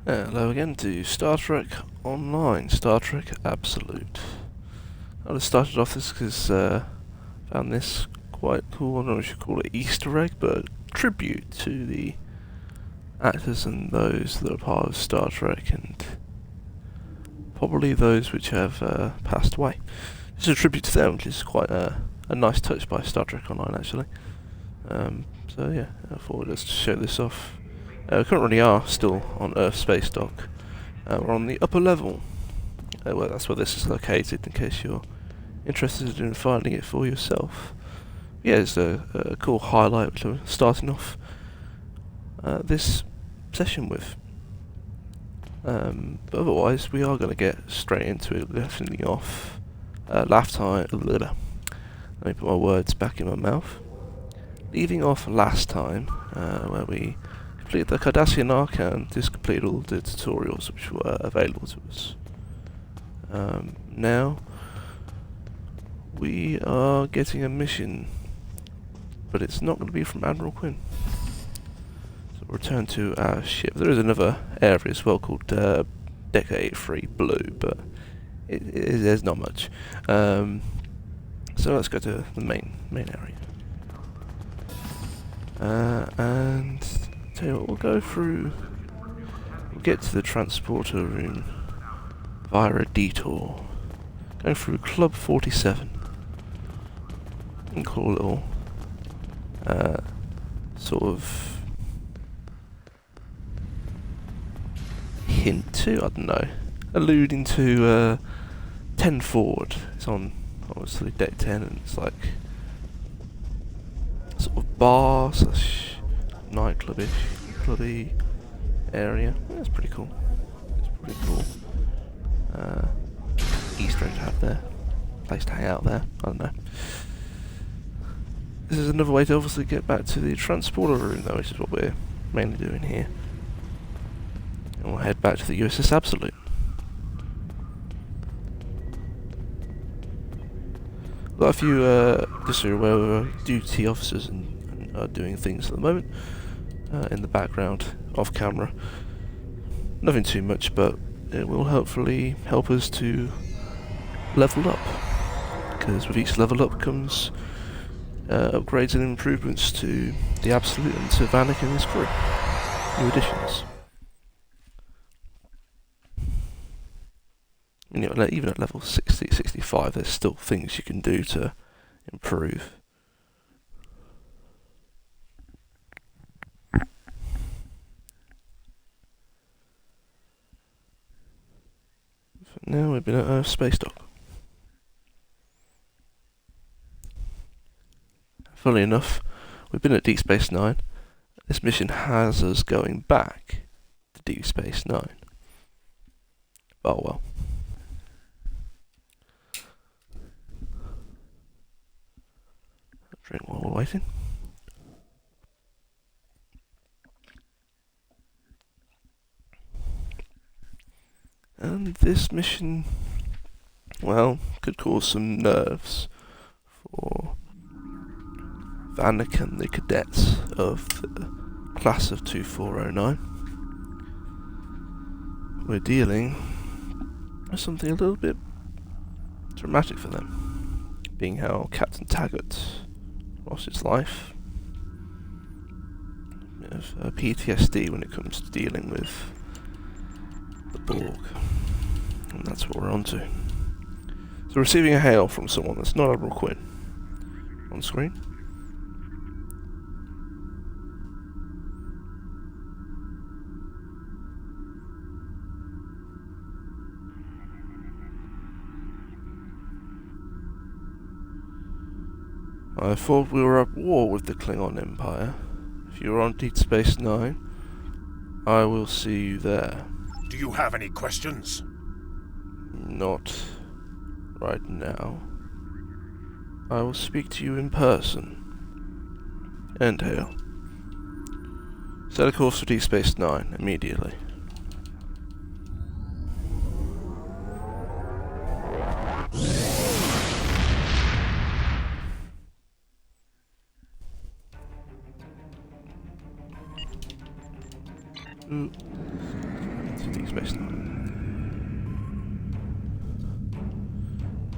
Hello again to Star Trek Online, Star Trek Absolute. I just started off this because found this quite cool, I don't know if you should call it Easter egg, but tribute to the actors and those that are part of Star Trek and probably those which have passed away. It's a tribute to them, which is quite a nice touch by Star Trek Online actually. So yeah, I thought I'd just show this off. We currently are still on Earth Space Dock. We're on the upper level. Well, that's where this is located, in case you're interested in finding it for yourself. Yeah, it's a cool highlight which I'm starting off this session with. But otherwise, we are going to get straight into it, definitely off. Last time, let me put my words back in my mouth. Leaving off last time, where we completed the Cardassian Arc and just completed all the tutorials which were available to us. Now we are getting a mission, but it's not going to be from Admiral Quinn. So we'll return to our ship. There is another area as well called Deck 83 Blue, but there's not much. So let's go to the main area. And tell you what, we'll get to the transporter room via a detour, going through Club 47, and cool little sort of hint to, I don't know, alluding to 10 forward. It's on obviously deck 10, and it's like sort of bar slash nightclubish, clubby area. That's pretty cool. It's pretty cool. Easter egg to have there. Place to hang out there. I don't know. This is another way to obviously get back to the transporter room though, which is what we're mainly doing here. And we'll head back to the USS Absolute. Got a few, just so you're aware, duty officers and are doing things at the moment in the background, off camera. Nothing too much, but it will hopefully help us to level up, because with each level up comes upgrades and improvements to the Absolute and to Vanek and his crew. New additions. And, you know, even at level 60, 65, there's still things you can do to improve. Now we've been at Earth Space Dock. Funnily enough, we've been at Deep Space Nine. This mission has us going back to Deep Space Nine. Oh well. Drink while we're waiting. And this mission, well, could cause some nerves for Vanek and the cadets of the class of 2409. We're dealing with something a little bit dramatic for them, being how Captain Taggart lost his life. A bit of PTSD when it comes to dealing with the Borg, and that's what we're on to. So receiving a hail from someone that's not Admiral Quinn on screen. I thought we were at war with the Klingon Empire. If you're on Deep Space Nine, I will see you there. Do you have any questions? Not right now. I will speak to you in person. End hail. Set a course for Deep Space Nine immediately. Space Nine.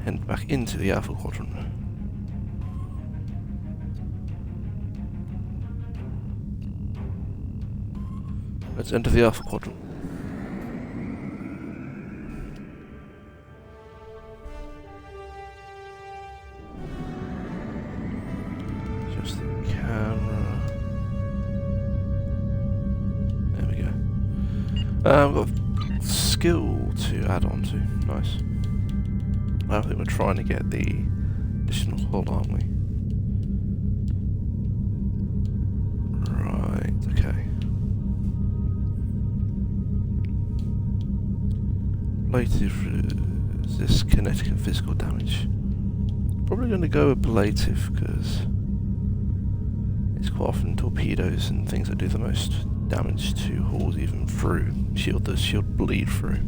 Head back into the Alpha Quadrant. Let's enter the Alpha Quadrant. Just the camera. There we go. We've got skill to add on to. Nice. I think we're trying to get the additional hull, aren't we? Right, okay. Ablative resist kinetic and physical damage. Probably going to go with ablative because it's quite often torpedoes and things that do the most damage to hulls, even through shield. Does shield bleed through?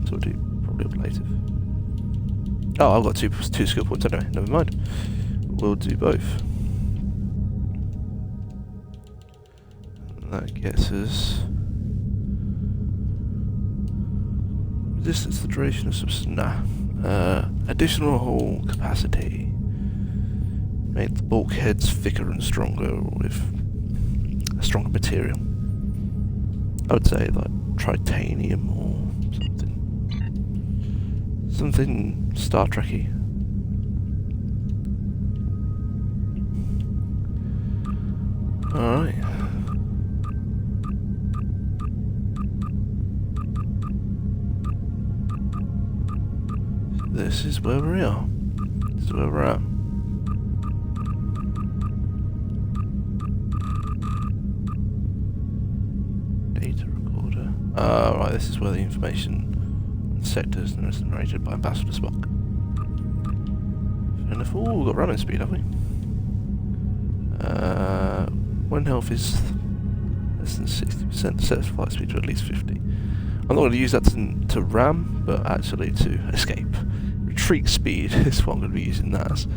So we'll do probably ablative. Oh, I've got two skill points anyway. Never mind. We'll do both. And that gets us resistance to the duration of additional hull capacity. Make the bulkheads thicker and stronger with a stronger material. I would say like titanium or something Star Trek-y. Alright. This is where we are. This is where we're at. Data recorder. Right, this is where the information sectors and is narrated by Ambassador Spock. And if we've got ramming speed, have we? When health is less than 60%, set flight speed to at least 50. I'm not going to use that to ram, but actually to escape. Retreat speed is what I'm going to be using that as.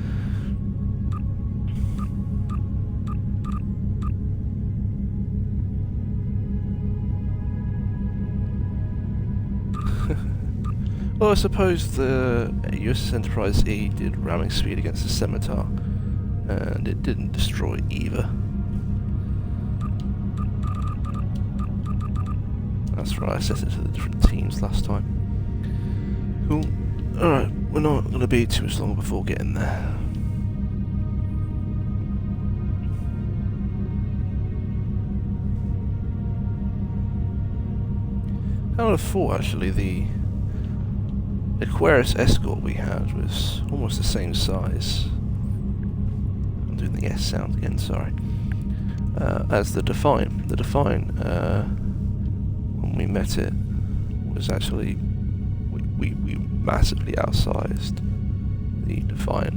Well, I suppose the USS Enterprise E did ramming speed against the Scimitar, and it didn't destroy either. That's right, I set it to the different teams last time. Cool. Alright, we're not going to be too much longer before getting there. I would have thought, actually, the Aquarius Escort we had was almost the same size. I'm doing the S sound again, sorry. As the Defiant. The Defiant, when we met it, was actually we massively outsized the Defiant,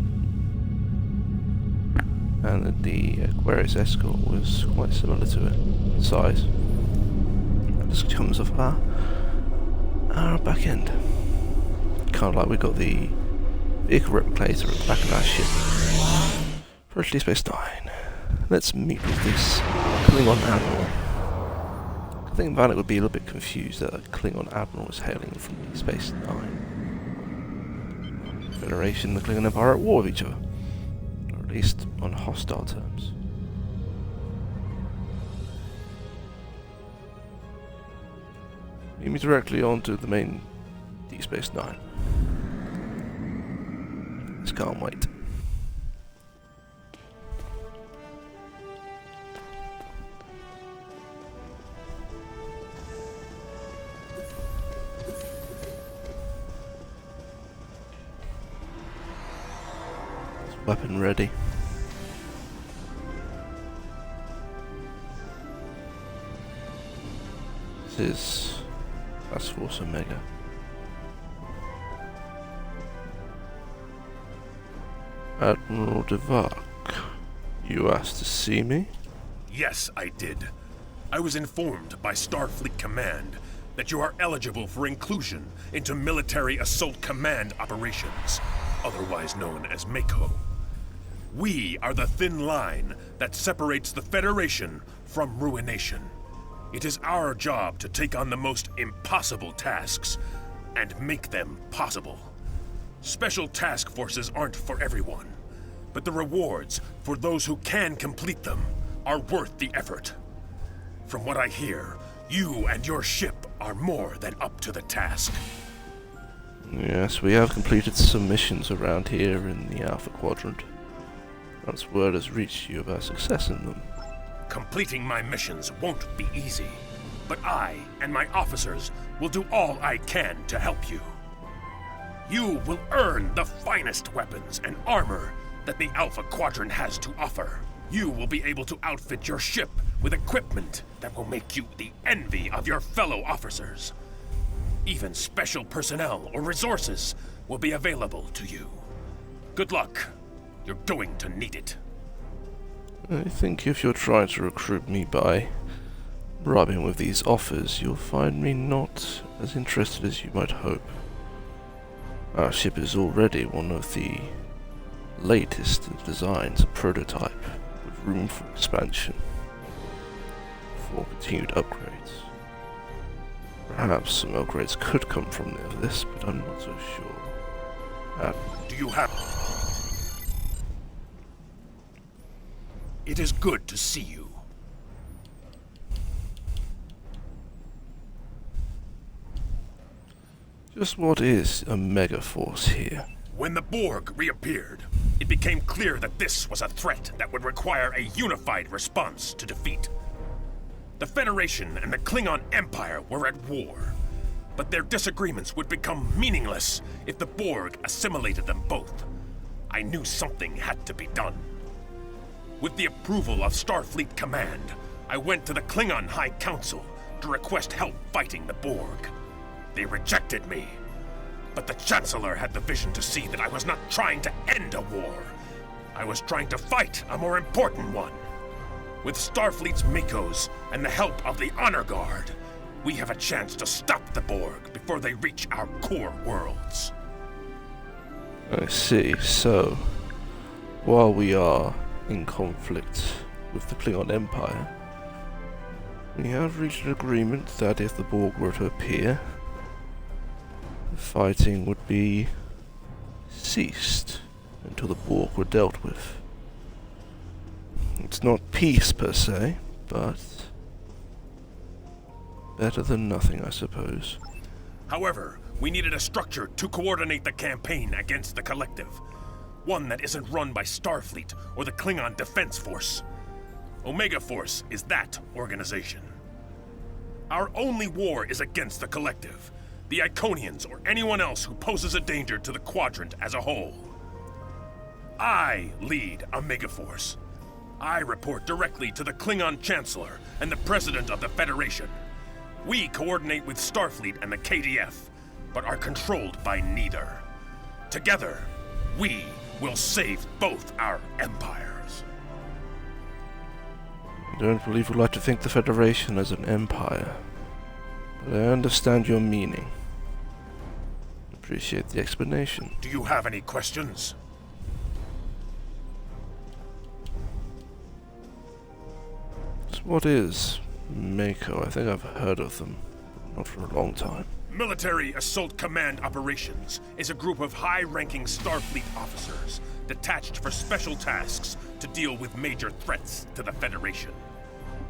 and the Aquarius Escort was quite similar to it in size. That just comes off our back end. Kind of like we got the vehicle replicator at the back of our ship. For Deep Space Nine. Let's meet with this Klingon Admiral. I think Vanek would be a little bit confused that a Klingon Admiral was hailing from Deep Space Nine. Federation and the Klingon Empire are at war with each other. Or at least on hostile terms. Meet me directly onto the main Deep Space Nine. Just can't wait. Weapon ready. This is Task Force Omega. Admiral Devak, you asked to see me? Yes, I did. I was informed by Starfleet Command that you are eligible for inclusion into Military Assault Command operations, otherwise known as MACO. We are the thin line that separates the Federation from ruination. It is our job to take on the most impossible tasks and make them possible. Special task forces aren't for everyone, but the rewards for those who can complete them are worth the effort. From what I hear, you and your ship are more than up to the task. Yes, we have completed some missions around here in the Alpha Quadrant. Once word has reached you of our success in them. Completing my missions won't be easy, but I and my officers will do all I can to help you. You will earn the finest weapons and armor that the Alpha Quadrant has to offer. You will be able to outfit your ship with equipment that will make you the envy of your fellow officers. Even special personnel or resources will be available to you. Good luck. You're going to need it. I think if you're trying to recruit me by bribing with these offers, you'll find me not as interested as you might hope. Our ship is already one of the latest designs, a prototype with room for expansion, for continued upgrades. Perhaps some upgrades could come from this, but I'm not so sure. Do you have... It is good to see you. Just what is a Megaforce here? When the Borg reappeared, it became clear that this was a threat that would require a unified response to defeat. The Federation and the Klingon Empire were at war, but their disagreements would become meaningless if the Borg assimilated them both. I knew something had to be done. With the approval of Starfleet Command, I went to the Klingon High Council to request help fighting the Borg. They rejected me, but the Chancellor had the vision to see that I was not trying to end a war. I was trying to fight a more important one. With Starfleet's Makos and the help of the Honor Guard, we have a chance to stop the Borg before they reach our core worlds. I see. So, while we are in conflict with the Klingon Empire, we have reached an agreement that if the Borg were to appear, the fighting would be ceased until the Borg were dealt with. It's not peace per se, but better than nothing, I suppose. However, we needed a structure to coordinate the campaign against the Collective. One that isn't run by Starfleet or the Klingon Defense Force. Omega Force is that organization. Our only war is against the Collective, the Iconians, or anyone else who poses a danger to the Quadrant as a whole. I lead Omega Force. I report directly to the Klingon Chancellor and the President of the Federation. We coordinate with Starfleet and the KDF, but are controlled by neither. Together, we will save both our empires. I don't believe we'd like to think the Federation as an empire, but I understand your meaning. Appreciate the explanation. Do you have any questions? So what is Mako? I think I've heard of them, but not for a long time. Military Assault Command Operations is a group of high-ranking Starfleet officers detached for special tasks to deal with major threats to the Federation.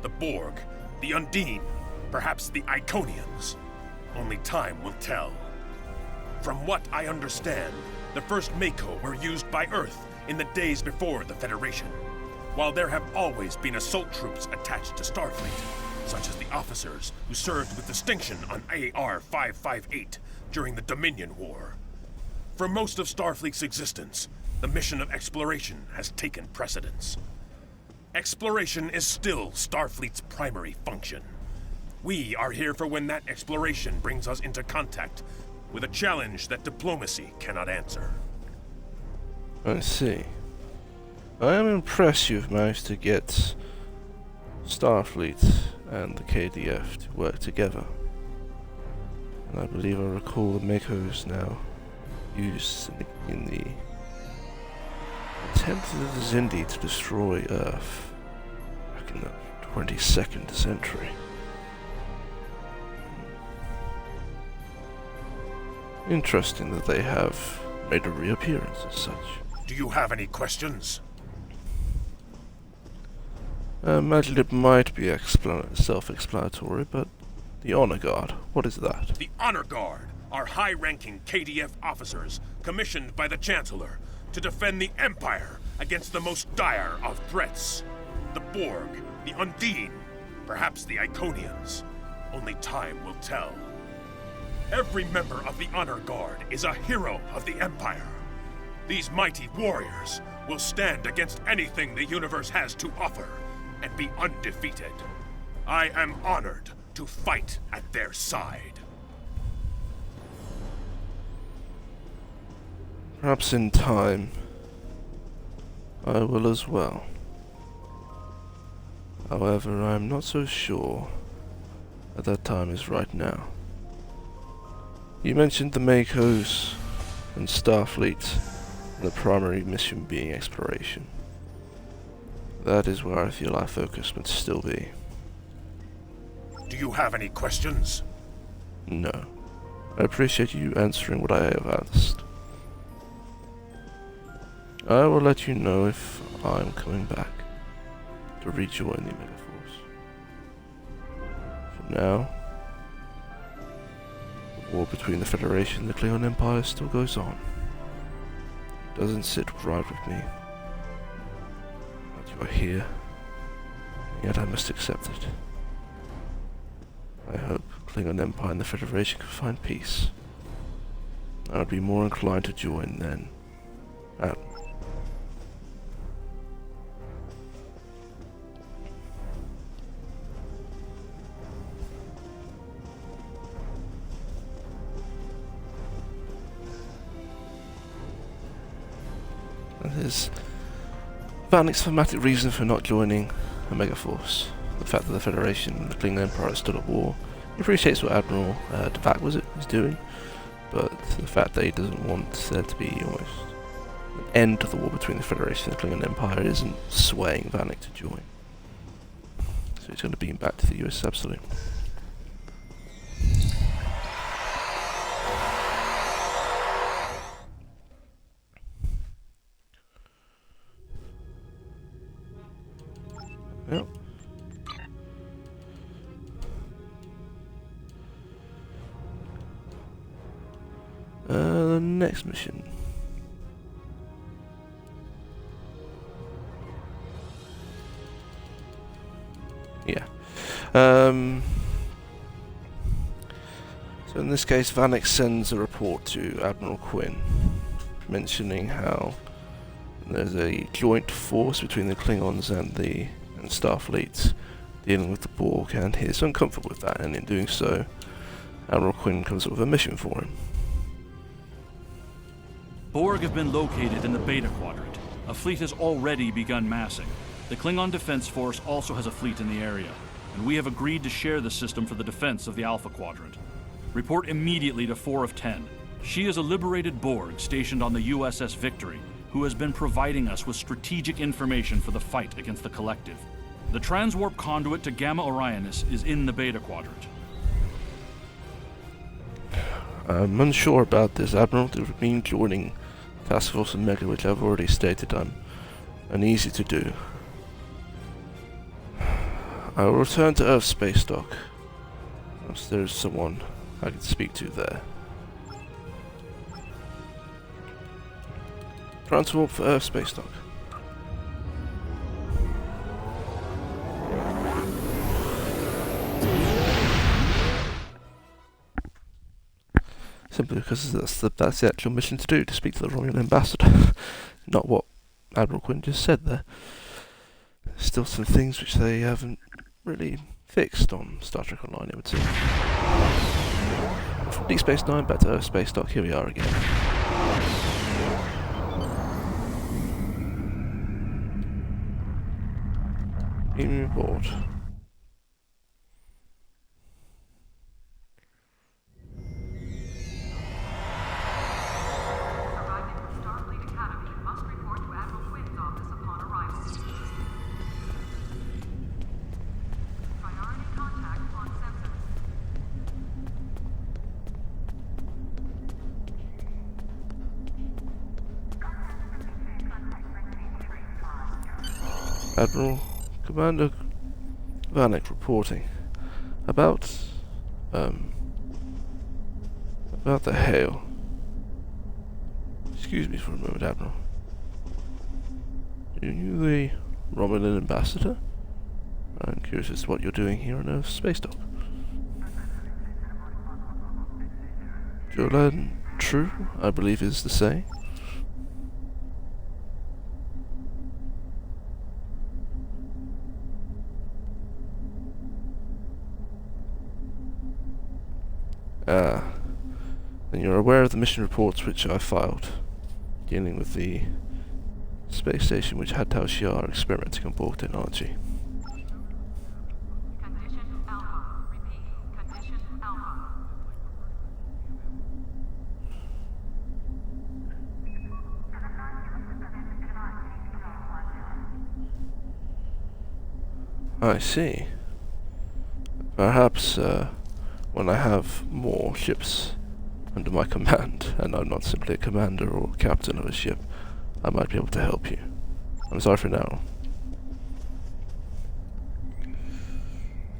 The Borg, the Undine, perhaps the Iconians. Only time will tell. From what I understand, the first Mako were used by Earth in the days before the Federation, while there have always been assault troops attached to Starfleet, such as the officers who served with distinction on AR-558 during the Dominion War. For most of Starfleet's existence, the mission of exploration has taken precedence. Exploration is still Starfleet's primary function. We are here for when that exploration brings us into contact with a challenge that diplomacy cannot answer. I see. I am impressed you've managed to get Starfleet and the KDF to work together. And I believe I recall the Makos now used in the attempt of the Xindi to destroy Earth back in the 22nd century. Interesting that they have made a reappearance as such. Do you have any questions? I imagine it might be self-explanatory, but the Honor Guard, what is that? The Honor Guard are high-ranking KDF officers commissioned by the Chancellor to defend the Empire against the most dire of threats. The Borg, the Undine, perhaps the Iconians. Only time will tell. Every member of the Honor Guard is a hero of the Empire. These mighty warriors will stand against anything the universe has to offer and be undefeated. I am honored to fight at their side. Perhaps in time, I will as well. However, I am not so sure that time is right now. You mentioned the Makos and Starfleet, and the primary mission being exploration. That is where I feel our focus must still be. Do you have any questions? No. I appreciate you answering what I have asked. I will let you know if I am coming back to rejoin the Megaforce. For now, the war between the Federation and the Klingon Empire still goes on. It doesn't sit right with me. But you are here, and yet I must accept it. I hope Klingon Empire and the Federation can find peace. I would be more inclined to join then. There's Vanek's thematic reason for not joining the Megaforce. The fact that the Federation and the Klingon Empire are still at war. He appreciates what Admiral Devak is doing, but the fact that he doesn't want there to be almost an end to the war between the Federation and the Klingon Empire isn't swaying Vanek to join. So he's going to beam back to the US Absolute. Yep. The next mission. Yeah. So in this case, Vanek sends a report to Admiral Quinn, mentioning how there's a joint force between the Klingons and Starfleet dealing with the Borg, and he's uncomfortable with that, and in doing so, Admiral Quinn comes up with a mission for him. Borg have been located in the Beta Quadrant. A fleet has already begun massing. The Klingon Defense Force also has a fleet in the area, and we have agreed to share the system for the defense of the Alpha Quadrant. Report immediately to 4 of 10. She is a liberated Borg stationed on the USS Victory, who has been providing us with strategic information for the fight against the Collective. The transwarp conduit to Gamma Orionis is in the Beta Quadrant. I'm unsure about this, Admiral. It would mean joining Task Force Omega, which I've already stated I'm uneasy to do. I will return to Earth Space Dock, unless there's someone I can speak to there. Transwarp for Earth Space Dock. Simply because that's the actual mission to do, to speak to the Romulan ambassador. Not what Admiral Quinn just said there. There's still some things which they haven't really fixed on Star Trek Online, I would say. From Deep Space Nine back to Earth Space Dock, here we are again. Beam report. Admiral, Commander Vanek reporting. About the hail. Excuse me for a moment, Admiral. Are you the Romulan ambassador? I'm curious as to what you're doing here on a space dock. Jolan True, I believe is the saying. Then you're aware of the mission reports which I filed, dealing with the space station which had Tau Shiar experimenting on Borg technology. Condition Alpha. Repeat. Condition Alpha. I see. Perhaps, when I have more ships under my command, and I'm not simply a commander or captain of a ship, I might be able to help you. I'm sorry for now.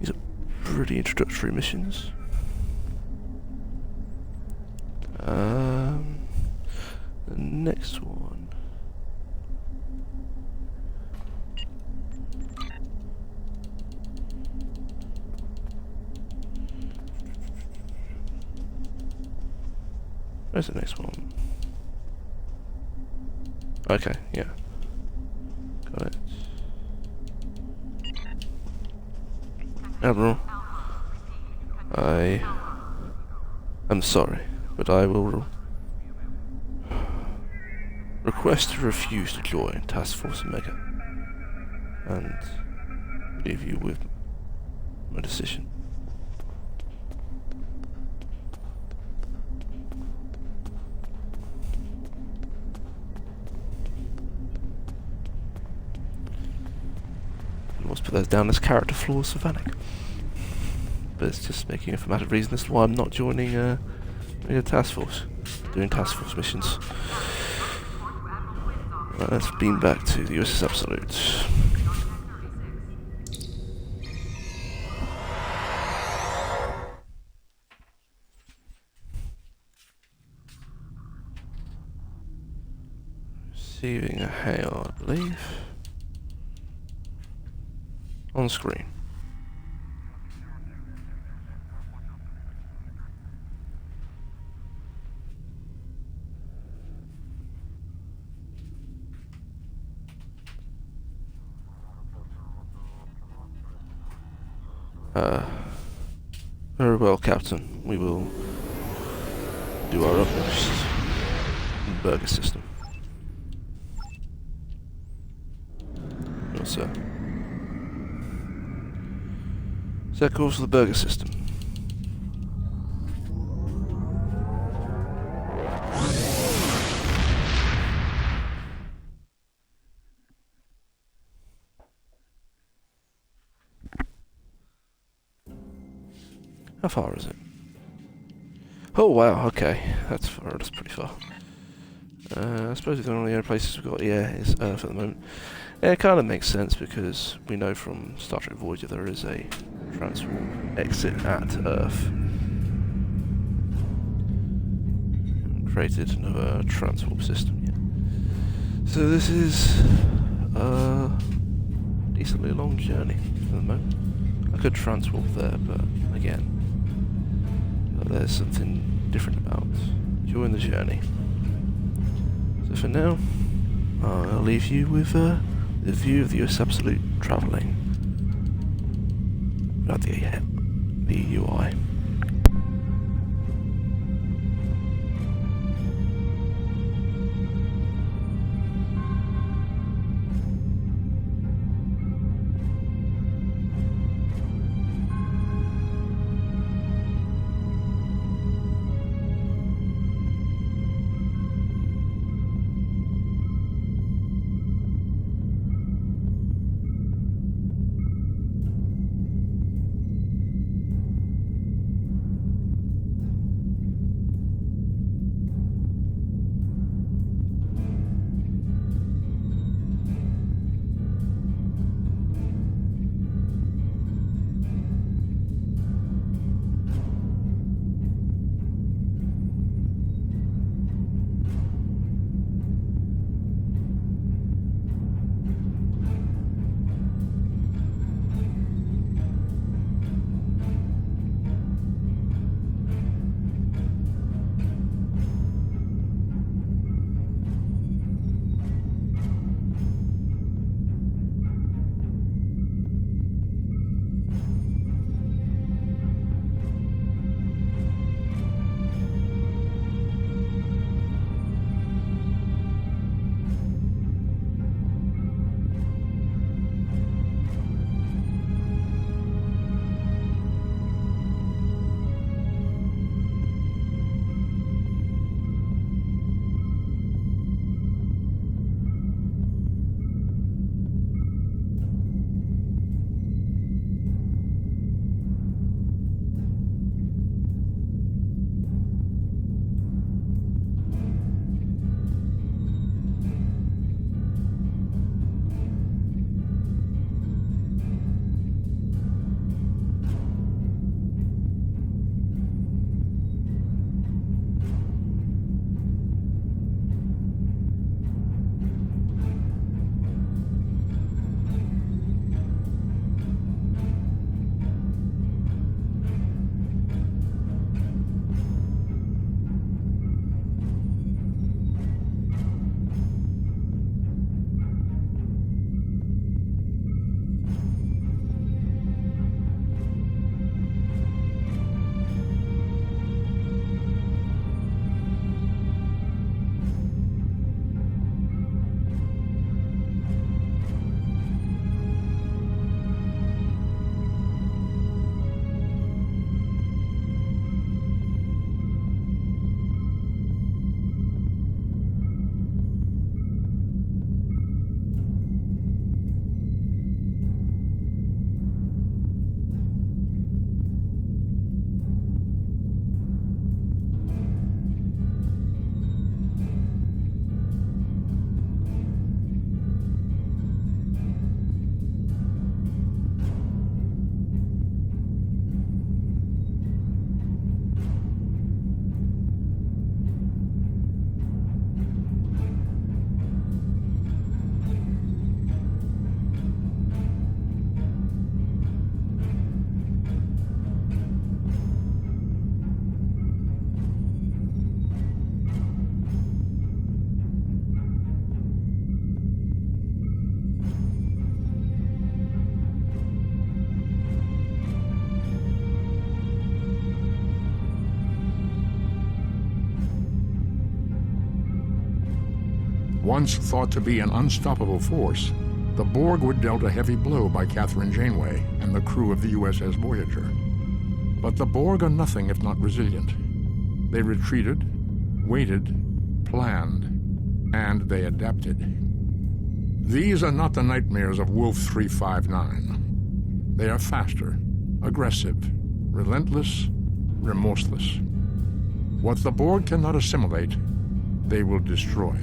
These are pretty introductory missions. The next one. Where's the next one? Okay, yeah. Got it. Admiral, I am sorry, but I will request to refuse to join Task Force Omega and leave you with my decision. Let's put those down as character flaws for Vanek. But it's just making a dramatic reason as to why I'm not joining a task force, doing task force missions. Right, let's beam back to the USS Absolute. Receiving a hail, I believe. On screen. Very well, Captain. We will do our utmost in the Burger system. Yes, sir. Set course for the Burger system. How far is it? Oh wow, okay. That's far, that's pretty far. I suppose the only other places we've got here is Earth at the moment. Yeah, it kind of makes sense because we know from Star Trek Voyager there is a transwarp exit at Earth. Created another transwarp system yet. So this is a decently long journey at the moment. I could transwarp there, but again, there's something different about enjoying the journey. So for now, I'll leave you with the view of the US Absolute travelling without the UI. Once thought to be an unstoppable force, the Borg were dealt a heavy blow by Catherine Janeway and the crew of the USS Voyager. But the Borg are nothing if not resilient. They retreated, waited, planned, and they adapted. These are not the nightmares of Wolf 359. They are faster, aggressive, relentless, remorseless. What the Borg cannot assimilate, they will destroy.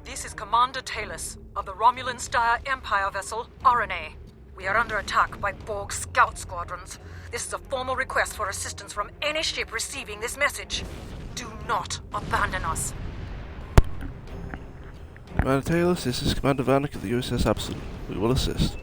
This is Commander Talus of the Romulan Star Empire vessel RNA. We are under attack by Borg scout squadrons. This is a formal request for assistance from any ship receiving this message. Do not abandon us. Commander Talus, this is Commander Vanek of the USS Absolute. We will assist.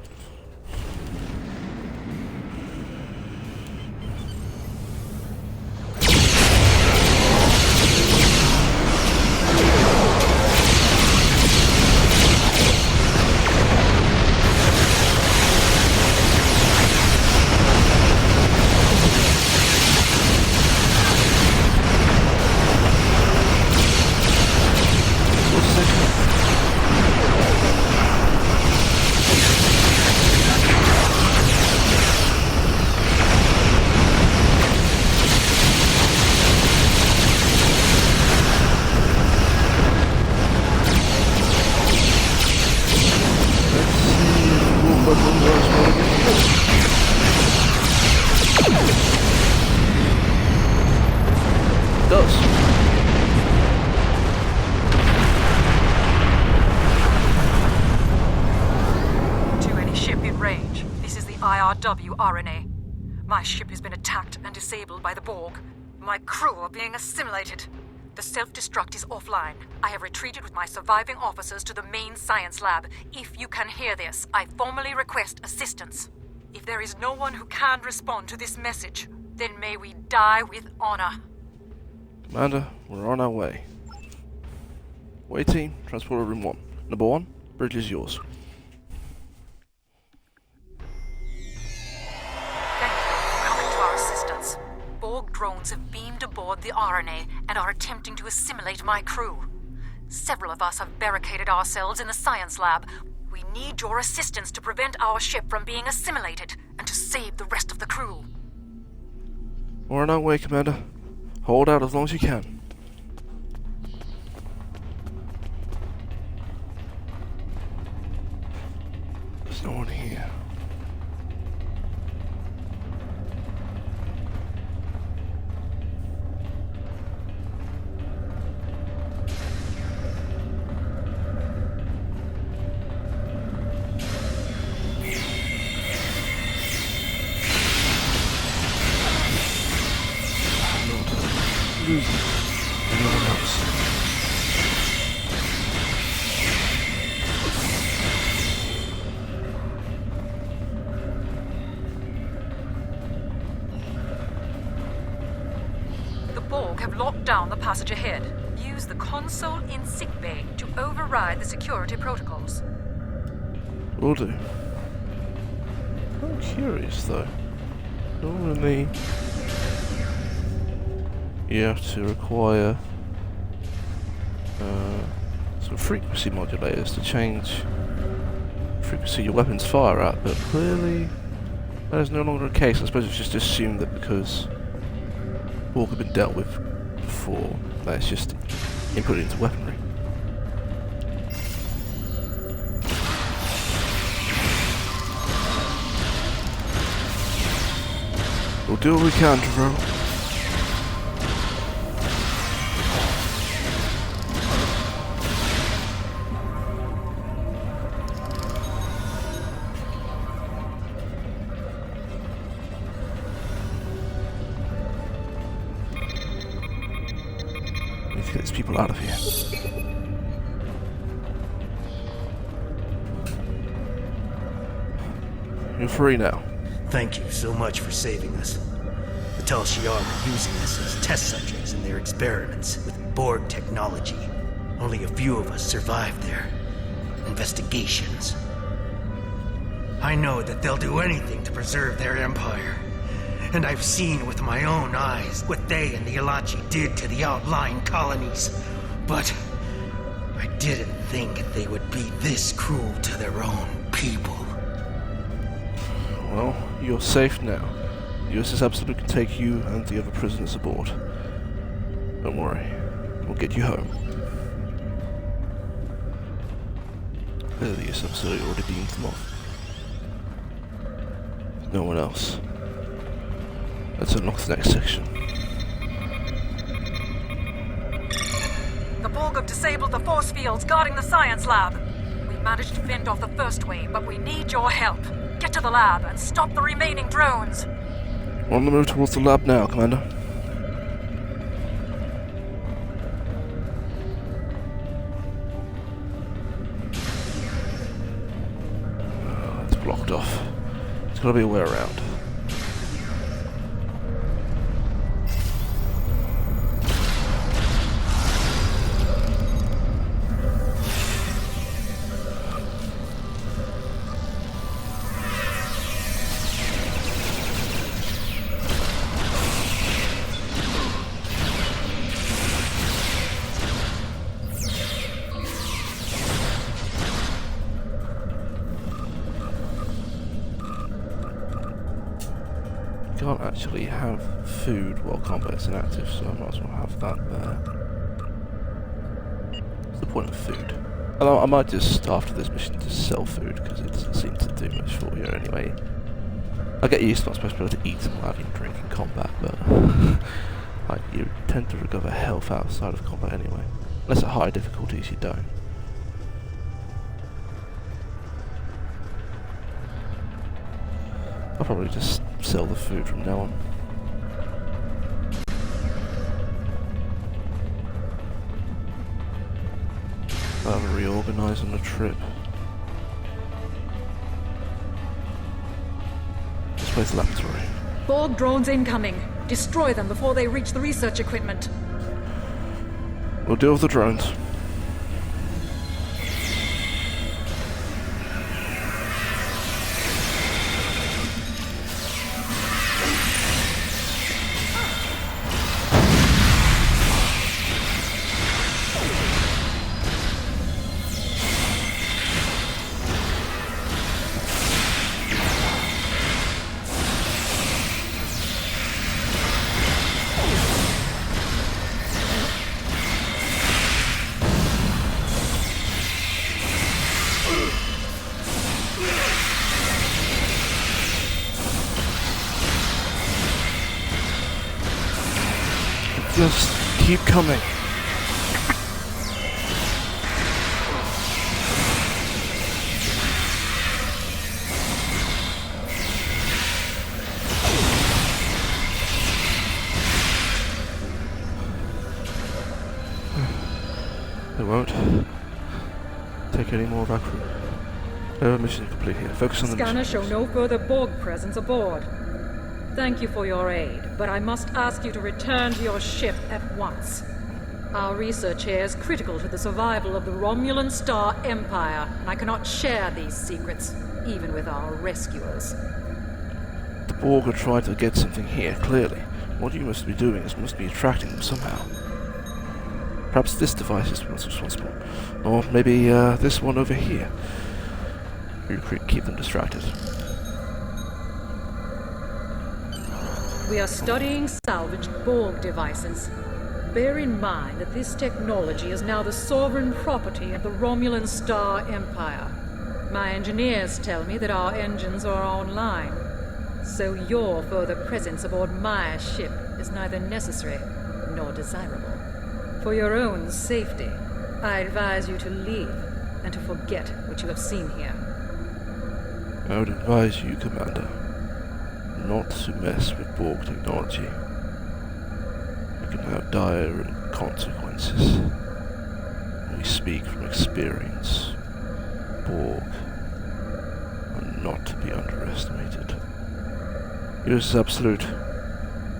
RNA. My ship has been attacked and disabled by the Borg. My crew are being assimilated. The self-destruct is offline. I have retreated with my surviving officers to the main science lab. If you can hear this, I formally request assistance. If there is no one who can respond to this message, then may we die with honor. Commander, we're on our way. Waiting, transporter room 1. Number 1, bridge is yours. Borg drones have beamed aboard the RNA and are attempting to assimilate my crew. Several of us have barricaded ourselves in the science lab. We need your assistance to prevent our ship from being assimilated and to save the rest of the crew. We're on our way, Commander. Hold out as long as you can. There's no one here. Susan. Anyone else? The Borg have locked down the passage ahead. Use the console in sickbay to override the security protocols. Will do. I'm curious though. Normally, you have to require some frequency modulators to change frequency your weapons fire at, but clearly that is no longer the case. I suppose it's just assumed that because Borg have been dealt with before, that it's just input into weaponry. We'll do what we can, Trevor. Need to get these people out of here. You're free now. Thank you so much for saving us. The Tal Shiar were using us as test subjects in their experiments with Borg technology. Only a few of us survived their investigations. I know that they'll do anything to preserve their empire. And I've seen with my own eyes what they and the Ilachi did to the outlying colonies. But I didn't think they would be this cruel to their own people. Well, you're safe now. The USS Absolute can take you and the other prisoners aboard. Don't worry, we'll get you home. Clearly, the USS Absolute already beamed them off. No one else. Let's unlock the next section. The Borg have disabled the force fields guarding the science lab. We managed to fend off the first wave, but we need your help. Get to the lab and stop the remaining drones. We're on the move towards the lab now, Commander. It's blocked off. There's gotta be a way around. Can't actually have food while combat's inactive, so I might as well have that there. What's the point of food? I might just, after this mission, just sell food, because it doesn't seem to do much for you anyway. I get used to not supposed to be able to eat while having drink in combat, but you tend to recover health outside of combat anyway. Unless at higher difficulties you don't. I'll probably just sell the food from now on. I'll reorganise on the trip. This way's the laboratory. Borg drones incoming. Destroy them before they reach the research equipment. We'll deal with the drones. Just keep coming. They won't take any more of our crew. Mission complete here. Focus on the Scanners mission. show no further Borg presence aboard. Thank you for your aid, but I must ask you to return to your ship at once. Our research here is critical to the survival of the Romulan Star Empire, and I cannot share these secrets, even with our rescuers. The Borg are trying to get something here, clearly. What you must be doing is must be attracting them somehow. Perhaps this device is what's responsible. Or maybe this one over here. You keep them distracted. We are studying salvaged Borg devices. Bear in mind that this technology is now the sovereign property of the Romulan Star Empire. My engineers tell me that our engines are online, so your further presence aboard my ship is neither necessary nor desirable. For your own safety, I advise you to leave and to forget what you have seen here. I would advise you, Commander, not to mess with Borg technology. It can have dire consequences. We speak from experience. Borg are not to be underestimated. Yours is Absolute.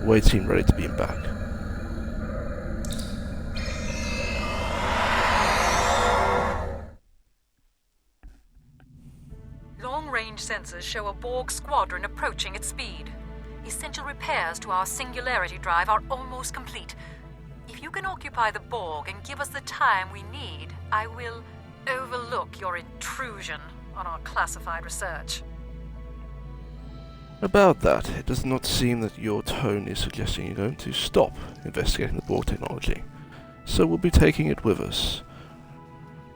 Away team ready to beam back. Long-range sensors show a Borg squadron approaching at speed. Essential repairs to our Singularity drive are almost complete. If you can occupy the Borg and give us the time we need, I will overlook your intrusion on our classified research. About that, it does not seem that your tone is suggesting you're going to stop investigating the Borg technology. So we'll be taking it with us.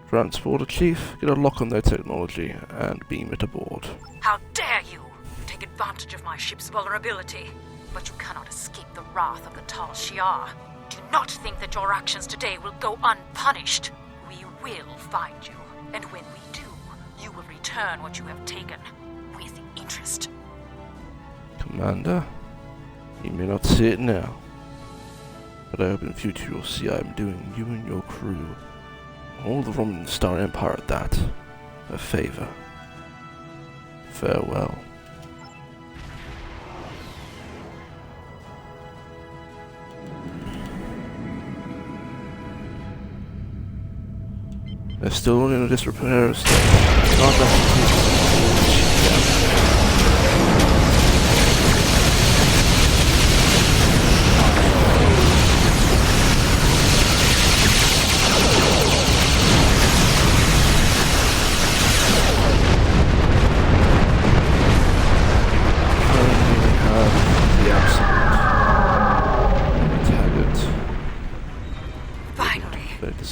Transporter Chief, get a lock on their technology and beam it aboard. How dare you! Take advantage of my ship's vulnerability. But you cannot escape the wrath of the Tal Shiar. Do not think that your actions today will go unpunished. We will find you, and when we do, you will return what you have taken with interest. Commander, you may not see it now, but I hope in future you'll see I am doing you and your crew, all the Romulan Star Empire at that, a favor. Farewell. They're still in a disrepair state. Not that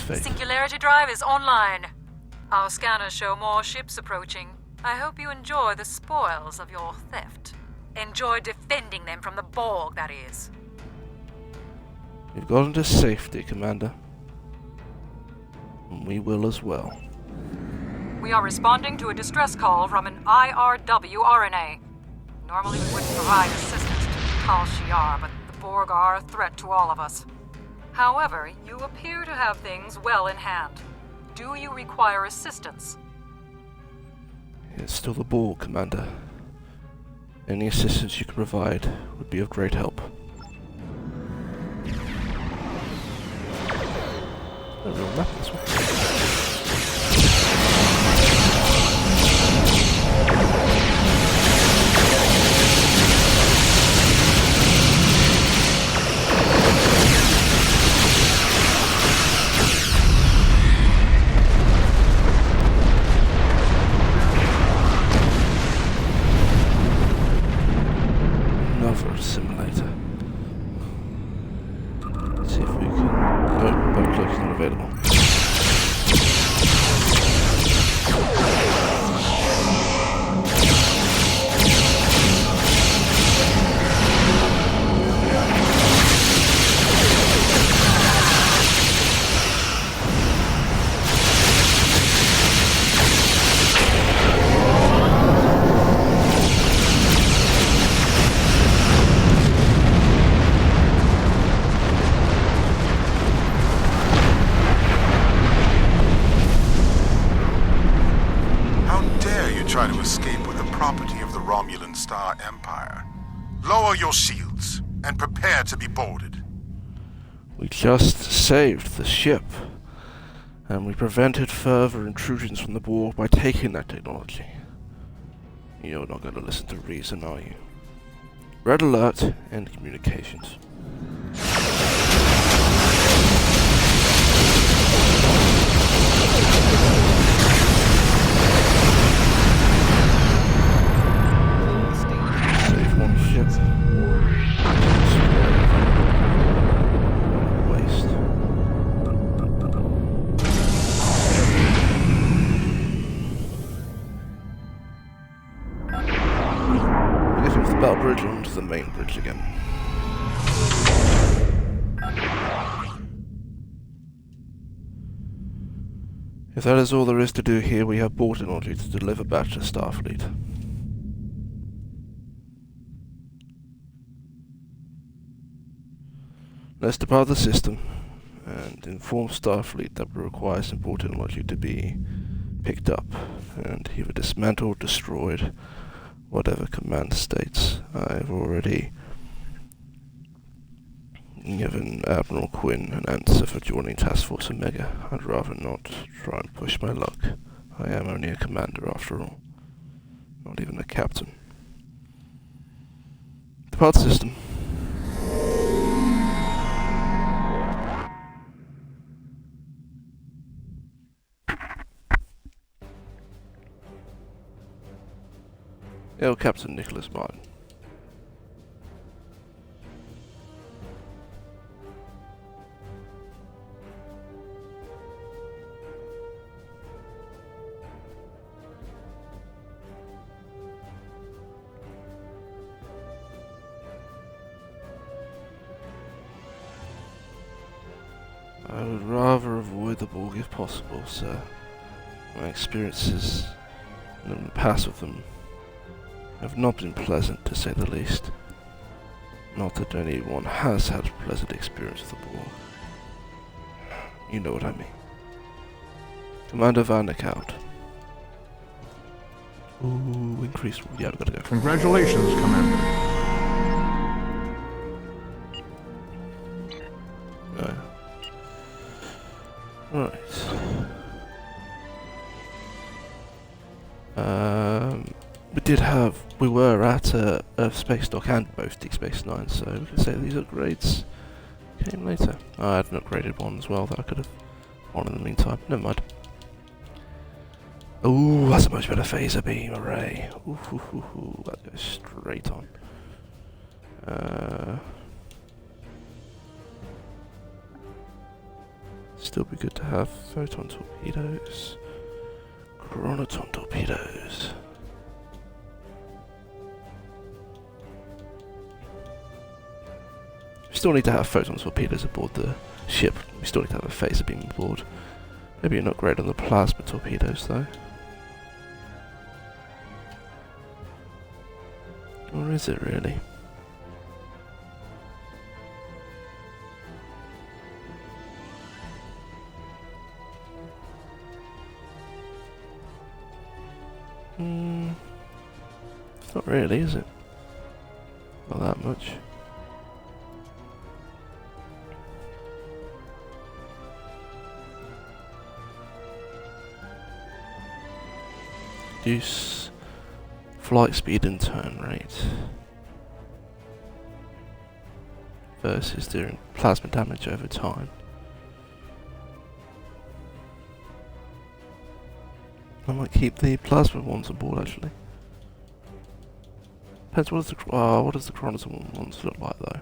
Singularity drive is online. Our scanners show more ships approaching. I hope you enjoy the spoils of your theft. Enjoy defending them from the Borg, that is. We've got into safety, Commander. And we will as well. We are responding to a distress call from an IRW RNA. Normally we wouldn't provide assistance to Tal Shiar, but the Borg are a threat to all of us. However, you appear to have things well in hand. Do you require assistance? It's still the Borg, Commander. Any assistance you can provide would be of great help. A real map this one. Simulator. Let's see if we can. No, boat cloak is not available. Lower your shields and prepare to be boarded. We just saved the ship, and we prevented further intrusions from the Borg by taking that technology. You're not going to listen to reason, are you? Red alert, end communications. Save one ship. Waste. Get off the battle bridge onto the main bridge again. If that is all there is to do here, we have bought in order to deliver back to Starfleet. Let's depart the system and inform Starfleet that we require some technology to be picked up and either dismantled or destroyed, whatever command states. I've already given Admiral Quinn an answer for joining Task Force Omega. I'd rather not try and push my luck. I am only a commander after all, not even a captain. Depart system. Hail Captain Nicholas Martin. I would rather avoid the Borg if possible, sir. My experiences in the past with them have not been pleasant, to say the least. Not that anyone has had a pleasant experience with the Borg. You know what I mean. Commander Vanek out. Ooh, increased. Yeah, we gotta go. Congratulations, Commander. Right. We were at Earth Space Dock and both Deep Space Nine, so we can say these upgrades came later. I had an upgraded one as well that I could have on in the meantime. Never mind. Ooh, that's a much better phaser beam array. Ooh, that goes straight on. Still be good to have photon torpedoes, chronoton torpedoes. We still need to have photon torpedoes aboard the ship. We still need to have a phaser beam aboard. Maybe an upgrade on the plasma torpedoes though. Or is it really? It's not really, is it? Not that much. Reduce flight speed and turn rate versus doing plasma damage over time. I might keep the plasma ones on board actually. Depends what does the chronoton ones look like though.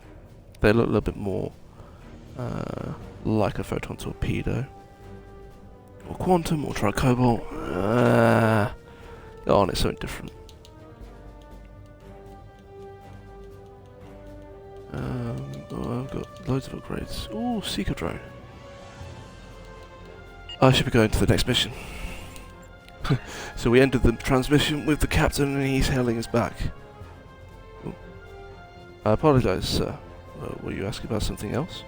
They look a little bit more like a photon torpedo. Or quantum or tricobalt. Oh, and it's something different. I've got loads of upgrades. Ooh, Seeker drone. I should be going to the next mission. So we ended the transmission with the captain and he's hailing us back. Ooh. I apologise, sir. Were you asking about something else?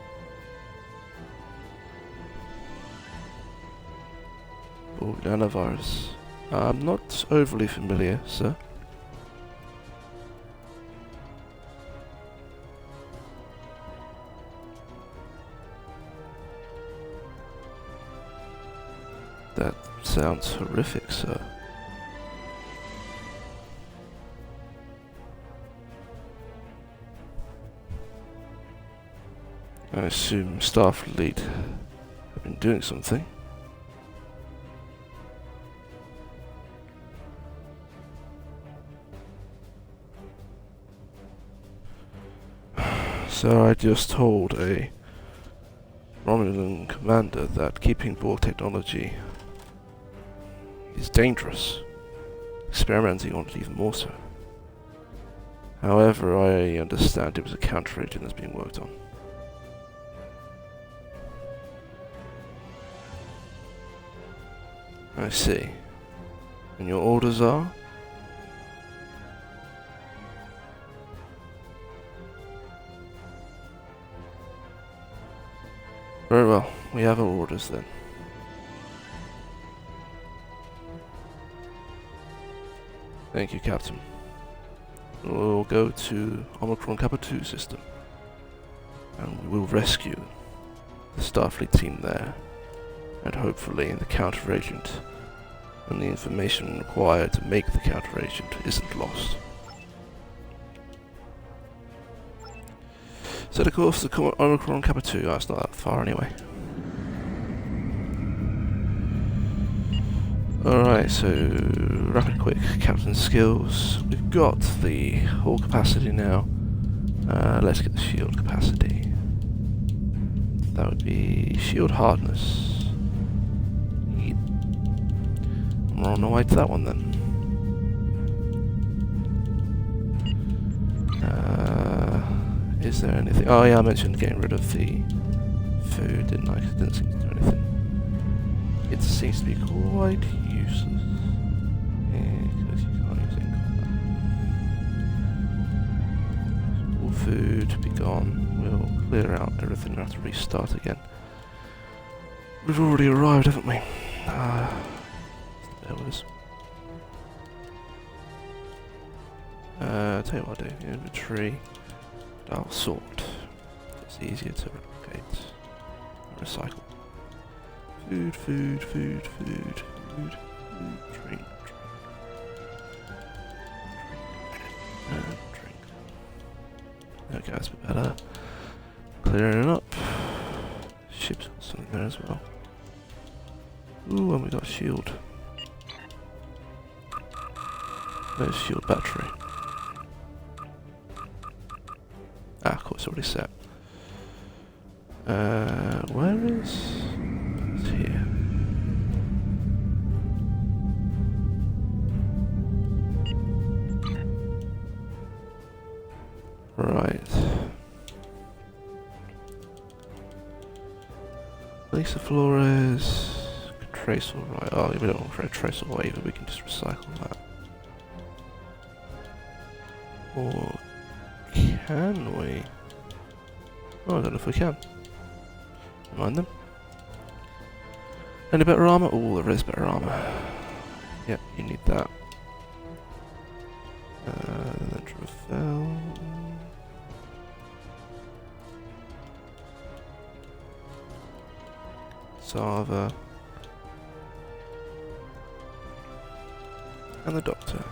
Borg nanovirus. I'm not overly familiar, sir. sounds horrific, sir. I assume Starfleet have been doing something. So I just told a Romulan commander that keeping Borg technology is dangerous. Experimenting on it even more so. However, I understand it was a counter-agent that's being worked on. I see. And your orders are? Very well, we have our orders then. Thank you, Captain. We'll go to Omicron Kappa 2 system, and we will rescue the Starfleet team there, and hopefully the counter-agent and the information required to make the counter-agent isn't lost. Set a course to Omicron Kappa 2. Oh, it's not that far anyway. Alright, so rapid quick captain skills. We've got the hull capacity now. Let's get the shield capacity. That would be shield hardness. Yep. We're on the way to that one then. Is there anything? Oh yeah, I mentioned getting rid of the food, didn't I? 'Cause it didn't seem to do anything. It seems to be quite useless. Because you can't use it in combat. All food, be gone. We'll clear out everything and have to restart again. We've already arrived, haven't we? There was. Tell you what I'll do. Inventory. I'll sort. It's easier to replicate. Recycle. Food, food, food, food, food, food, drink, and drink. Okay, that's a bit better. Clearing it up. Ship's got something there as well. Ooh, and we got a shield. There's shield battery. Ah, of course, already set. Where is... It's here. Right. Lisa Flores... Trace all right. Oh, we don't want to trace away, but we can just recycle that. Or... Can we? Oh, I don't know if we can. Mind them. Any better armor? Oh, there is better armor. Yep, you need that. Then Travel. Sava. And the Doctor.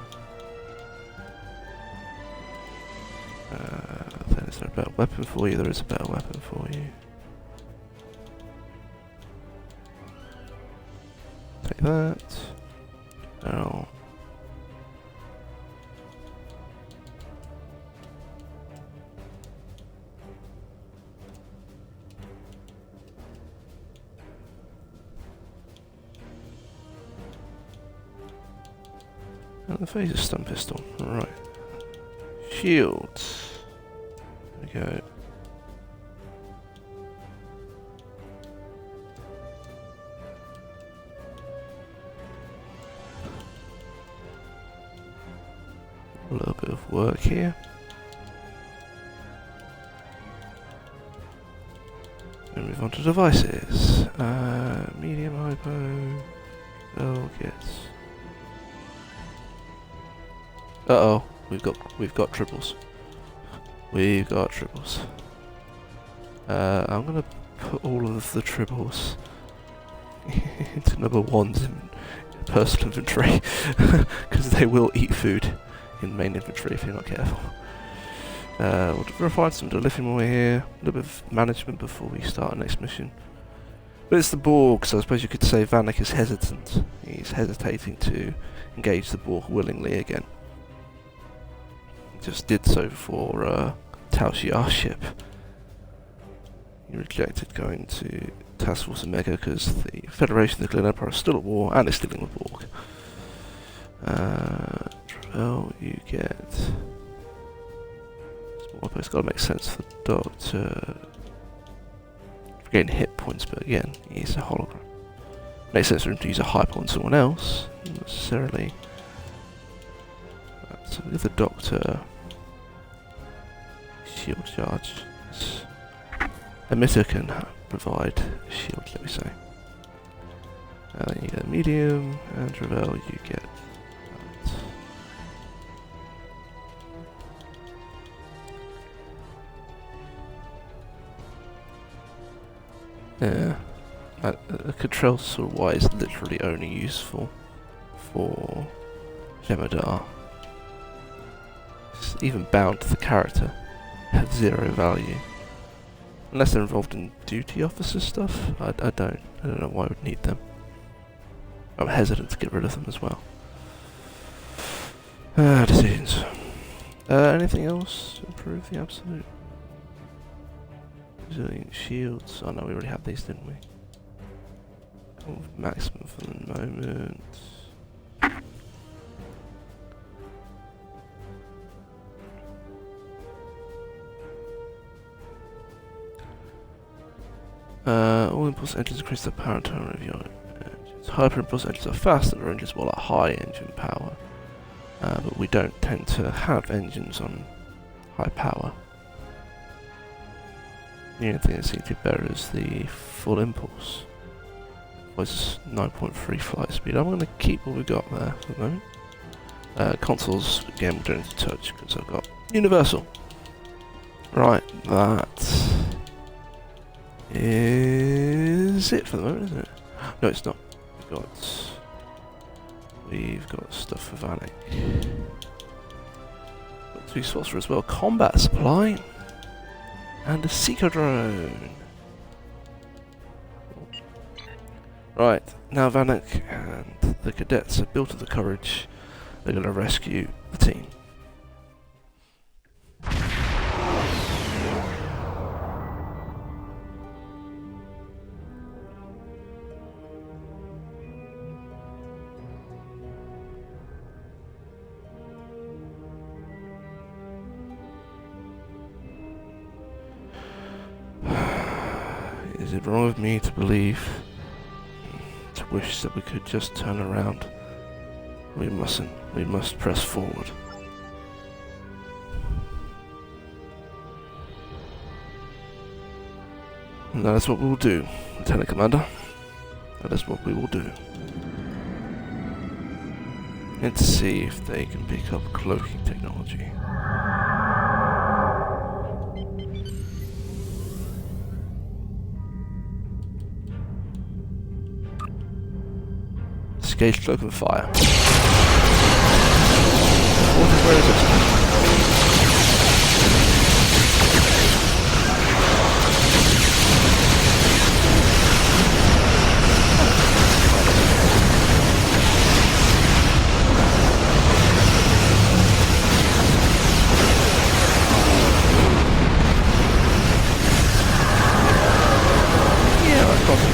Then is there a better weapon for you? There is a better weapon for you. Take that. Now. And the phaser stun pistol. Right. Shields. There we go. A little bit of work here. And move on to devices. Medium hypo. Gets. Uh-oh. We've got triples. We've got triples. I'm gonna put all of the triples into number 1's personal inventory, because they will eat food in main inventory if you're not careful. We'll refine some dilithium while we're here, a little bit of management before we start our next mission. But it's the Borg, so I suppose you could say Vanek is hesitant. He's hesitating to engage the Borg willingly again. He just did so for Tal Shiar's ship. He rejected going to Task Force Omega because the Federation and the Glen Empire are still at war and is dealing with Borg. Travel, you get... Small weapons, gotta make sense for the Doctor. Getting hit points, but again, he's a hologram. Makes sense for him to use a hyper on someone else, not necessarily. So with the Doctor, shield charge. Emitter can provide shield, let me say. And then you get a medium, and Ravel, you get that. Yeah, a control sort of Y is literally only useful for Jem'Hadar. It's even bound to the character, have 0 value. Unless they're involved in duty officer stuff, I don't know why I would need them. I'm hesitant to get rid of them as well. Decisions. Anything else to improve the absolute? Resilient shields. Oh no, we already have these, didn't we? Maximum for the moment. All impulse engines increase the power and tone of your engines. Hyper impulse engines are faster than engines while at high engine power. But we don't tend to have engines on high power. The only thing that seems to be better is the full impulse. Was 9.3 flight speed. I'm going to keep what we got there for the moment. Consoles, again, we don't need to touch because I've got universal. Right, that is it for the moment, isn't it? No, it's not. We've got stuff for Vanek. Got 2 slots for as well. Combat supply. And a Seeker drone. Right, now Vanek and the cadets have built up the courage. They're going to rescue the team. Is it wrong of me to believe, to wish that we could just turn around? We mustn't. We must press forward. And that is what we will do, Lieutenant Commander. That is what we will do. Let's see if they can pick up cloaking technology. Disengage cloak and fire. Where is it? Yeah, that's probably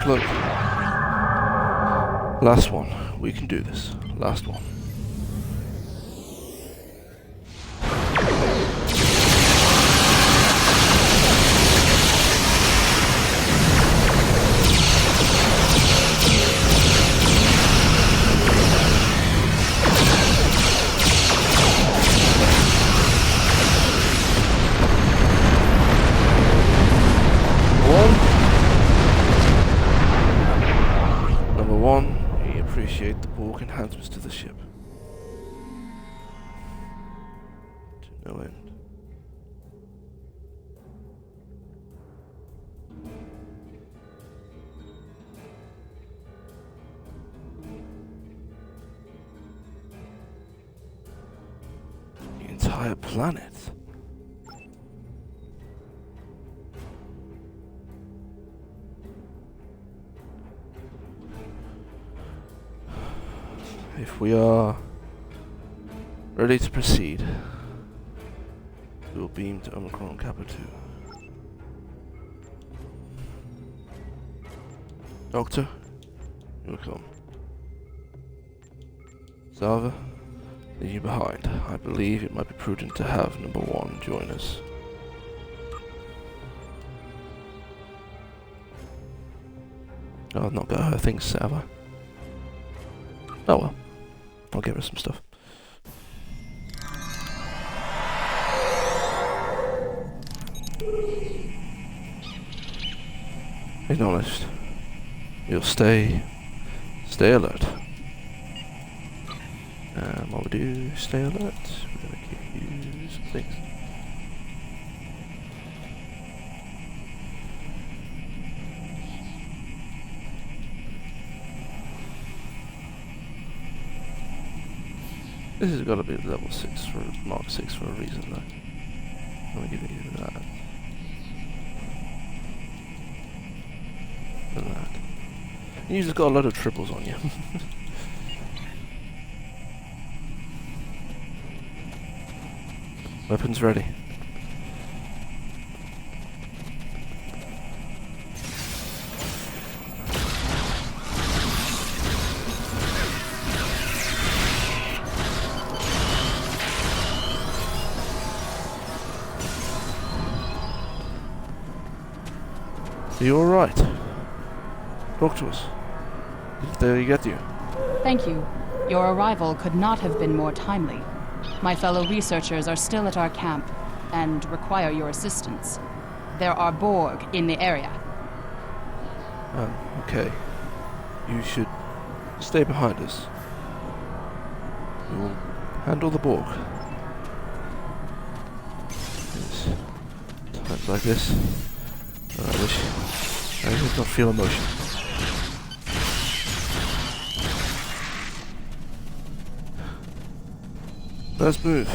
cloak. Last one. We can do this. Last one. Number one, we appreciate the Borg enhancements to the ship. To no end. The entire planet. If we are ready to proceed, we will beam to Omicron Kappa 2. Doctor, you will come. Zava, leave you behind. I believe it might be prudent to have number one join us. Oh, I've not got her things set, have I? Oh well. I'll give her some stuff. Acknowledged. You'll stay alert. What we do, stay alert. We're gonna give you some things. This has got to be level 6 for Mark 6 for a reason, though. I'm gonna give you that. And that. You just got a lot of triples on you. Weapons ready. Are you alright? Talk to us. Did they get you? Thank you. Your arrival could not have been more timely. My fellow researchers are still at our camp and require your assistance. There are Borg in the area. Oh, okay. You should stay behind us. We will handle the Borg. Yes. Times like this, I did not feel emotion. Let's move.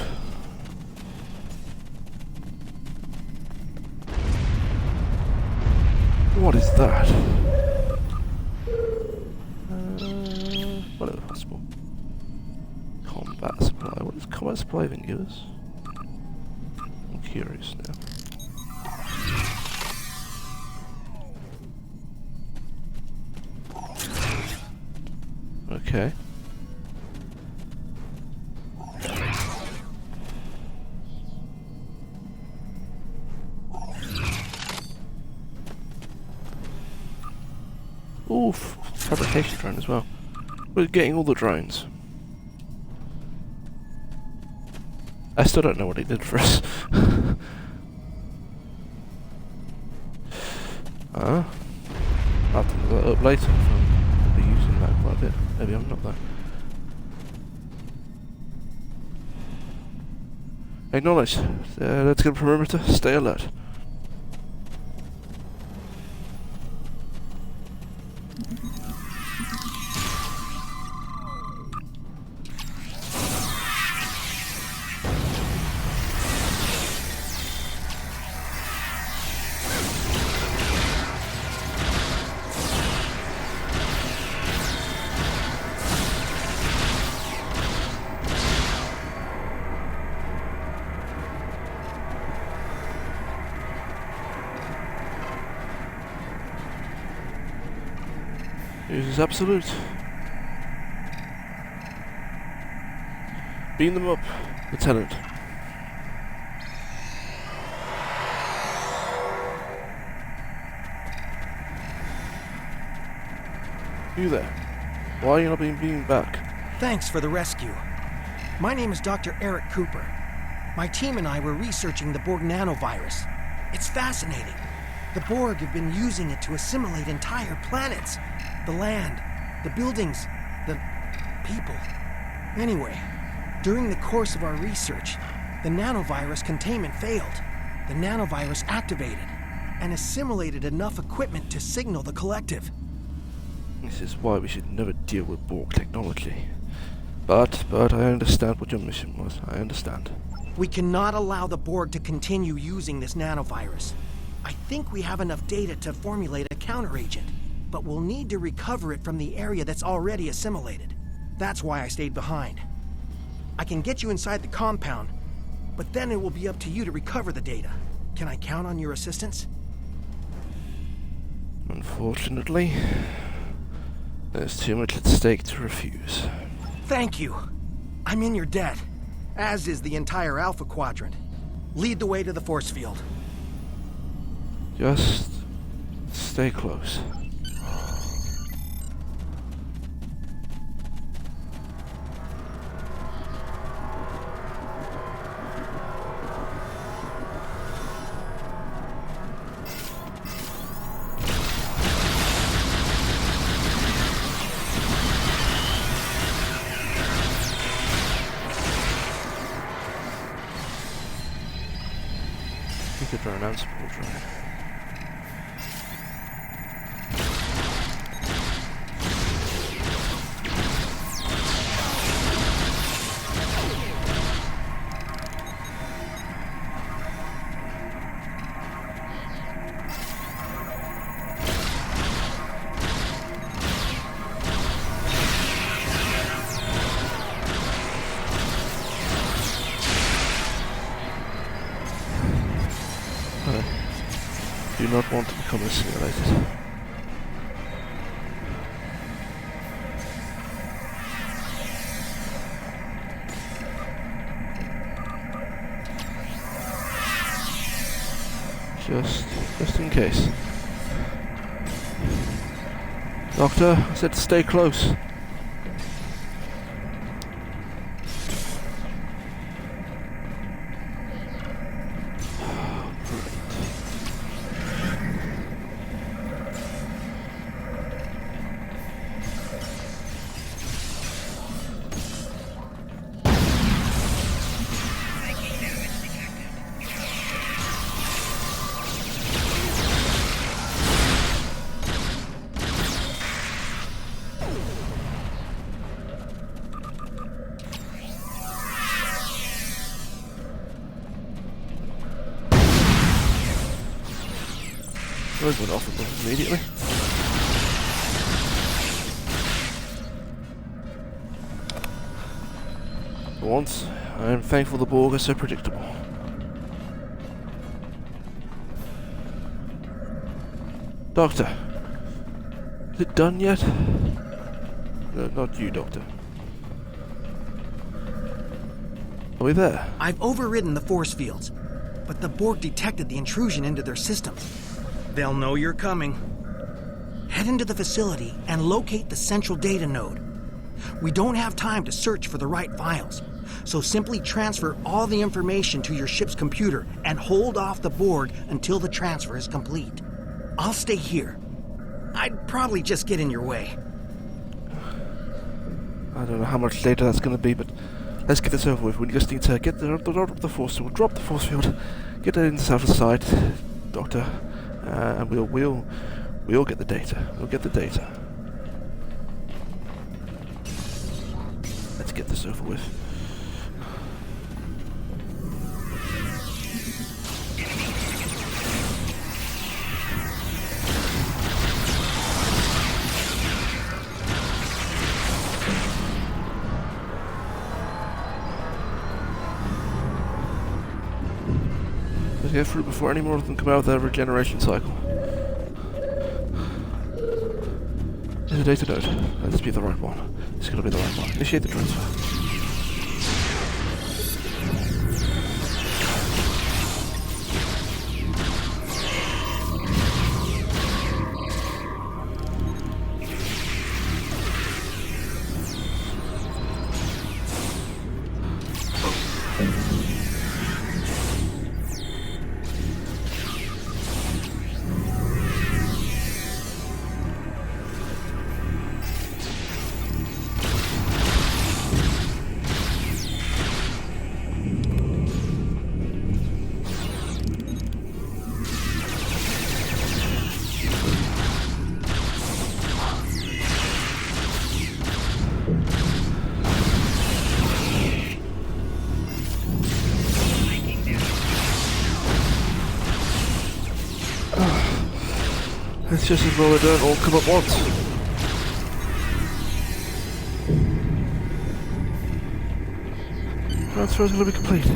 What is that? Whatever possible. Combat supply. What does combat supply even give us? I'm curious now. Okay. Ooh, fabrication drone as well. We're getting all the drones. I still don't know what it did for us. I'll have to look that up later. I'll be using that quite a bit. Maybe I'm not though. Acknowledge. Let's get a perimeter. Stay alert. Uses Absolute. Beam them up, Lieutenant. You there? Why are you not being beamed back? Thanks for the rescue. My name is Dr. Eric Cooper. My team and I were researching the Borg nanovirus. It's fascinating. The Borg have been using it to assimilate entire planets. The land, the buildings, the people. Anyway, during the course of our research, the nanovirus containment failed. The nanovirus activated and assimilated enough equipment to signal the collective. This is why we should never deal with Borg technology. But I understand what your mission was. I understand. We cannot allow the Borg to continue using this nanovirus. I think we have enough data to formulate a counteragent, but we'll need to recover it from the area that's already assimilated. That's why I stayed behind. I can get you inside the compound, but then it will be up to you to recover the data. Can I count on your assistance? Unfortunately, there's too much at stake to refuse. Thank you. I'm in your debt, as is the entire Alpha Quadrant. Lead the way to the force field. Just stay close. We could run an support drone. Do not want to become assimilated. Just in case. Doctor, I said to stay close. Those went off immediately. For once, I am thankful the Borg are so predictable. Doctor, is it done yet? No, not you, Doctor. Are we there? I've overridden the force fields, but the Borg detected the intrusion into their systems. They'll know you're coming. Head into the facility and locate the central data node. We don't have time to search for the right files, so simply transfer all the information to your ship's computer and hold off the Borg until the transfer is complete. I'll stay here. I'd probably just get in your way. I don't know how much later that's going to be, but let's get this over with. We just need to get the force field, drop the force field, get it inside of sight, Doctor. And we'll get the data. We'll get the data. Let's get this over with. Let's get through before any more of them come out of their regeneration cycle. Is it data node. Let this be the right one. It's gonna be the right one. Initiate the transfer. It's just as well they don't all come at once. Transfer is going to be complete.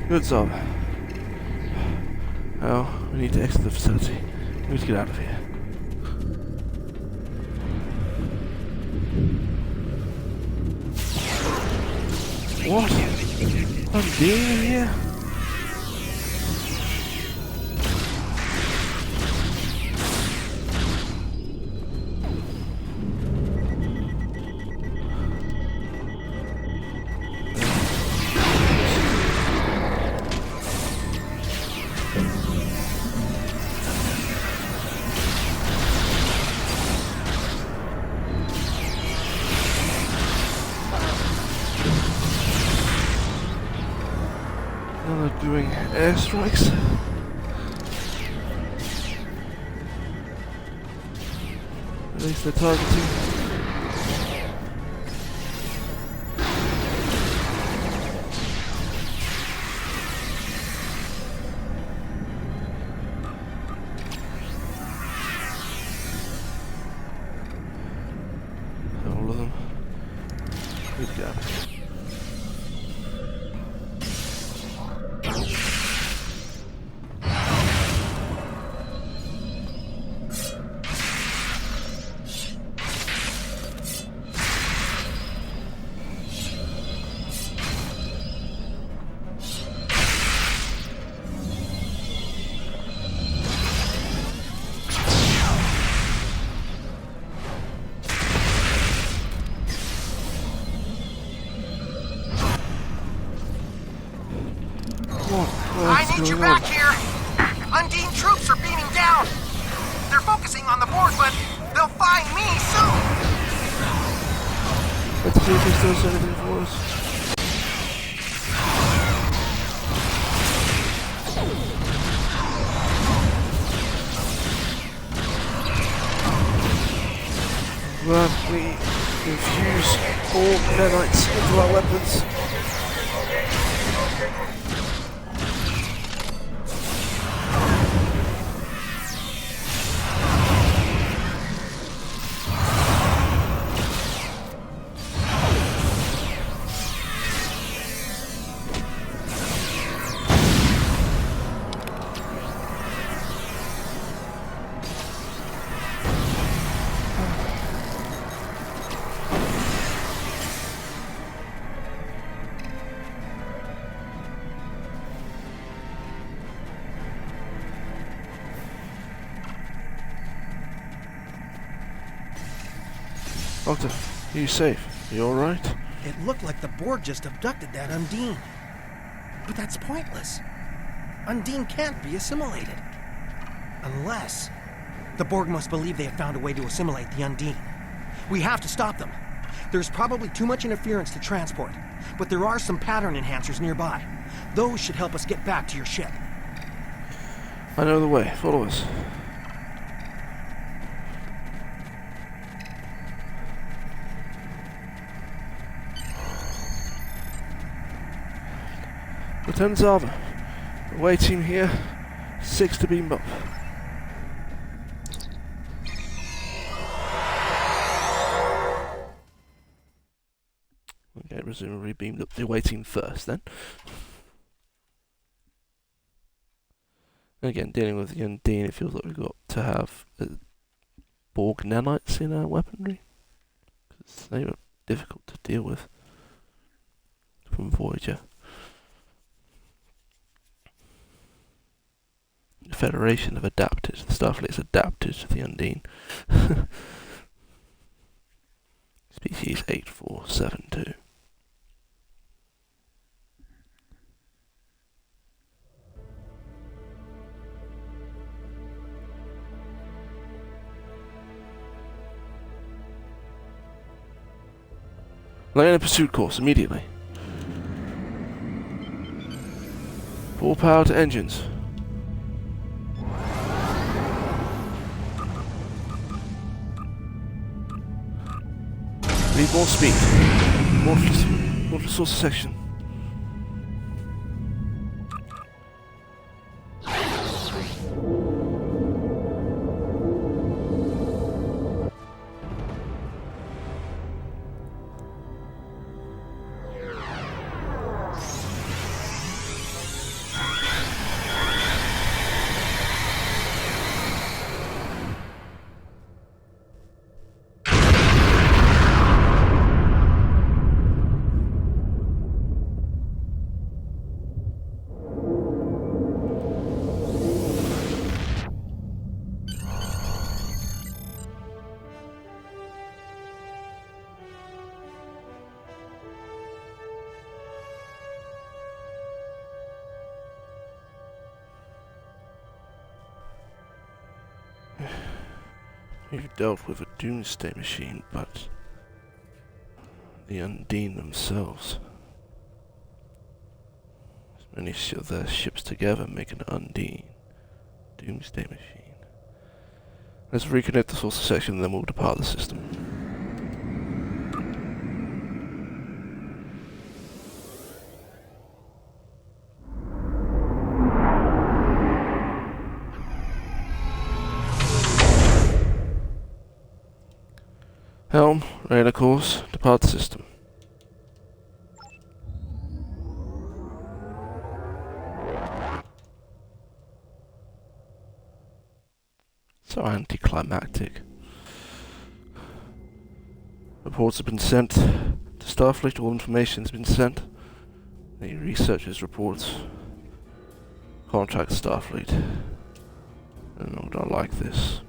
Good job. Now, we need to exit the facility. We need to get out of here. What? I'm being here? Now they're doing airstrikes. At least they're targeting. All of them. Good job. I need you back here! Undine troops are beaming down! They're focusing on the Borg, but they'll find me soon! Let's see if he does anything for us. Well, we infuse all nanites into our weapons. Doctor, are you safe? Are you alright? It looked like the Borg just abducted that Undine. But that's pointless. Undine can't be assimilated. Unless... the Borg must believe they have found a way to assimilate the Undine. We have to stop them. There's probably too much interference to transport, but there are some pattern enhancers nearby. Those should help us get back to your ship. I know the way. Follow us. Lieutenant Zava, away team here, 6 to beam up. Okay, presumably beamed up the away team first then. Again, dealing with the Undine, it feels like we've got to have Borg nanites in our weaponry? Because they were difficult to deal with from Voyager. The Federation have adapted, the Starfleet's adapted to the Undine. Species 8472. Lay in a pursuit course immediately. Full power to engines. Need more speed. More resource section. We've dealt with a doomsday machine, but the Undine themselves. As many of their ships together make an Undine doomsday machine. Let's reconnect the source section, and then we'll depart the system. Helm, radar course, depart system. So anticlimactic. Reports have been sent to Starfleet, all information has been sent. The researchers' reports. Contact Starfleet. I don't like this.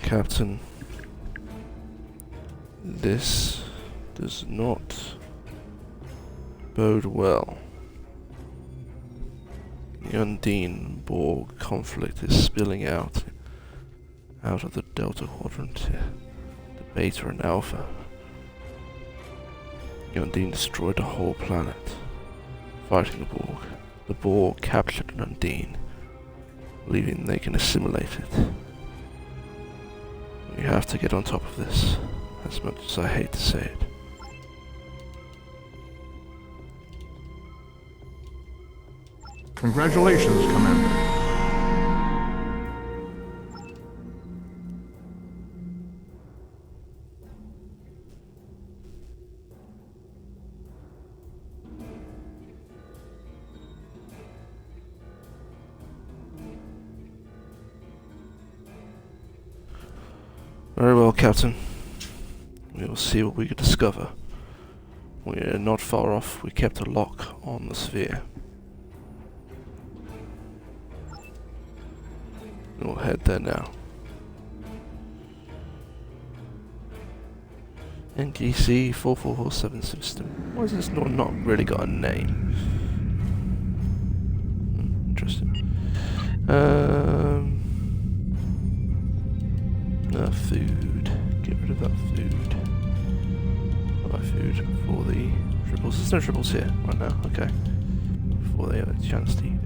Captain, this does not bode well. The Undine Borg conflict is spilling out of the Delta Quadrant, the Beta and Alpha. The Undine destroyed a whole planet, fighting the Borg. The Borg captured an Undine, believing they can assimilate it. We have to get on top of this, as much as I hate to say it. Congratulations, Commander. Very well, Captain. We will see what we can discover. We are not far off. We kept a lock on the sphere. We'll head there now. NGC 4447 system. Why has this not really got a name? Interesting. Food. Get rid of that food. Buy food for the triples. There's no triples here right now. Okay. Before they have a chance to eat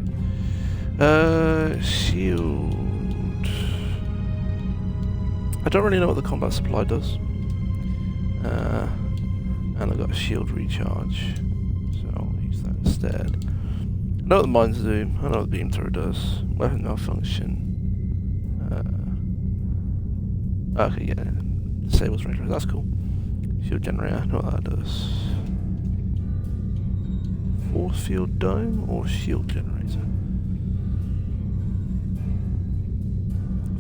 it. Shield. I don't really know what the combat supply does. And I've got a shield recharge, so I'll use that instead. I know what the mines do. I know what the beam thrower does. Weapon malfunction. Okay, yeah. Disables range. That's cool. Shield generator. I know what that does. Force field dome or shield generator?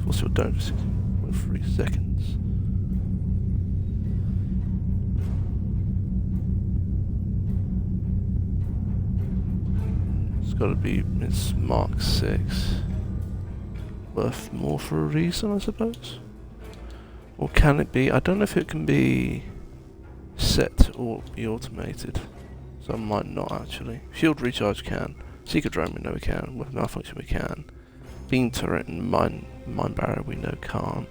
Force field dome for 3 seconds. It's got to be. It's Mark 6. Worth more for a reason, I suppose. Or can it be? I don't know if it can be set or be automated. So I might not actually. Shield recharge can. Seeker drone we know we can. Weapon malfunction we can. Beam turret and mine barrier we know can't.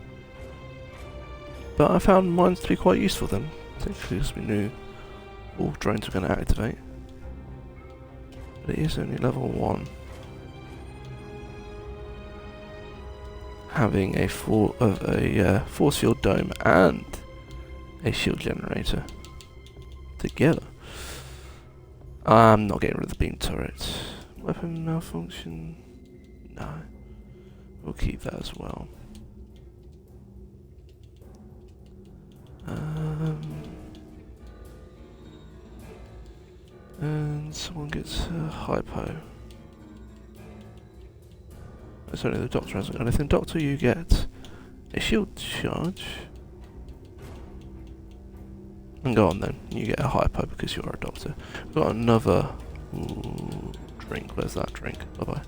But I found mines to be quite useful then. Particularly because we knew all drones were going to activate. But it is only level 1. Having a force field dome and a shield generator together. I'm not getting rid of the beam turret. Weapon malfunction? No. We'll keep that as well. And someone gets a hypo. Certainly the Doctor hasn't got anything. Doctor, you get a shield charge. And go on then, you get a hypo because you're a Doctor. We've got another drink. Where's that drink? Bye bye.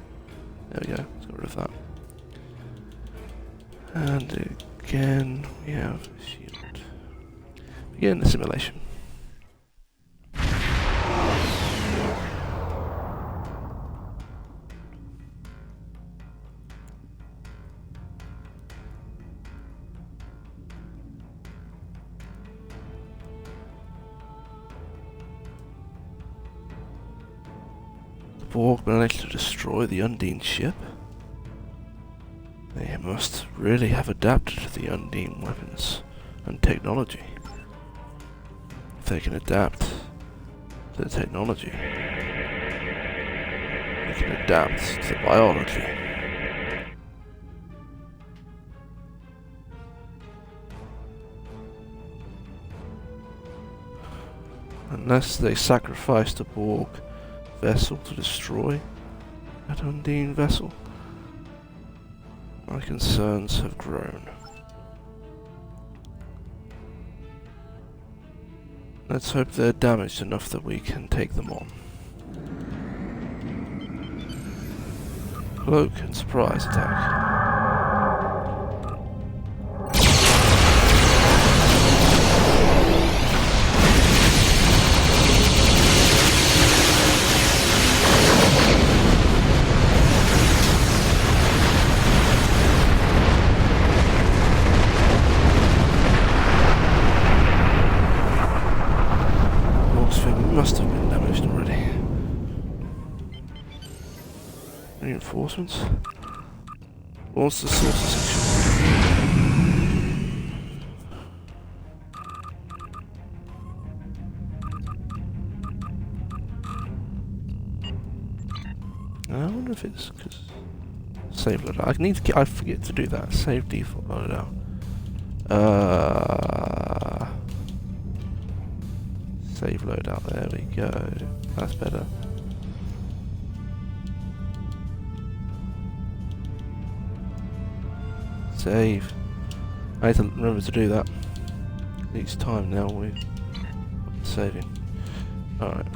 There we go, let's get rid of that. And again, we have a shield. Begin the simulation. Borg managed to destroy the Undine ship? They must really have adapted to the Undine weapons and technology. If they can adapt to the technology, they can adapt to the biology. Unless they sacrificed a Borg vessel to destroy that Undine vessel, my concerns have grown. Let's hope they're damaged enough that we can take them on. Cloak and surprise attack. Must have been damaged already. Reinforcements. What's the source section? I wonder if it's because save loadout. I forget to do that. Save default loadout. Save loadout, there we go. That's better. Save. I need to remember to do that. Each time now we're saving. Alright.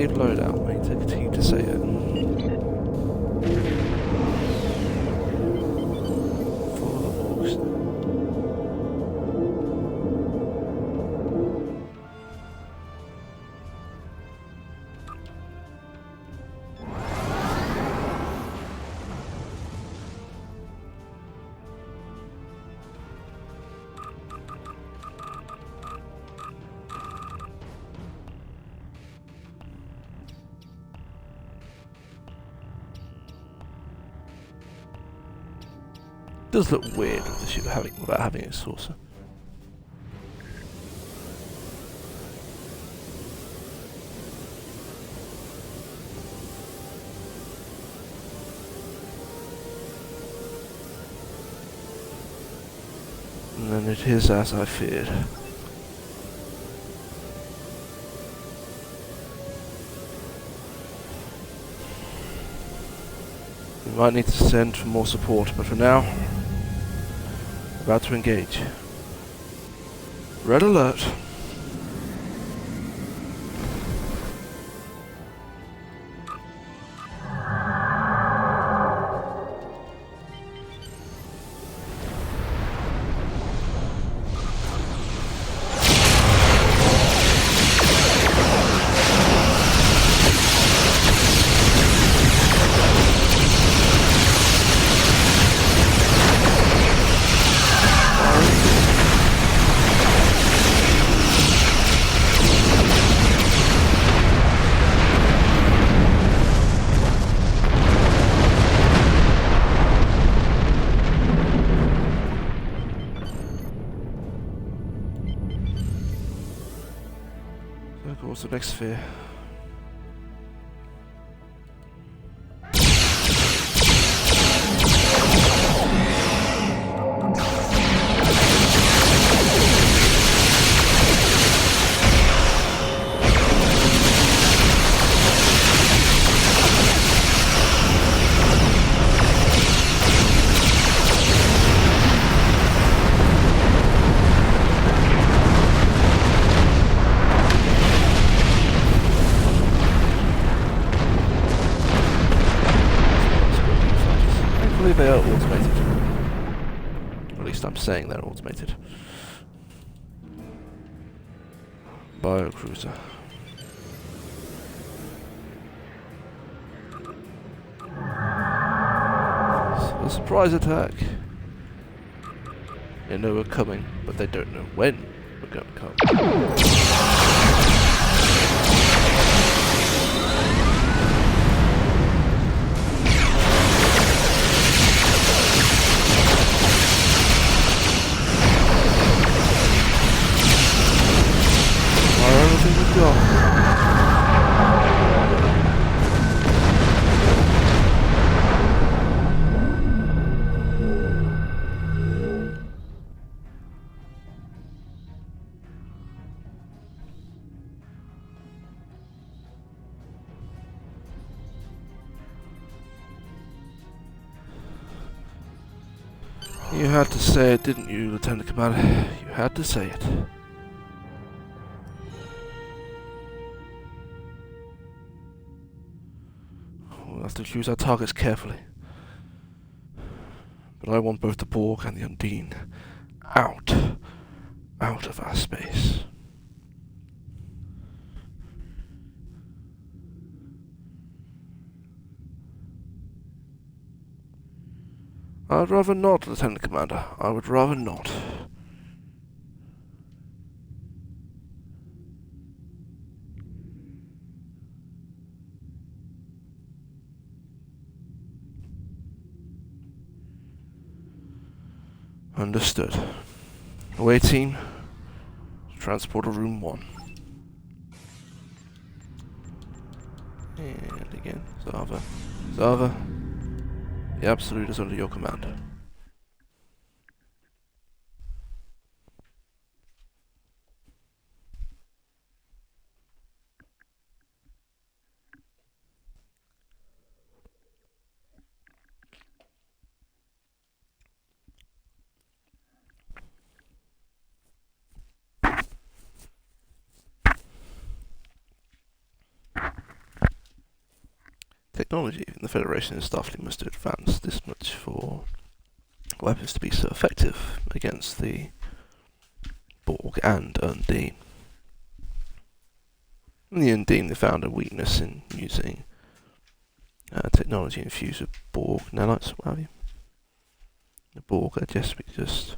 Save loadout. Wait to continue to save it. Follow the Borgs. Does look weird with the ship without having a saucer. And then it is as I feared. We might need to send for more support, but for now, about to engage. Red alert. What's the next sphere? They are automated. Or at least I'm saying they're automated. Biocruiser. So a surprise attack. They know we're coming, but they don't know when we're going to come. You had to say it, didn't you, Lieutenant Commander? You had to say it. We'll have to choose our targets carefully. But I want both the Borg and the Undine out of our space. I'd rather not, Lieutenant Commander. I would rather not. Understood. Away team. Transporter room 1. And again, Zava. Zava. The Absolute is under your command. technology. The Federation and Starfleet must advance this much for weapons to be so effective against the Borg and Undine. In the Undine, they found a weakness in using technology infused with Borg nanites, what have you. The Borg, I guess we just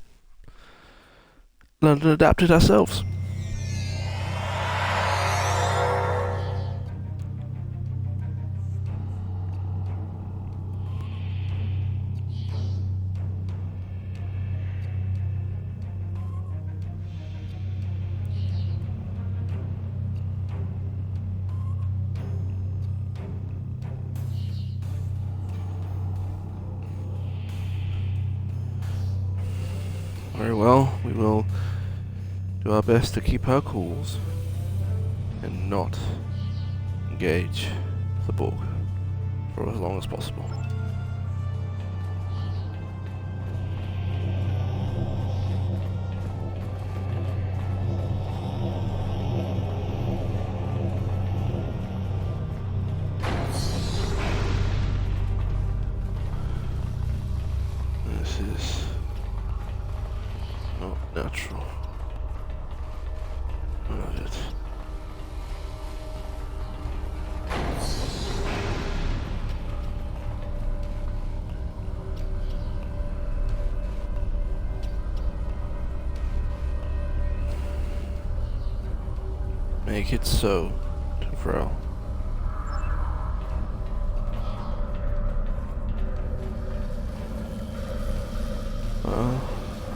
learned and adapted ourselves. Very well, we will do our best to keep our cool and not engage the Borg for as long as possible. This is not natural. None of it. Make it so, Tyrell.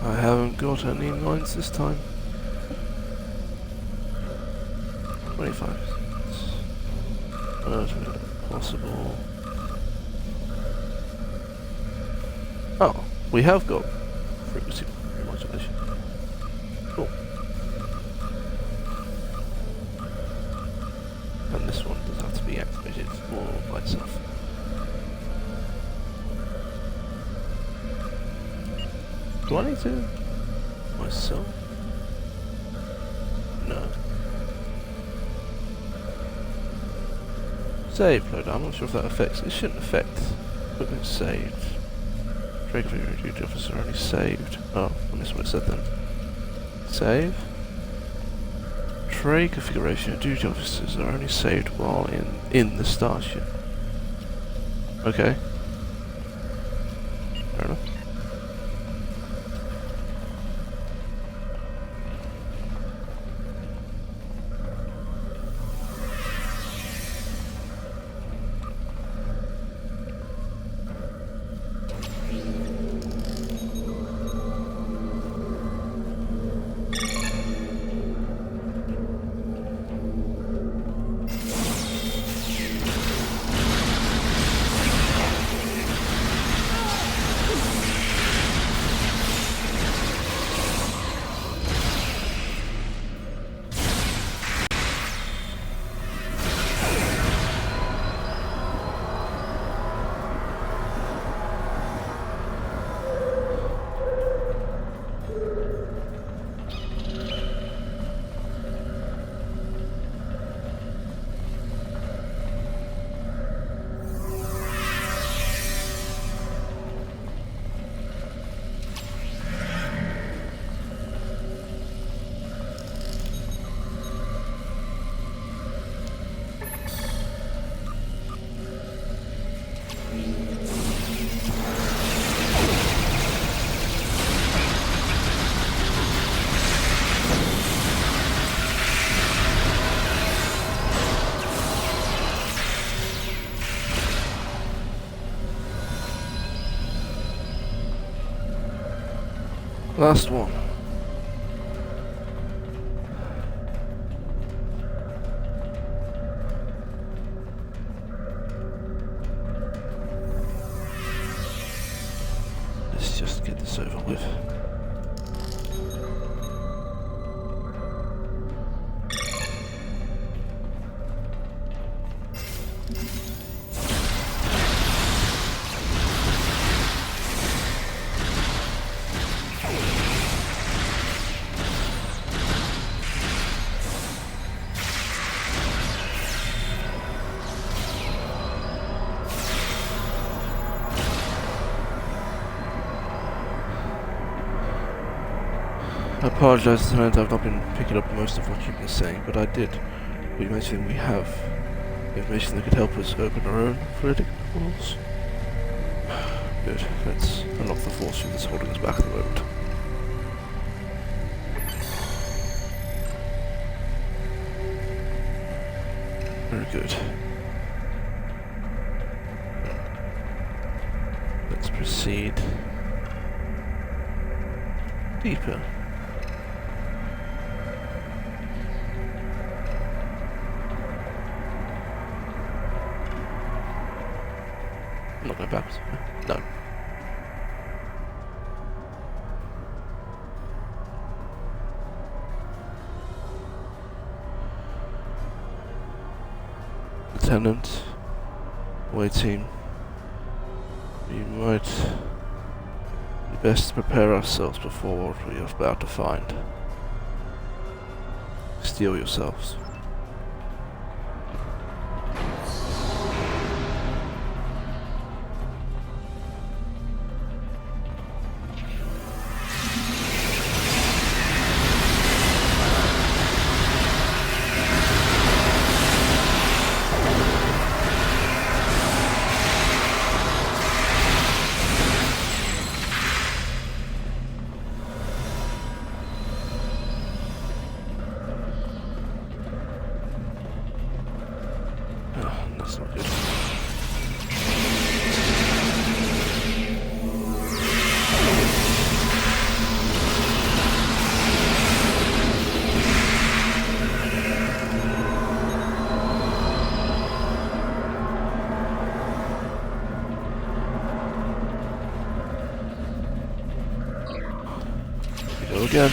I haven't got any lines this time. 25 seconds. Possible. Oh, we have got frequency modulation. Cool. And this one does have to be activated all by itself. Do I need to myself? No. Save loader. I'm not sure if that affects. It shouldn't affect equipment saved. Trade configuration duty officer only saved. Oh, and this is what it said then. Save. Tray configuration of duty officers are only saved while in the starship. Okay. Fair enough. Last one. Let's just get this over with. I apologize, Lieutenant, I've not been picking up most of what you've been saying, but I did. We mentioned we have information that could help us open our own Veridic portals. Good, let's unlock the force field that's holding us back at the moment. Very good. Let's proceed deeper. I'm not going backwards. No. Lieutenant, waiting. We might be best to prepare ourselves before what we are about to find. Steel yourselves. That's not good. Here we go again.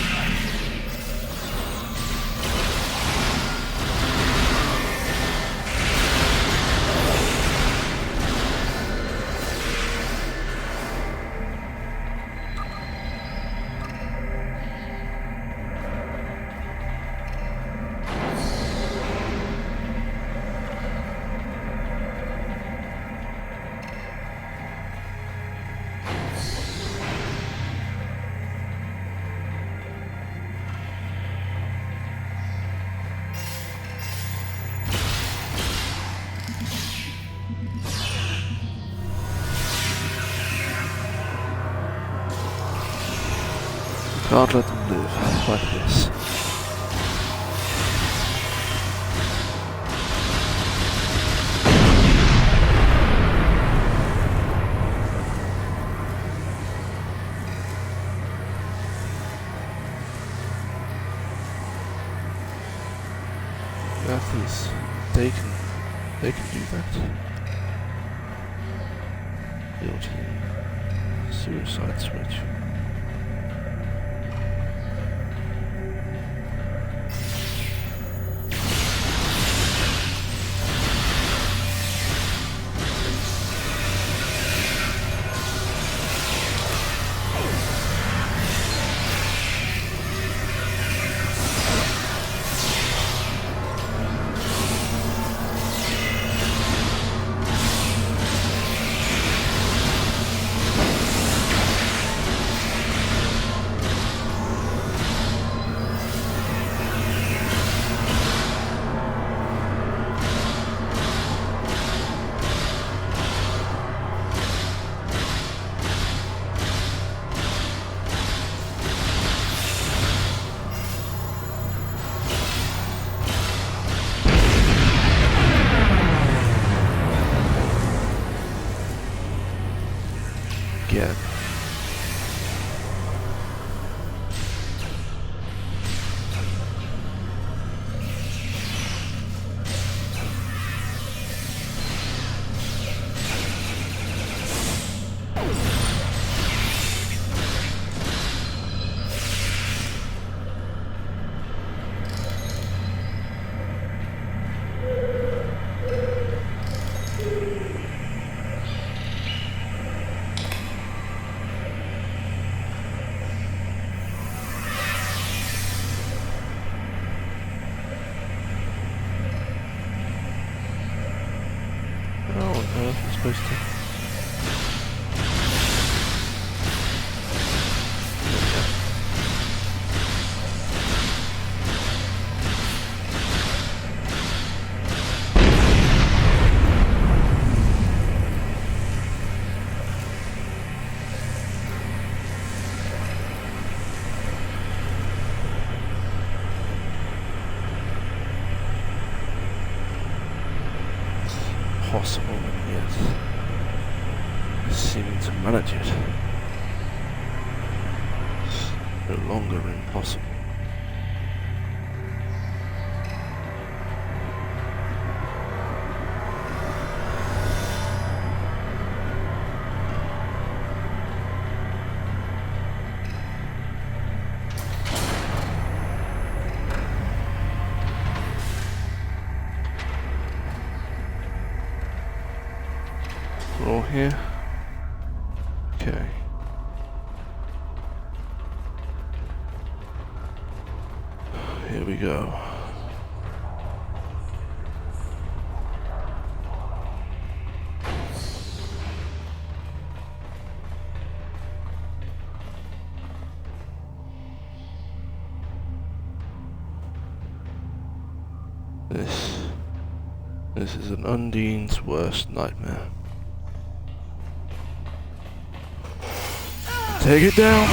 Can't let them live like this. Athletes, they can do that. Guilty. Suicide switch. Again. manage it. No longer impossible. We're all here. Okay. Here we go. This is an Undine's worst nightmare. Take it down.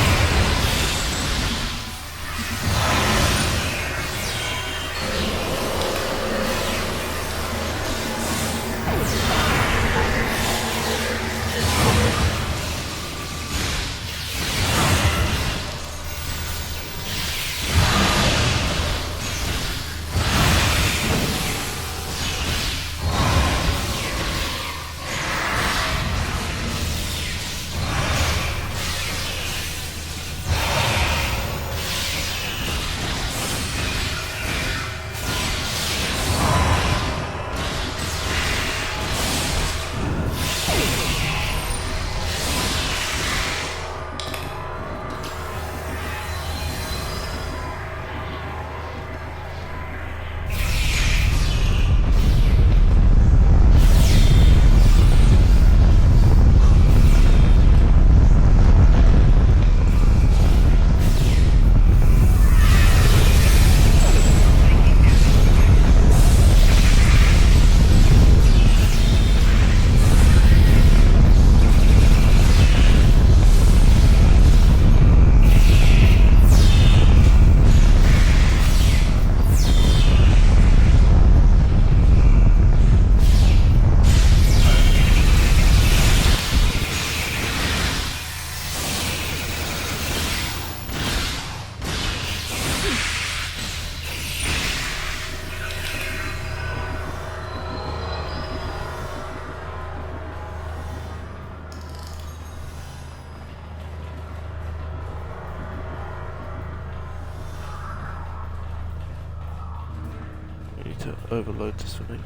To overload this for me.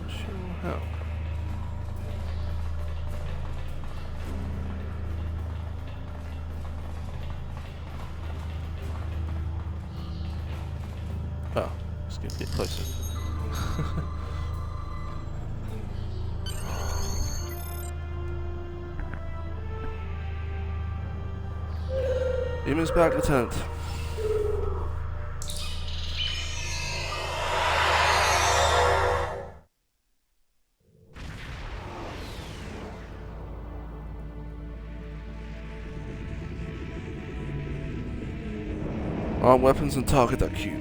Sure how. Oh, let's get closer. Demons back, Lieutenant. Arm weapons and target that cube.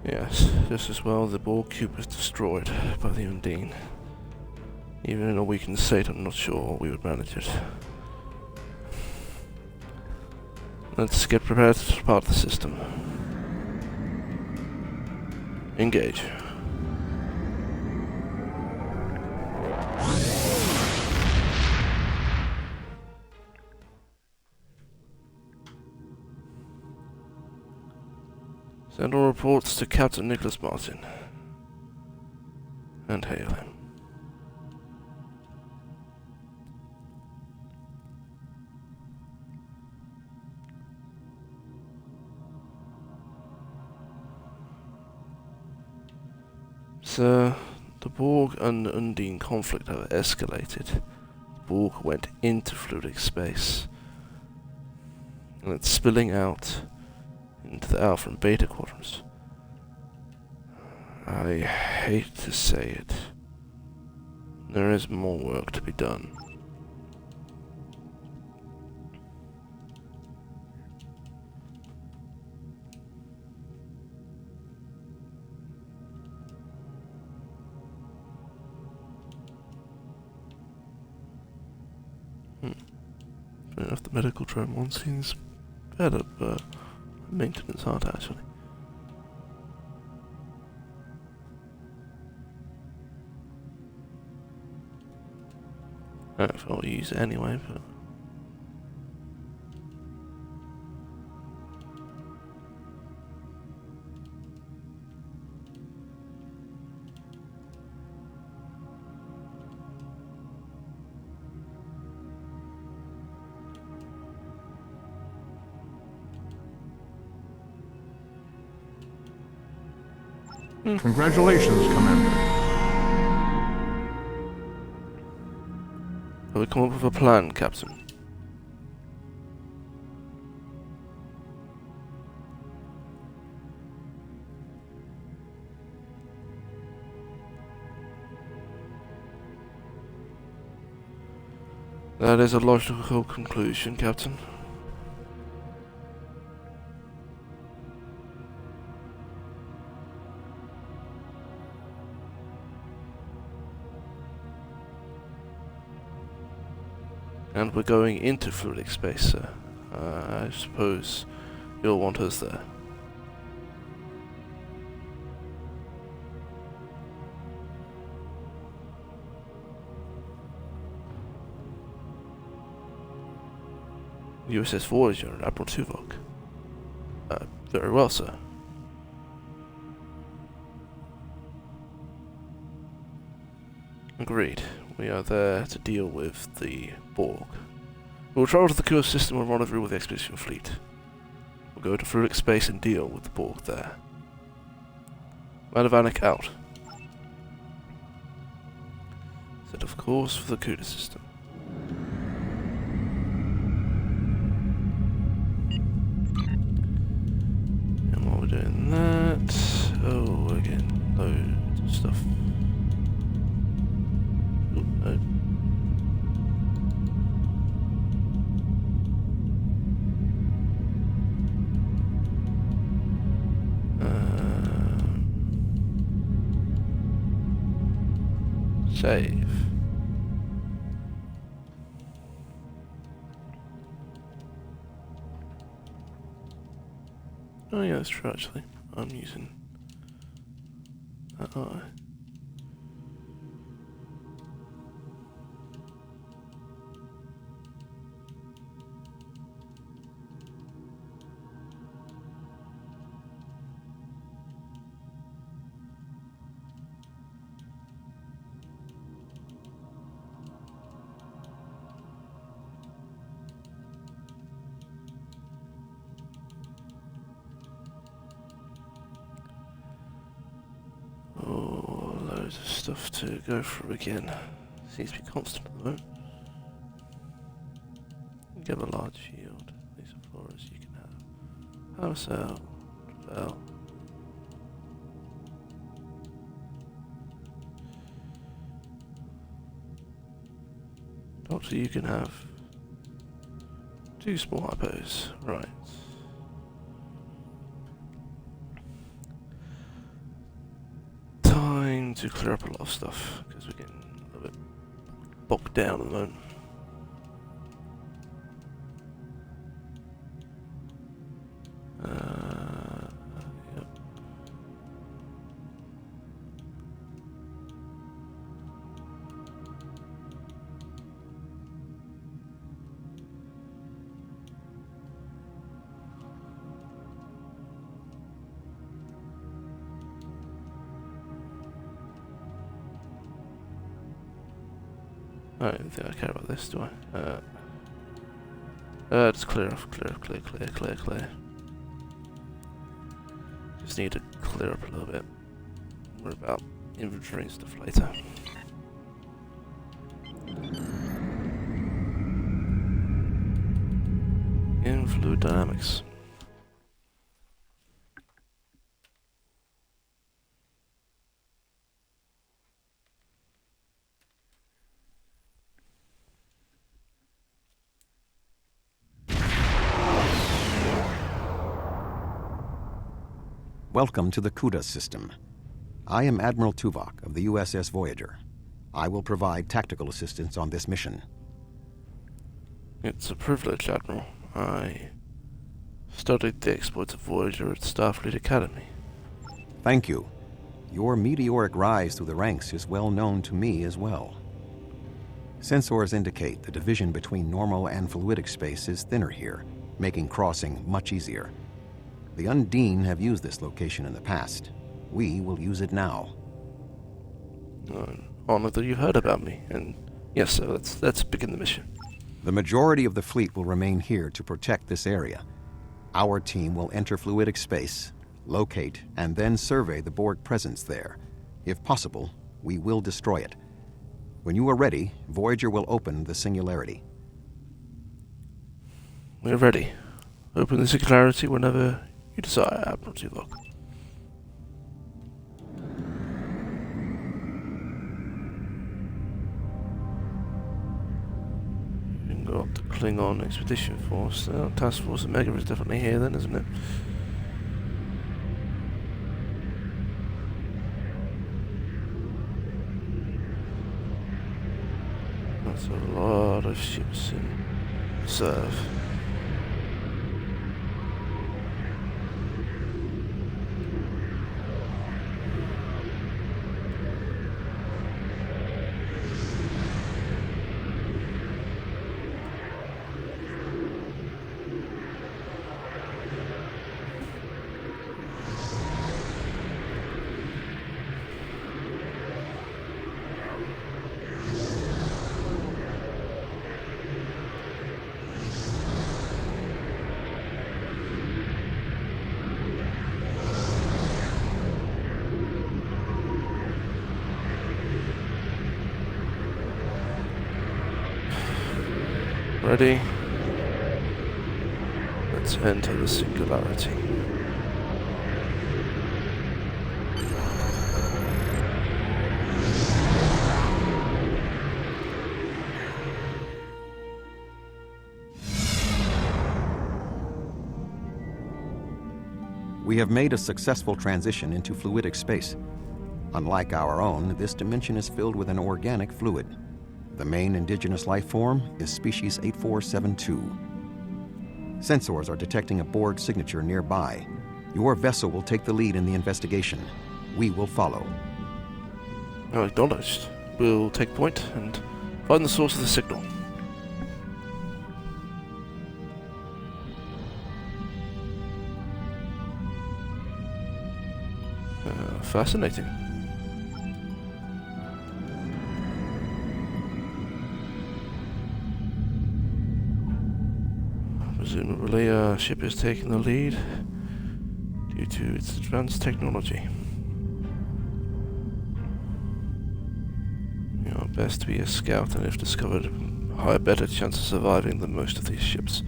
Yes, just as well the Borg cube was destroyed by the Undine. Even in a weakened state, I'm not sure we would manage it. Let's get prepared to depart the system. Engage. Send all reports to Captain Nicholas Martin. And hail him. The Borg and Undine conflict have escalated. The Borg went into fluidic space, and it's spilling out into the Alpha and Beta quadrants. I hate to say it. There is more work to be done. Fair enough, the medical drone one seems better, but maintenance aren't actually. I don't know if I'll use it anyway, but... Congratulations, Commander. Have we come up with a plan, Captain? That is a logical conclusion, Captain. And we're going into fluidic space, sir. I suppose you'll want us there. USS Voyager and Admiral Tuvok. Very well, sir. Agreed. We are there to deal with the Borg. We will travel to the Kua system and rendezvous with the expedition fleet. We'll go to fluidic space and deal with the Borg there. Madavanik out. Set of course for the Kuda system. And while we're doing that... Oh, again, loads of stuff. No. Save. Oh yeah, that's true actually. I'm using that eye. Of stuff to go through again. Seems to be constant at the moment. Give a large shield. These are floors you can have. House out. Bell. Doctor, you can have 2 small hypos. Right. To clear up a lot of stuff because we're getting a little bit bogged down at the moment. Yep. I don't think I care about this, do I? Just clear off, clear. Just need to clear up a little bit. We're about inventory and stuff later. In fluid dynamics. Welcome to the CUDA system. I am Admiral Tuvok of the USS Voyager. I will provide tactical assistance on this mission. It's a privilege, Admiral. I studied the exploits of Voyager at Starfleet Academy. Thank you. Your meteoric rise through the ranks is well known to me as well. Sensors indicate the division between normal and fluidic space is thinner here, making crossing much easier. The Undine have used this location in the past. We will use it now. Honored that you've heard about me, and yes, sir, let's begin the mission. The majority of the fleet will remain here to protect this area. Our team will enter fluidic space, locate, and then survey the Borg presence there. If possible, we will destroy it. When you are ready, Voyager will open the Singularity. We're ready. Open the Singularity whenever you desire, Admiral Tuvok. We've got the Klingon Expedition Force. Task Force Omega is definitely here then, isn't it? That's a lot of ships in reserve. Ready? Let's enter the Singularity. We have made a successful transition into fluidic space. Unlike our own, this dimension is filled with an organic fluid. The main indigenous life form is species 8472. Sensors are detecting a Borg signature nearby. Your vessel will take the lead in the investigation. We will follow. Acknowledged. We'll take point and find the source of the signal. Fascinating. Presumably our ship is taking the lead due to its advanced technology. We are best to be a scout, and if discovered, high better chance of surviving than most of these ships.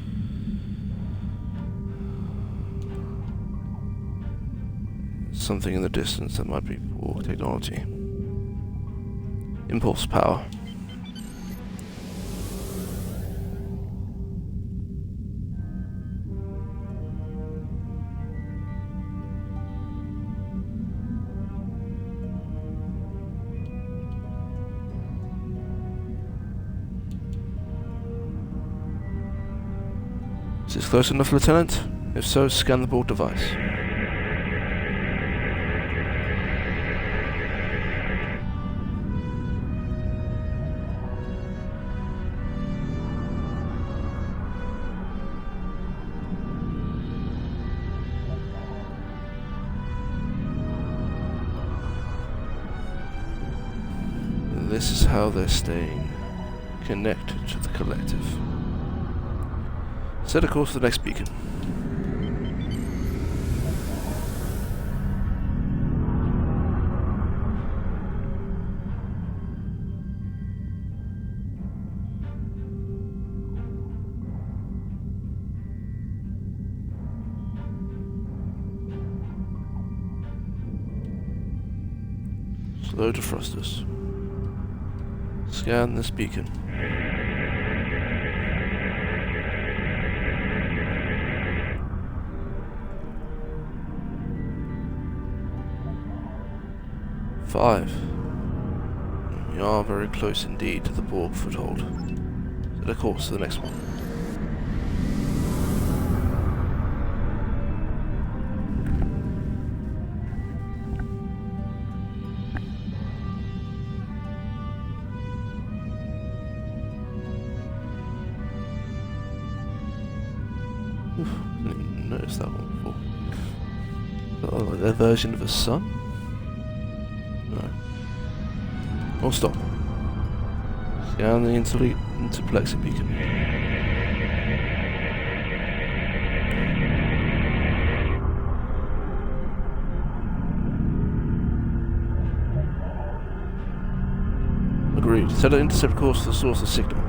Something in the distance that might be Borg technology. Impulse power. Is this close enough, Lieutenant? If so, scan the Borg device. This is how they're staying connected to the collective. Set a course for the next beacon. Slow defrosters. Scan this beacon. Five. We are very close indeed to the Borg foothold. Set a course to the next one. Oof, didn't even notice that one before. Oh, like their version of a sun? No. Oh, stop. Scan the interplexing beacon. Agreed. Set an intercept course to the source of the signal.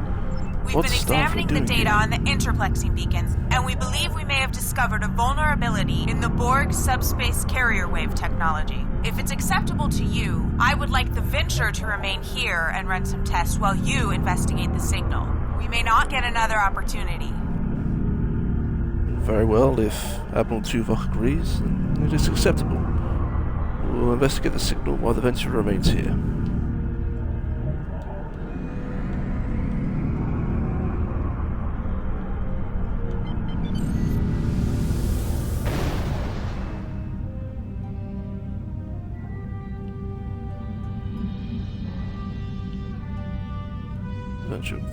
We've been examining the data on the interplexing beacons, and we believe we may have discovered a vulnerability in the Borg subspace carrier wave technology. If it's acceptable to you, I would like the Venture to remain here and run some tests while you investigate the signal. We may not get another opportunity. Very well, if Admiral Tuvok agrees, then it is acceptable. We'll investigate the signal while the Venture remains here.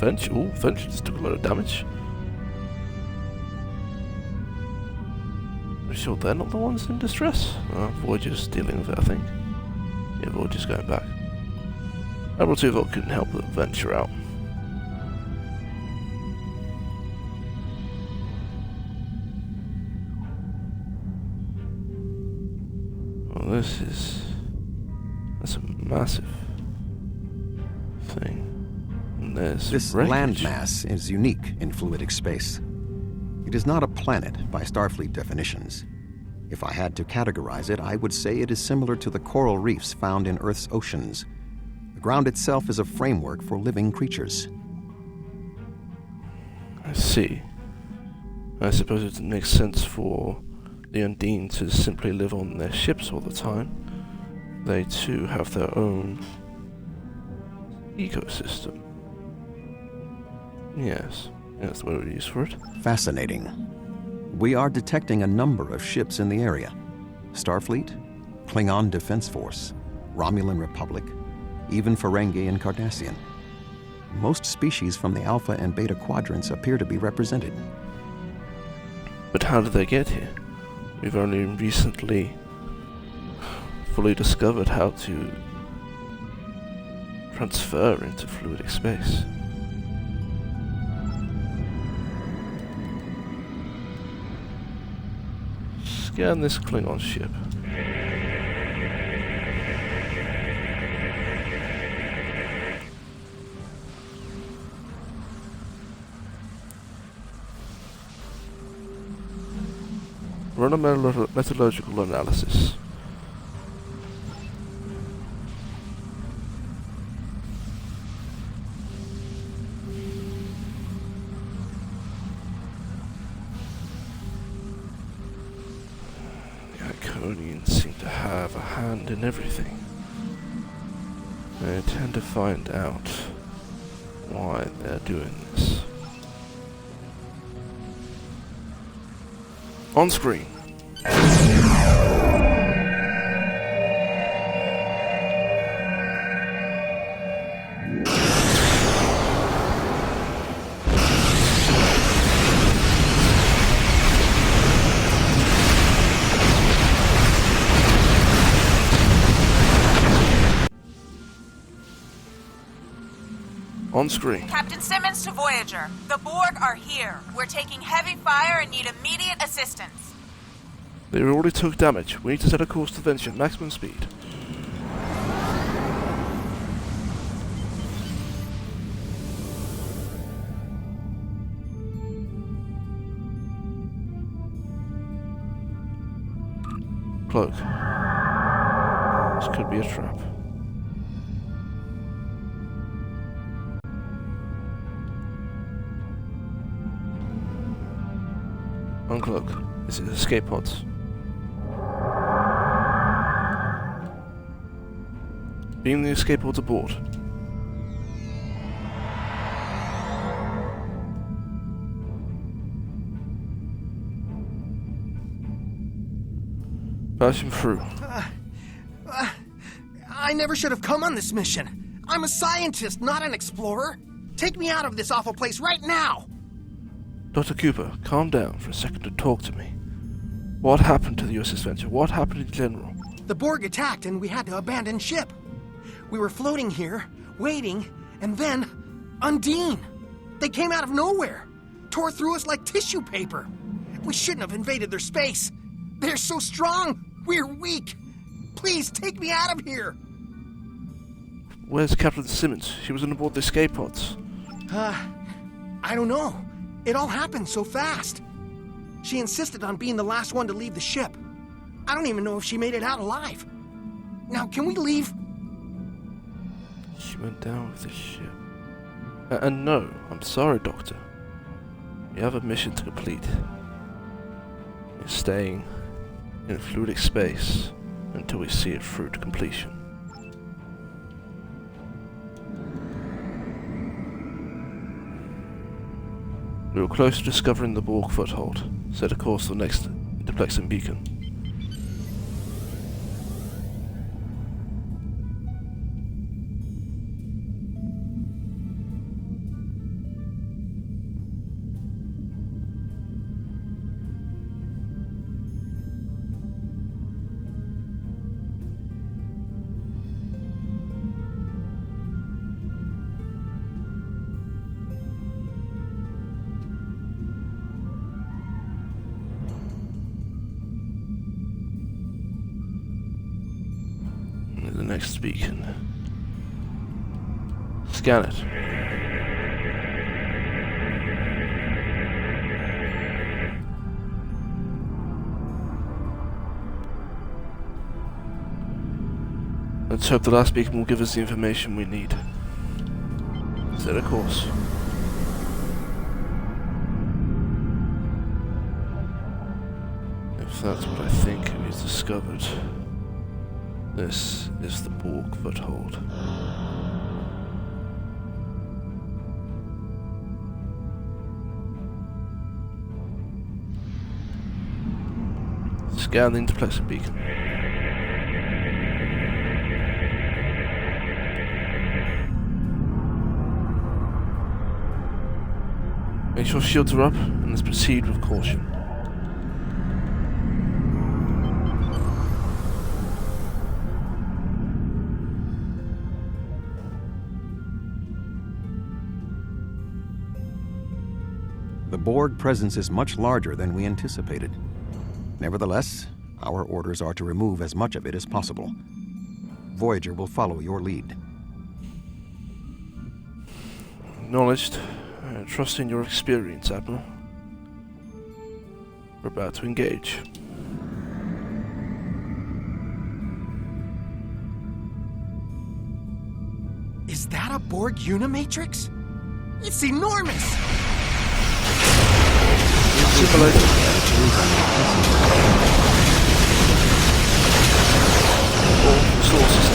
Venture just took a lot of damage. Are you sure they're not the ones in distress? Voyager's dealing with it, I think. Yeah, Voyager's going back. Admiral Tuvok couldn't help but venture out. Well, that's a massive thing. This wreckage. landmass is unique in fluidic space. It is not a planet by Starfleet definitions. If I had to categorize it, I would say it is similar to the coral reefs found in Earth's oceans. The ground itself is a framework for living creatures. I see. I suppose it makes sense for the Undine to simply live on their ships all the time. They too have their own ecosystem. Yes, that's the word we use for it. Fascinating. We are detecting a number of ships in the area. Starfleet, Klingon Defense Force, Romulan Republic, even Ferengi and Cardassian. Most species from the Alpha and Beta quadrants appear to be represented. But how did they get here? We've only recently fully discovered how to transfer into fluidic space. Scan this Klingon ship. Run a metallurgical analysis. Iconians seem to have a hand in everything. I intend to find out why they're doing this. On screen. On screen. Captain Simmons to Voyager. The Borg are here. We're taking heavy fire and need immediate assistance. They already took damage. We need to set a course to Venture, maximum speed. Cloak. This could be a trap. Uncloak. Is it escape pods? Beam the escape pods aboard. Pass him through. I never should have come on this mission. I'm a scientist, not an explorer. Take me out of this awful place right now! Dr. Cooper, calm down for a second and talk to me. What happened to the USS Venture? What happened in general? The Borg attacked and we had to abandon ship. We were floating here, waiting, and then Undine. They came out of nowhere, tore through us like tissue paper. We shouldn't have invaded their space. They're so strong, we're weak. Please take me out of here. Where's Captain Simmons? She was on board the escape pods. I don't know. It all happened so fast. She insisted on being the last one to leave the ship. I don't even know if she made it out alive. Now, can we leave? She went down with the ship. And no, I'm sorry, Doctor. You have a mission to complete. You're staying in fluidic space until we see it through to completion. We were close to discovering the Borg foothold. Set a course for the next interplexing beacon. The next beacon. Scan it. Let's hope the last beacon will give us the information we need. Set a course. If that's what I think we've discovered, this is the Borg foothold. Scan the interplexing beacon. Make sure shields are up and let's proceed with caution. The Borg presence is much larger than we anticipated. Nevertheless, our orders are to remove as much of it as possible. Voyager will follow your lead. Acknowledged. Trust in your experience, Admiral. We're about to engage. Is that a Borg Unimatrix? It's enormous! All sources.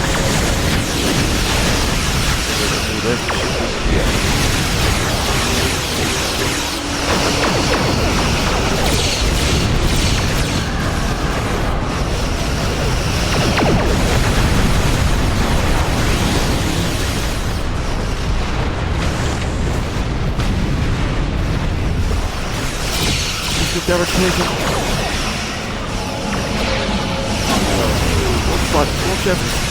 Derek Clinton. Watch everything.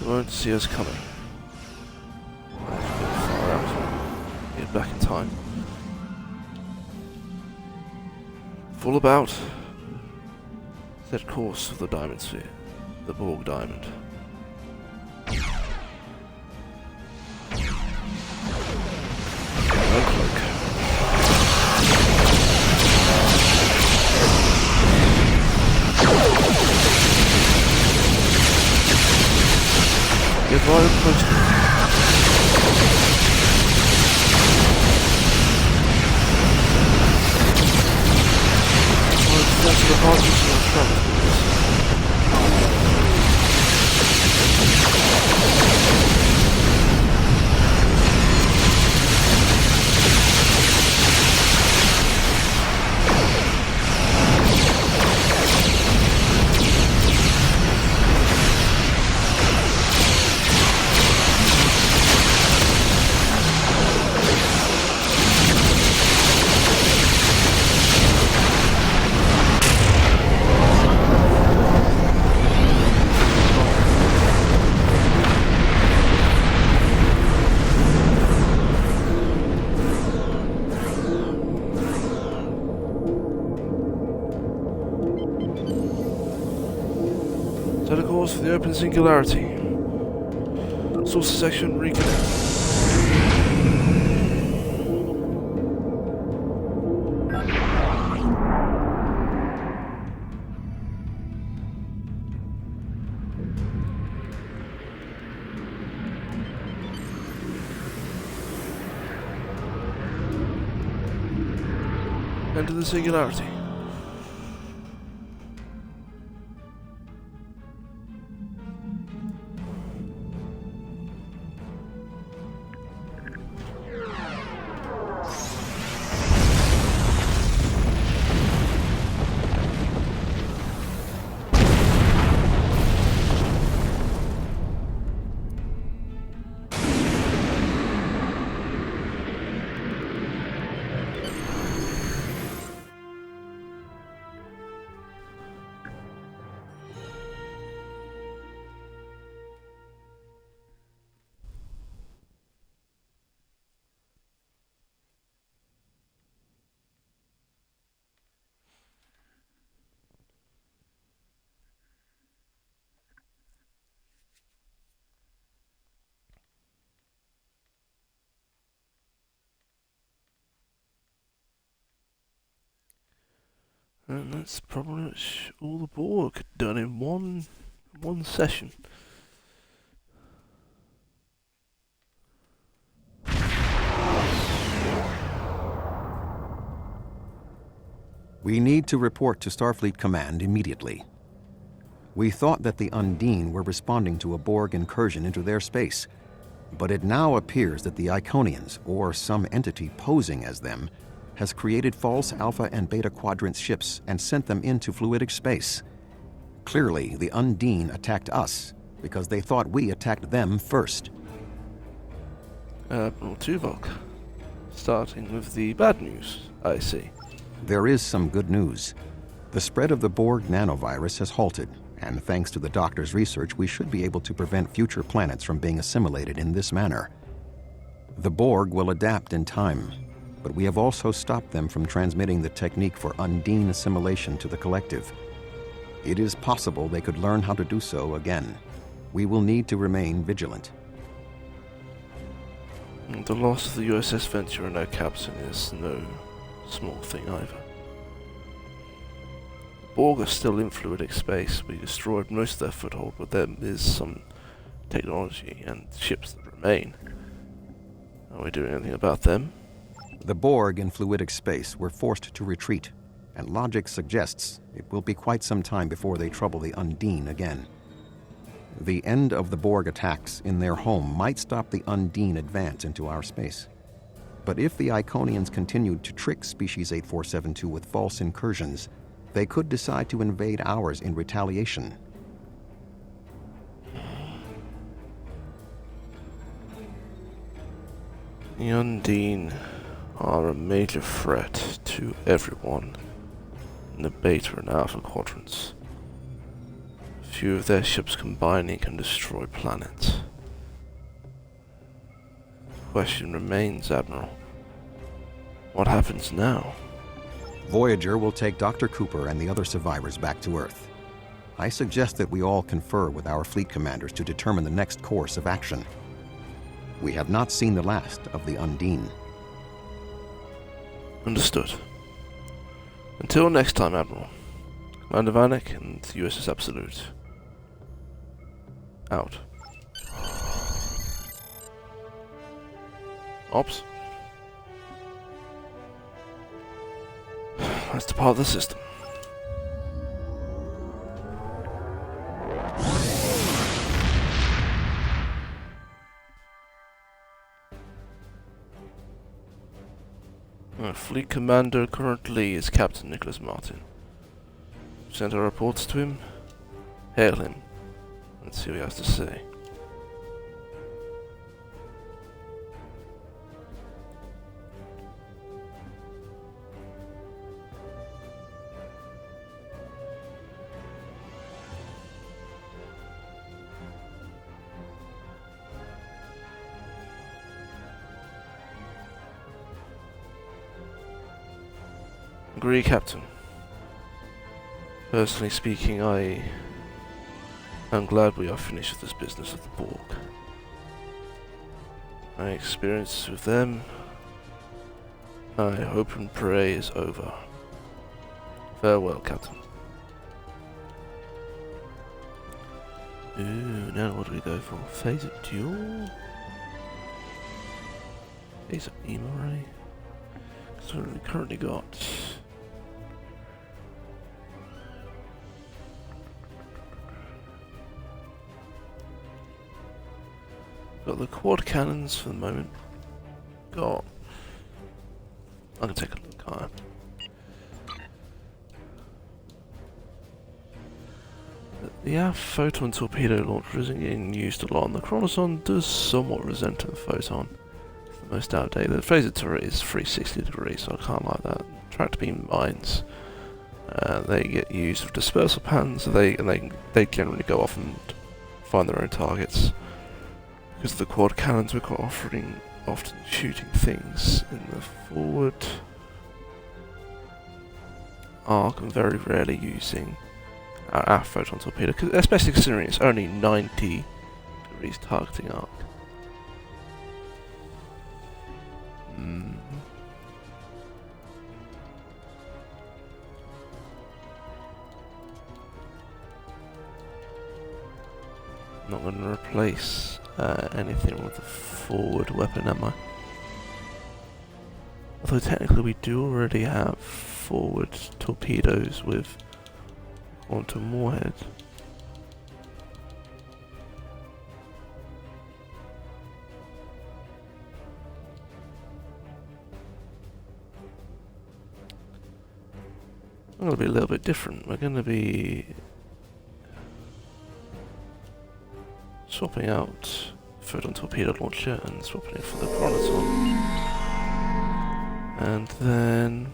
won't see us coming. Let's go far out. Get back in time. Full about. Set course for the Diamond Sphere. The Borg Diamond. Cloak. Get right up close to me. That's the hardest of our trouble. Set a course for the open singularity. Source section reconnect. Enter the singularity. And that's probably much all the Borg done in one session. We need to report to Starfleet Command immediately. We thought that the Undine were responding to a Borg incursion into their space, but it now appears that the Iconians, or some entity posing as them, has created false Alpha and Beta Quadrant ships and sent them into fluidic space. Clearly, the Undine attacked us because they thought we attacked them first. Admiral Tuvok. Starting with the bad news, I see. There is some good news. The spread of the Borg nanovirus has halted, and thanks to the Doctor's research, we should be able to prevent future planets from being assimilated in this manner. The Borg will adapt in time, but we have also stopped them from transmitting the technique for Undine assimilation to the collective. It is possible they could learn how to do so again. We will need to remain vigilant. The loss of the USS Venture and our captain is no small thing either. The Borg are still in fluidic space. We destroyed most of their foothold, but there is some technology and ships that remain. Are we doing anything about them? The Borg in fluidic space were forced to retreat, and logic suggests it will be quite some time before they trouble the Undine again. The end of the Borg attacks in their home might stop the Undine advance into our space. But if the Iconians continued to trick Species 8472 with false incursions, they could decide to invade ours in retaliation. The Undine are a major threat to everyone in the Beta and Alpha quadrants. Few of their ships combining can destroy planets. Question remains, Admiral. What happens now? Voyager will take Dr. Cooper and the other survivors back to Earth. I suggest that we all confer with our fleet commanders to determine the next course of action. We have not seen the last of the Undine. Understood. Until next time, Admiral. Commander Vanek and the USS Absolute. Out. Ops. Let's depart the system. Our fleet commander currently is Captain Nicholas Martin. Send our reports to him. Hail him. Let's see what he has to say. Agree, Captain. Personally speaking, I am glad we are finished with this business of the Borg. My experience with them, I hope and pray, is over. Farewell, Captain. Ooh, now what do we go for? Phaser duel? Phaser emo ray? So we currently got the quad cannons for the moment. I'm gonna take a look. Alright. The aft photon torpedo launcher isn't getting used a lot, and the Chronoton does somewhat resemble the photon. It's the most outdated. The phaser turret is 360 degrees, so I can't like that. Tracked beam mines. They get used with dispersal patterns, so they generally go off and find their own targets. Because the quad cannons we're often shooting things in the forward arc and very rarely using our photon torpedo, especially considering it's only 90 degrees targeting arc. Not going to replace anything with a forward weapon, am I? Although technically we do already have forward torpedoes with quantum warhead. I'm going to be a little bit different. We're going to be swapping out photon torpedo launcher and swapping it for the Chronoton. And then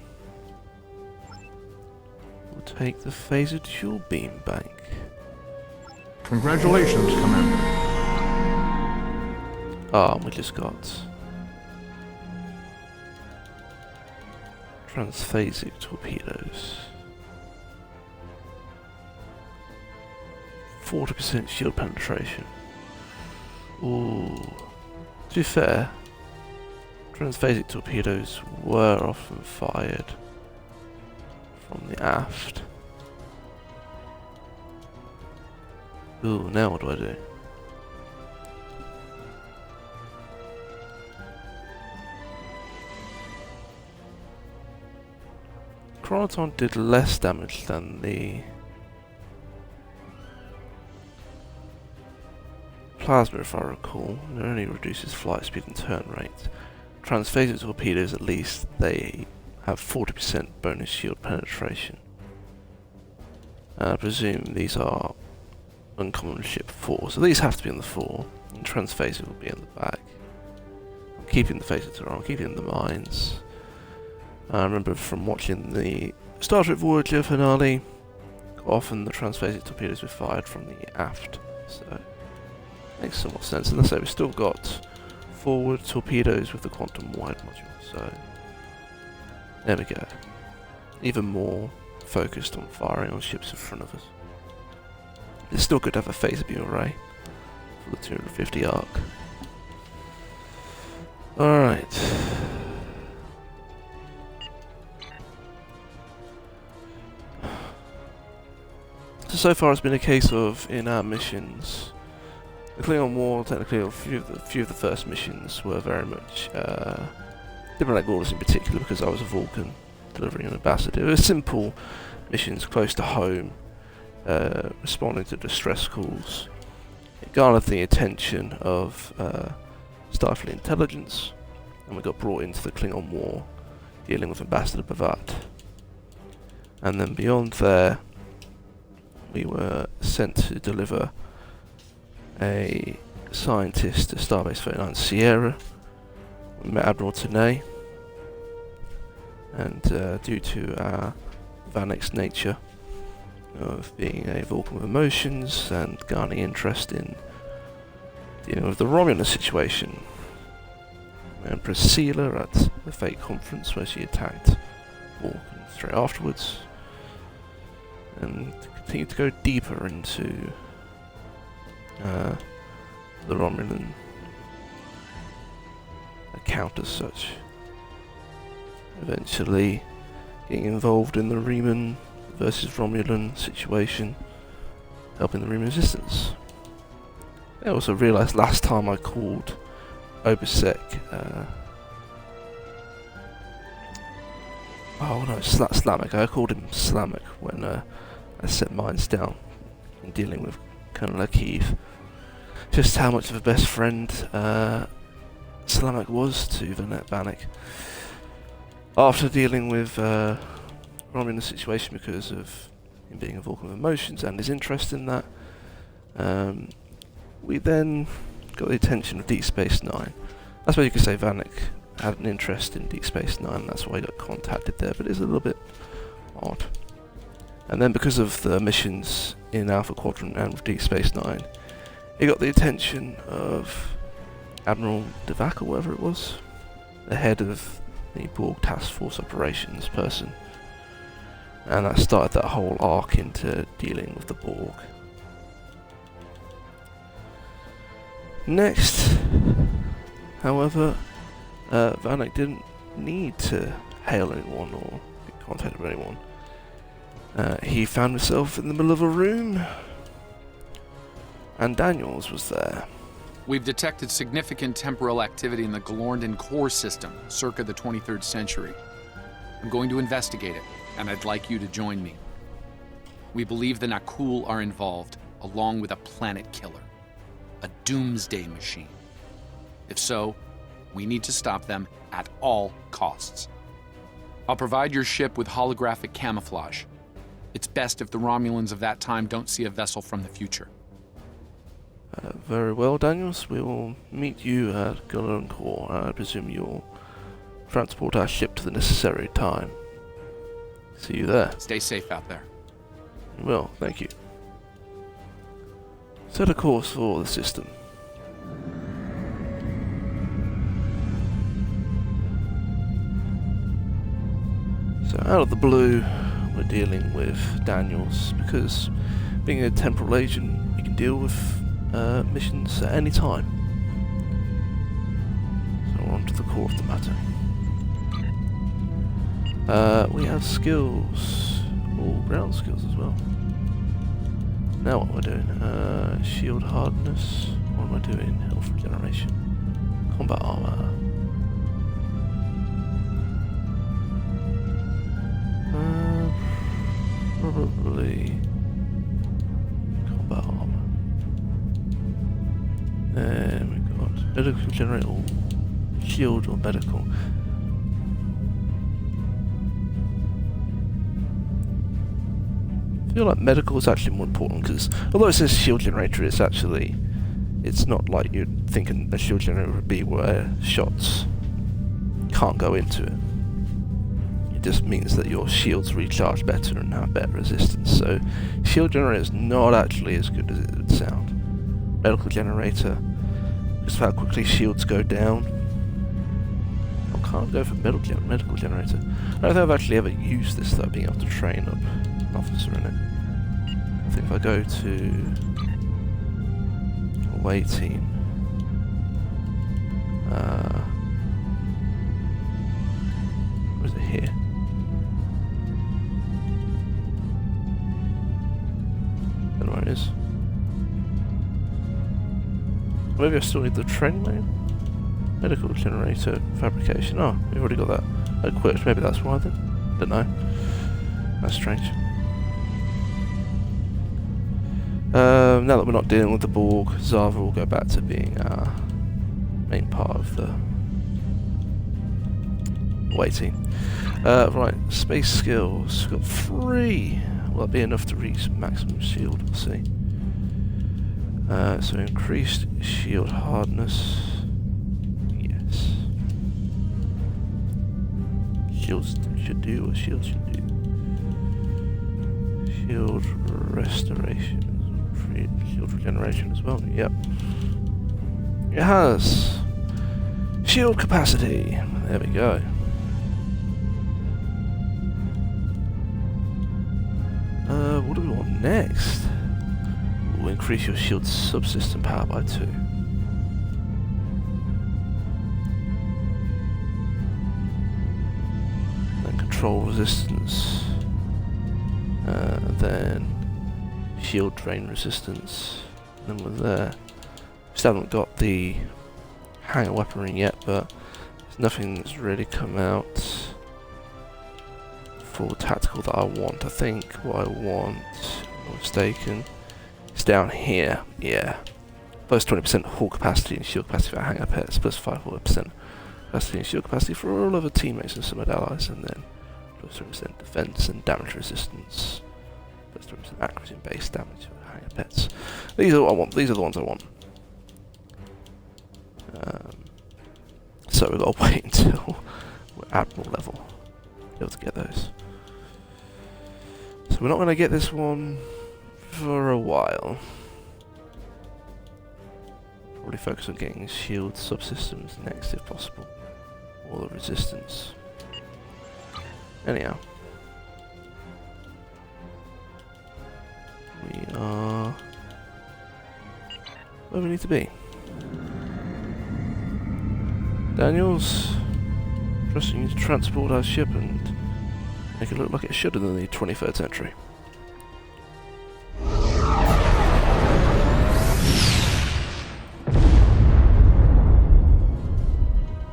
we'll take the phaser dual beam bank. Congratulations, Commander. Ah, we just got transphasic torpedoes. 40% shield penetration. Ooh. To be fair, transphasic torpedoes were often fired from the aft. Ooh, now what do I do? Chronoton did less damage than the Plasma, if I recall. It only reduces flight speed and turn rate. Transphasic torpedoes, at least, they have 40% bonus shield penetration. I presume these are uncommon ship 4, so these have to be in the 4, and transphasic will be in the back. I'm keeping the phaser turret, I'm keeping the mines. I remember from watching the Star Trek Voyager finale, often the transphasic torpedoes were fired from the aft, so makes some more sense. And let's say we've still got forward torpedoes with the quantum wide module, so there we go. Even more focused on firing on ships in front of us. It's still good to have a phaser beam array for the 250 arc. Alright. So far it's been a case of, in our missions, the Klingon War, technically a few of the first missions were very much diplomatic orders in particular, because I was a Vulcan delivering an ambassador. It was simple missions close to home, responding to distress calls. It garnered the attention of Starfleet intelligence, and we got brought into the Klingon War, dealing with Ambassador Bhavat. And then beyond there, we were sent to deliver a scientist to Starbase 39 Sierra. We met Admiral Tenay, and due to our Vanek's nature of being a Vulcan with emotions and garnering interest in dealing with the Romulan situation, Empress Sealer at the Fate Conference, where she attacked Vulcan straight afterwards, and continue to go deeper into the Romulan account as such. Eventually getting involved in the Reman versus Romulan situation, helping the Reman resistance. I also realised last time I called Obisek Slamek. I called him Slamek when I set mines down in dealing with Colonel Akiv. Just how much of a best friend Slamek was to Vanek. After dealing with Romulan situation because of him being a Vulcan of emotions and his interest in that, we then got the attention of Deep Space Nine. That's why you could say Vanek had an interest in Deep Space Nine, that's why he got contacted there, but it's a little bit odd. And then because of the missions in Alpha Quadrant and with Deep Space Nine, it got the attention of Admiral Devak, or whatever it was, the head of the Borg Task Force Operations person. And that started that whole arc into dealing with the Borg. Next, however, Vanek didn't need to hail anyone or get contact with anyone. He found himself in the middle of a room, and Daniels was there. We've detected significant temporal activity in the Galorndon core system, circa the 23rd century. I'm going to investigate it, and I'd like you to join me. We believe the Nakul are involved, along with a planet killer, a doomsday machine. If so, we need to stop them at all costs. I'll provide your ship with holographic camouflage. It's best if the Romulans of that time don't see a vessel from the future. Very well, Daniels. We will meet you at Galorndon Core. I presume you'll transport our ship to the necessary time. See you there. Stay safe out there. Well, thank you. Set a course for the system. So out of the blue, we're dealing with Daniels, because being a temporal agent, you can deal with missions at any time. So we're on to the core of the matter. We have skills, all ground skills as well. Now what we're doing, shield hardness, what am I doing, health regeneration, combat armor. Probably combat armor. Then we've got medical generate or shield or medical. I feel like medical is actually more important, because although it says shield generator, it's not like you'd think a shield generator would be where shots can't go into it. just means that your shields recharge better and have better resistance. So shield generator is not actually as good as it would sound. Medical generator, just how quickly shields go down. I can't go for medical generator. I don't think I've actually ever used this though, being able to train up an officer in it. I think if I go to away team, where is it here? I don't know where it is. Maybe I still need the training manual? Medical generator fabrication. Oh, we've already got that equipped. Maybe that's why then. Don't know. That's strange. Now that we're not dealing with the Borg, Zava will go back to being our main part of the waiting. Right, space skills. We've got 3. Will that be enough to reach maximum shield? We'll see. So increased shield hardness. Yes. Shields should do what shields should do. Shield restoration. Shield regeneration as well. Yep. It has shield capacity. There we go. What do we want next? We'll increase your shield subsystem power by 2. Then control resistance. Then shield drain resistance. And then we're there. Still haven't got the hangar weaponry yet, but there's nothing that's really come out for tactical that I want. I think what I want, if I'm not mistaken, is down here. Yeah. Plus 20% hull capacity and shield capacity for hangar pets, plus 5% capacity and shield capacity for all other teammates and summit allies, and then plus 20% defense and damage resistance. Plus 20% accuracy and base damage for hangar pets. These are what I want. These are the ones I want. So we've got to wait until we're Admiral level to be able to get those. So we're not going to get this one for a while. Probably focus on getting shield subsystems next if possible. Or the resistance. Anyhow. We are where we need to be. Daniels, trusting you to transport our ship and make it look like it should in the 23rd century.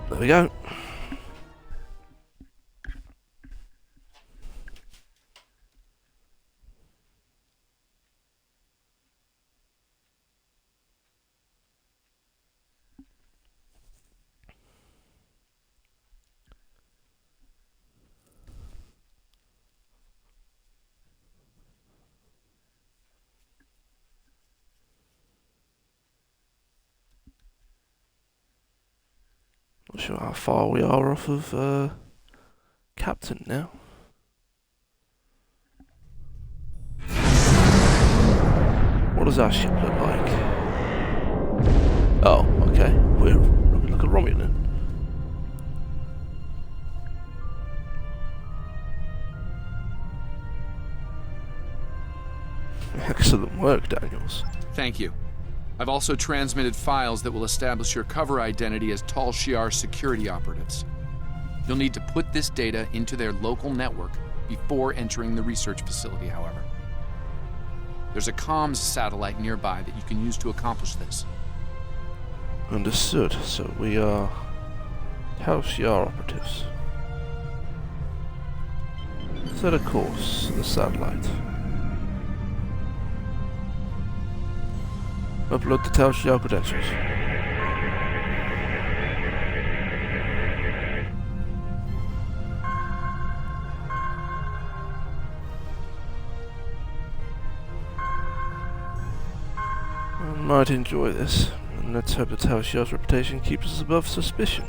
There we go. Not sure how far we are off of Captain now. What does our ship look like? Oh, okay. We're looking like a Romulan. Excellent work, Daniels. Thank you. I've also transmitted files that will establish your cover identity as Tal Shiar security operatives. You'll need to put this data into their local network before entering the research facility, however. There's a comms satellite nearby that you can use to accomplish this. Understood. So we are Tal Shiar operatives. Set a course to the satellite. Upload the Tal Shiar credentials. I might enjoy this, and let's hope the Tal Shiar's reputation keeps us above suspicion.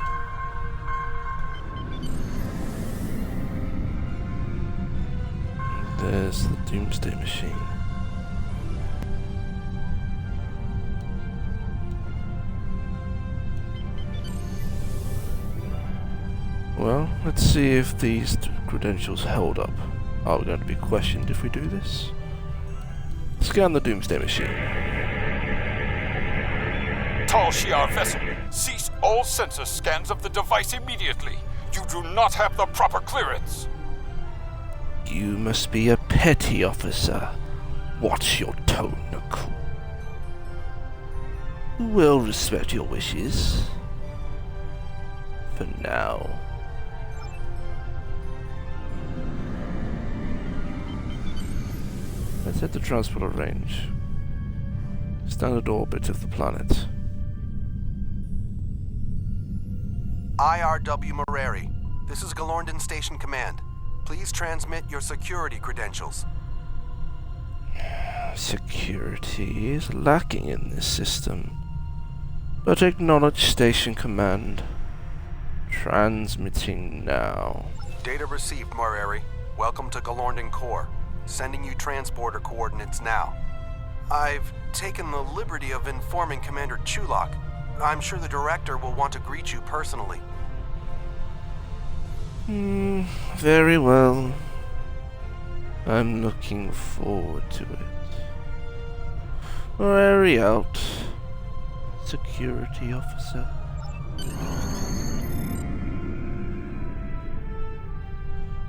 Doomsday Machine. Well, let's see if these credentials held up. Are we going to be questioned if we do this? Scan the Doomsday Machine. Tal Shiar vessel, cease all sensor scans of the device immediately. You do not have the proper clearance. You must be a petty officer. Watch your tone, Nakul. We'll respect your wishes. For now. Let's hit the transporter range. Standard orbit of the planet. IRW Moreri. This is Galorndon Station Command. Please transmit your security credentials. Security is lacking in this system. But acknowledge Station Command. Transmitting now. Data received, Moreri. Welcome to Galorndon Core. Sending you transporter coordinates now. I've taken the liberty of informing Commander Chulak. I'm sure the Director will want to greet you personally. Very well. I'm looking forward to it. Moreri out. Security officer.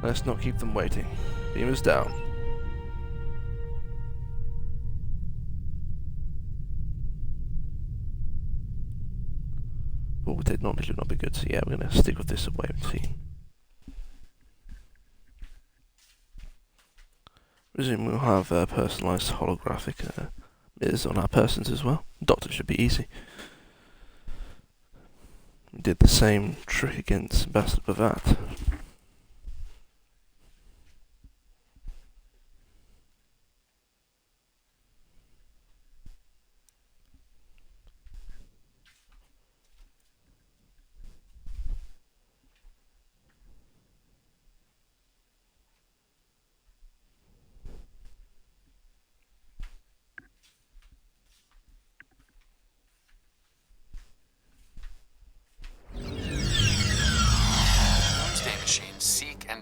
Let's not keep them waiting. Beam is down. Oh, technology would not be good, so yeah, we're going to stick with this and wait and see. Resume, we'll have personalised holographic mirrors on our persons as well. Doctor should be easy. We did the same trick against Ambassador Bavat.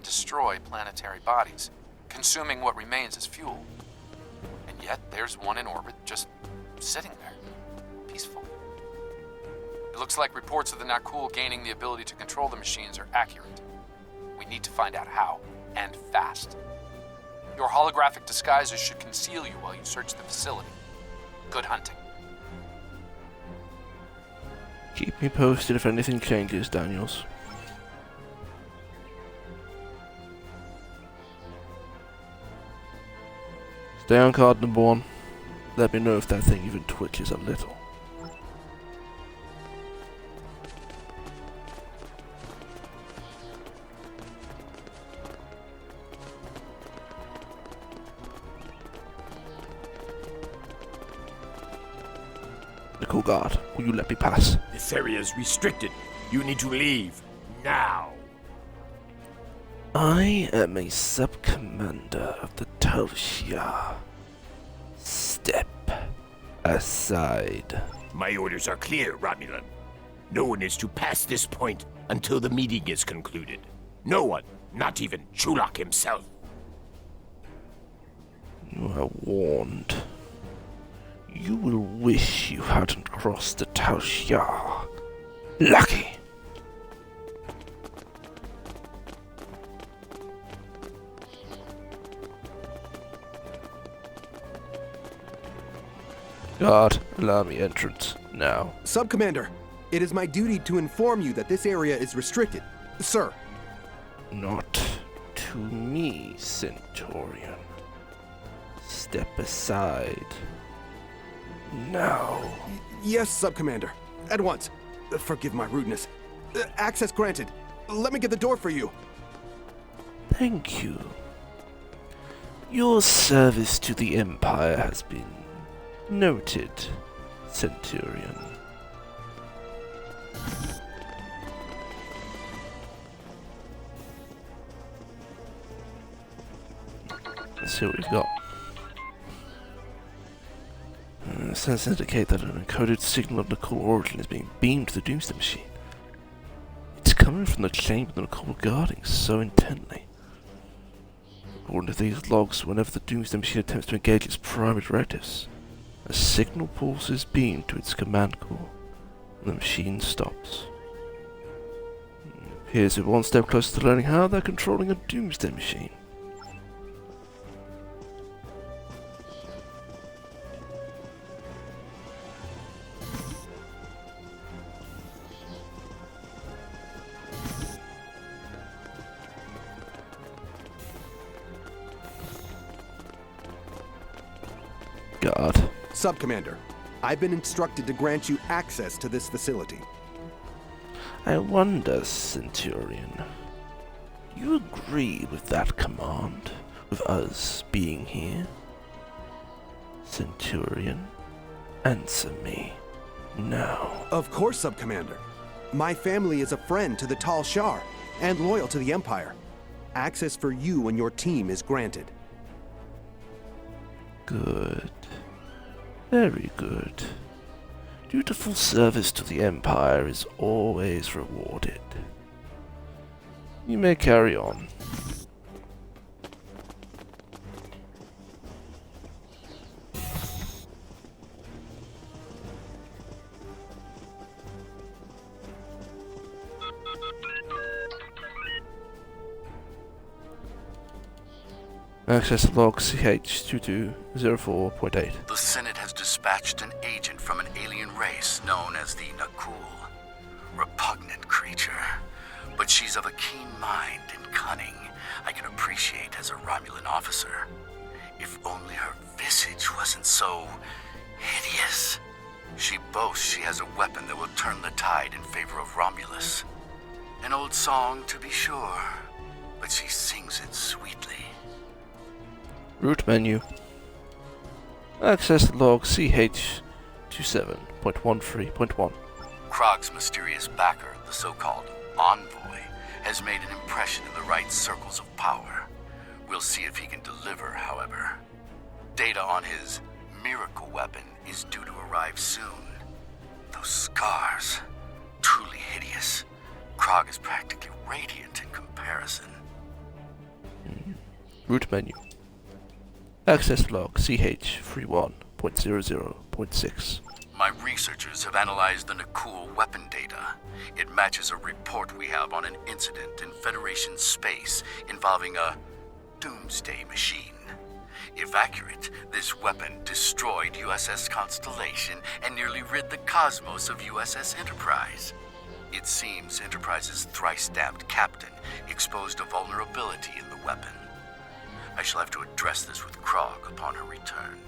Destroy planetary bodies, consuming what remains as fuel. And yet, there's one in orbit just sitting there, peaceful. It looks like reports of the Nakul gaining the ability to control the machines are accurate. We need to find out how, and fast. Your holographic disguises should conceal you while you search the facility. Good hunting. Keep me posted if anything changes, Daniels. Stay on card number 1. Let me know if that thing even twitches a little. Nakul Guard, will you let me pass? This area is restricted. You need to leave. Now. I am a sub-commander of the Tal Shiar. Step aside. My orders are clear, Romulan. No one is to pass this point until the meeting is concluded. No one, not even Chulak himself. You are warned. You will wish you hadn't crossed the Tal Shiar. Lucky. Guard, allow me entrance now. Sub-Commander, it is my duty to inform you that this area is restricted. Sir. Not to me, Centurion. Step aside. Now. Yes, Sub-Commander. At once. Forgive my rudeness. Access granted. Let me get the door for you. Thank you. Your service to the Empire has been noted, Centurion. Let's see what we've got. Sensors indicate that an encoded signal of Nicole origin is being beamed to the Doomsday Machine. It's coming from the chamber that Nicole guarding so intently. According to these logs, whenever the Doomsday Machine attempts to engage its primary directives, a signal pulse is beamed to its command core, and the machine stops. It appears we're one step closer to learning how they're controlling a Doomsday Machine. God. Sub-Commander, I've been instructed to grant you access to this facility. I wonder, Centurion, you agree with that command, with us being here? Centurion, answer me now. Of course, Sub-Commander. My family is a friend to the Tal Shiar and loyal to the Empire. Access for you and your team is granted. Good. Very good. Dutiful service to the Empire is always rewarded. You may carry on. Access log CH2204.8. The Senate has dispatched an agent from an alien race known as the Nakul. Repugnant creature. But she's of a keen mind and cunning I can appreciate as a Romulan officer. If only her visage wasn't so hideous. She boasts she has a weapon that will turn the tide in favor of Romulus. An old song, to be sure, but she sings it sweetly. Root menu. Access log CH27.13.1. Krog's mysterious backer, the so-called Envoy, has made an impression in the right circles of power. We'll see if he can deliver, however. Data on his miracle weapon is due to arrive soon. Those scars, truly hideous. Krog is practically radiant in comparison. Root menu. Access log CH31.00.6. My researchers have analyzed the Nakul weapon data. It matches a report we have on an incident in Federation space involving a Doomsday Machine. If accurate, this weapon destroyed USS Constellation and nearly rid the cosmos of USS Enterprise. It seems Enterprise's thrice-stabbed captain exposed a vulnerability in the weapon. I shall have to address this with Krog upon her return.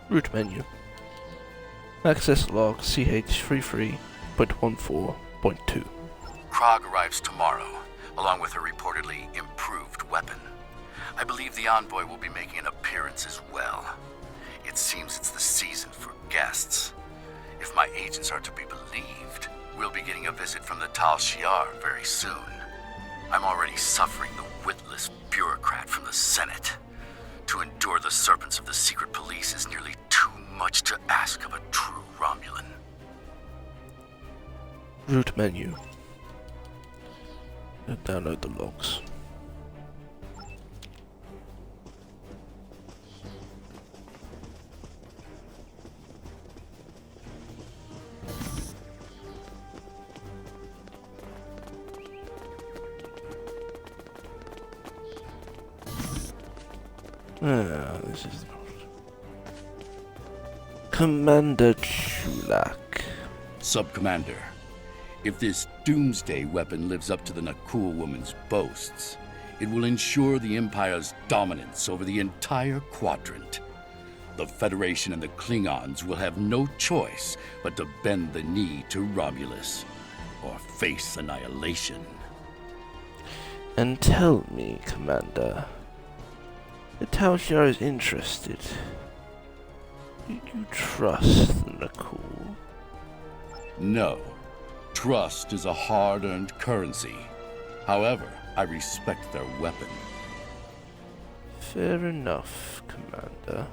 Root menu. Access log CH33.14.2. Krog arrives tomorrow, along with her reportedly improved weapon. I believe the Envoy will be making an appearance as well. It seems it's the season for guests. If my agents are to be believed, we'll be getting a visit from the Tal Shiar very soon. I'm already suffering the witless bureaucrat from the Senate. To endure the serpents of the secret police is nearly too much to ask of a true Romulan. Root menu. Download the logs. This is Commander Chulak. Sub-Commander, if this Doomsday weapon lives up to the Nakul woman's boasts, it will ensure the Empire's dominance over the entire quadrant. The Federation and the Klingons will have no choice but to bend the knee to Romulus, or face annihilation. And tell me, Commander, the Tal Shiar is interested. Do you trust the Nakul? No. Trust is a hard-earned currency. However, I respect their weapon. Fair enough, Commander.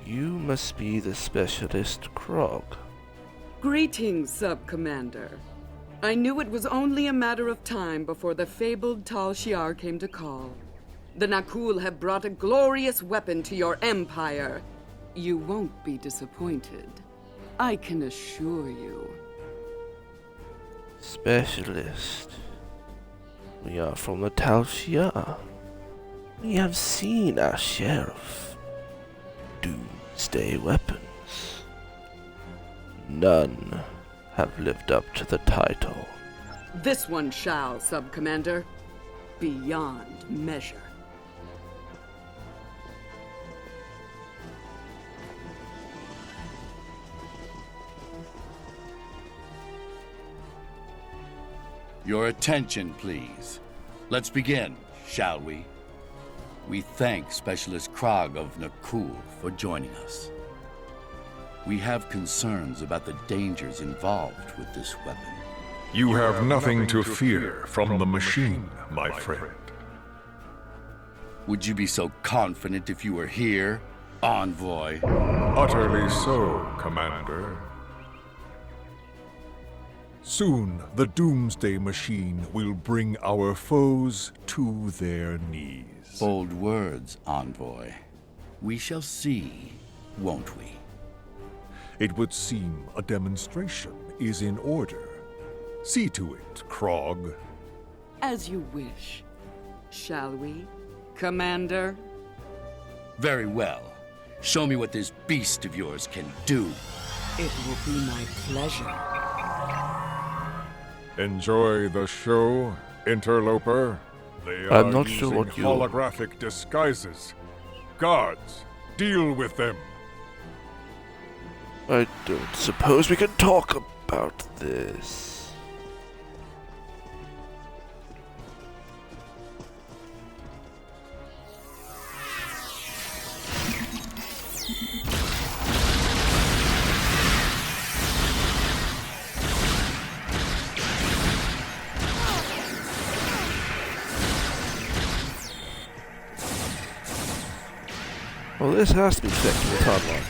You must be the specialist Krog. Greetings, Sub-Commander. I knew it was only a matter of time before the fabled Tal Shiar came to call. The Nakul have brought a glorious weapon to your empire. You won't be disappointed. I can assure you. Specialist. We are from the Tal Shiar. We have seen our share of doomsday weapons. None have lived up to the title. This one shall, Sub-Commander. Beyond measure. Your attention, please. Let's begin, shall we? We thank Specialist Krog of Nakul for joining us. We have concerns about the dangers involved with this weapon. You have nothing to fear from the machine, my friend. Would you be so confident if you were here, Envoy? Utterly so, Commander. Soon, the Doomsday Machine will bring our foes to their knees. Bold words, Envoy. We shall see, won't we? It would seem a demonstration is in order. See to it, Krog. As you wish. Shall we, Commander? Very well. Show me what this beast of yours can do. It will be my pleasure. Enjoy the show, interloper. They I'm are not using sure what you... holographic disguises. Guards, deal with them. I don't suppose we can talk about this. Well, this has to be affecting the timeline.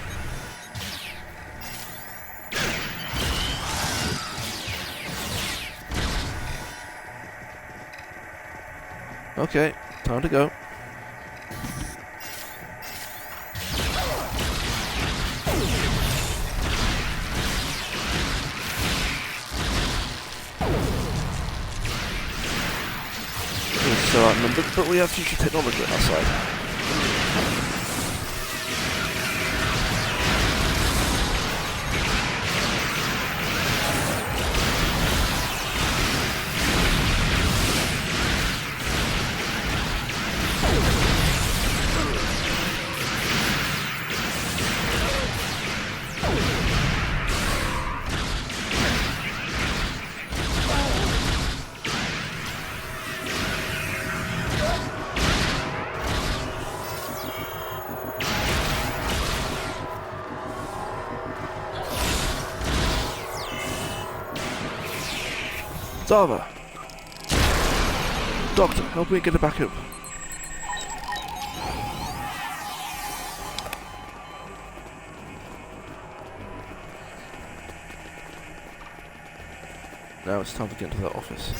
Okay, time to go. We're so outnumbered, but we have future technology on our side. Zava! Doctor, help me get it back up. Now it's time to get into the office.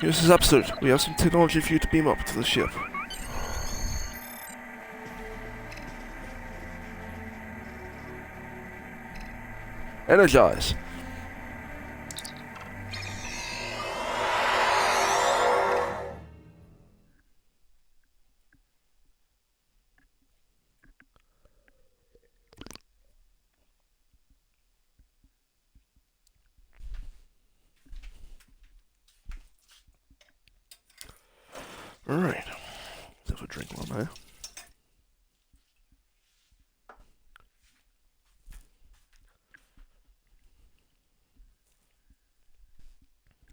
This is Absolute. We have some technology for you to beam up to the ship. Energize. Alright. Let's have a drink while I'm here.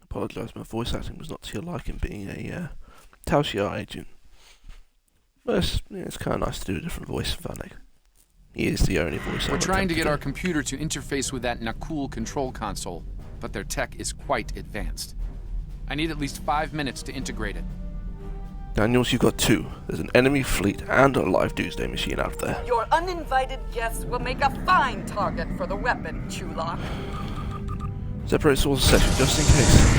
Apologise, my voice acting was not to your liking, being a Tal Shiar agent. But it's kind of nice to do a different voice for Vanek. He is the only voice We're trying to get our computer to interface with that Nakul control console, but their tech is quite advanced. I need at least 5 minutes to integrate it. Daniels, you've got 2. There's an enemy fleet and a live Doomsday machine out there. Your uninvited guests will make a fine target for the weapon, Chulak. Separate source section just in case.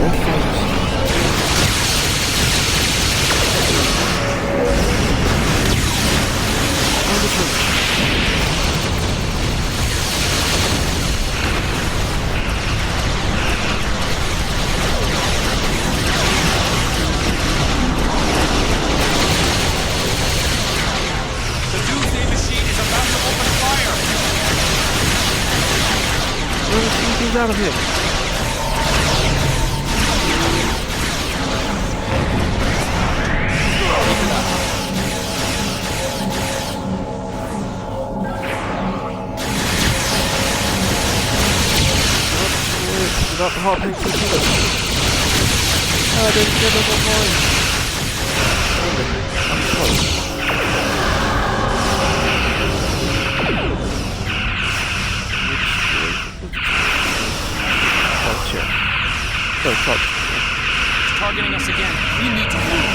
More fighters. Out of here. Without the hard pink torpedo. I didn't get it on mine. I'm close. So close. It's targeting us again. We need to move.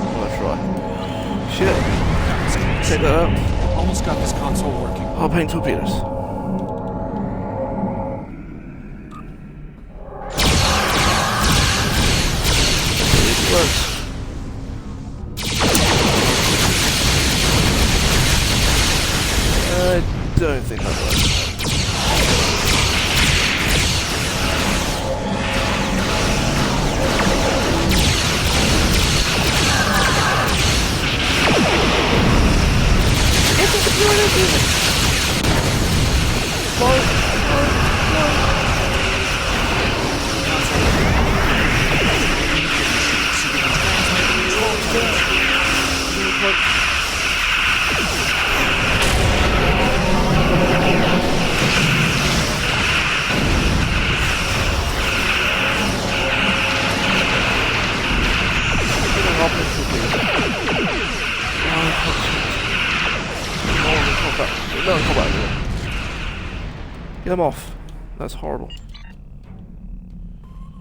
Oh, that's right. Shit. Take that out. Almost got this console working. Hard paint torpedoes. It works. I don't think that works. Get them off. That's horrible.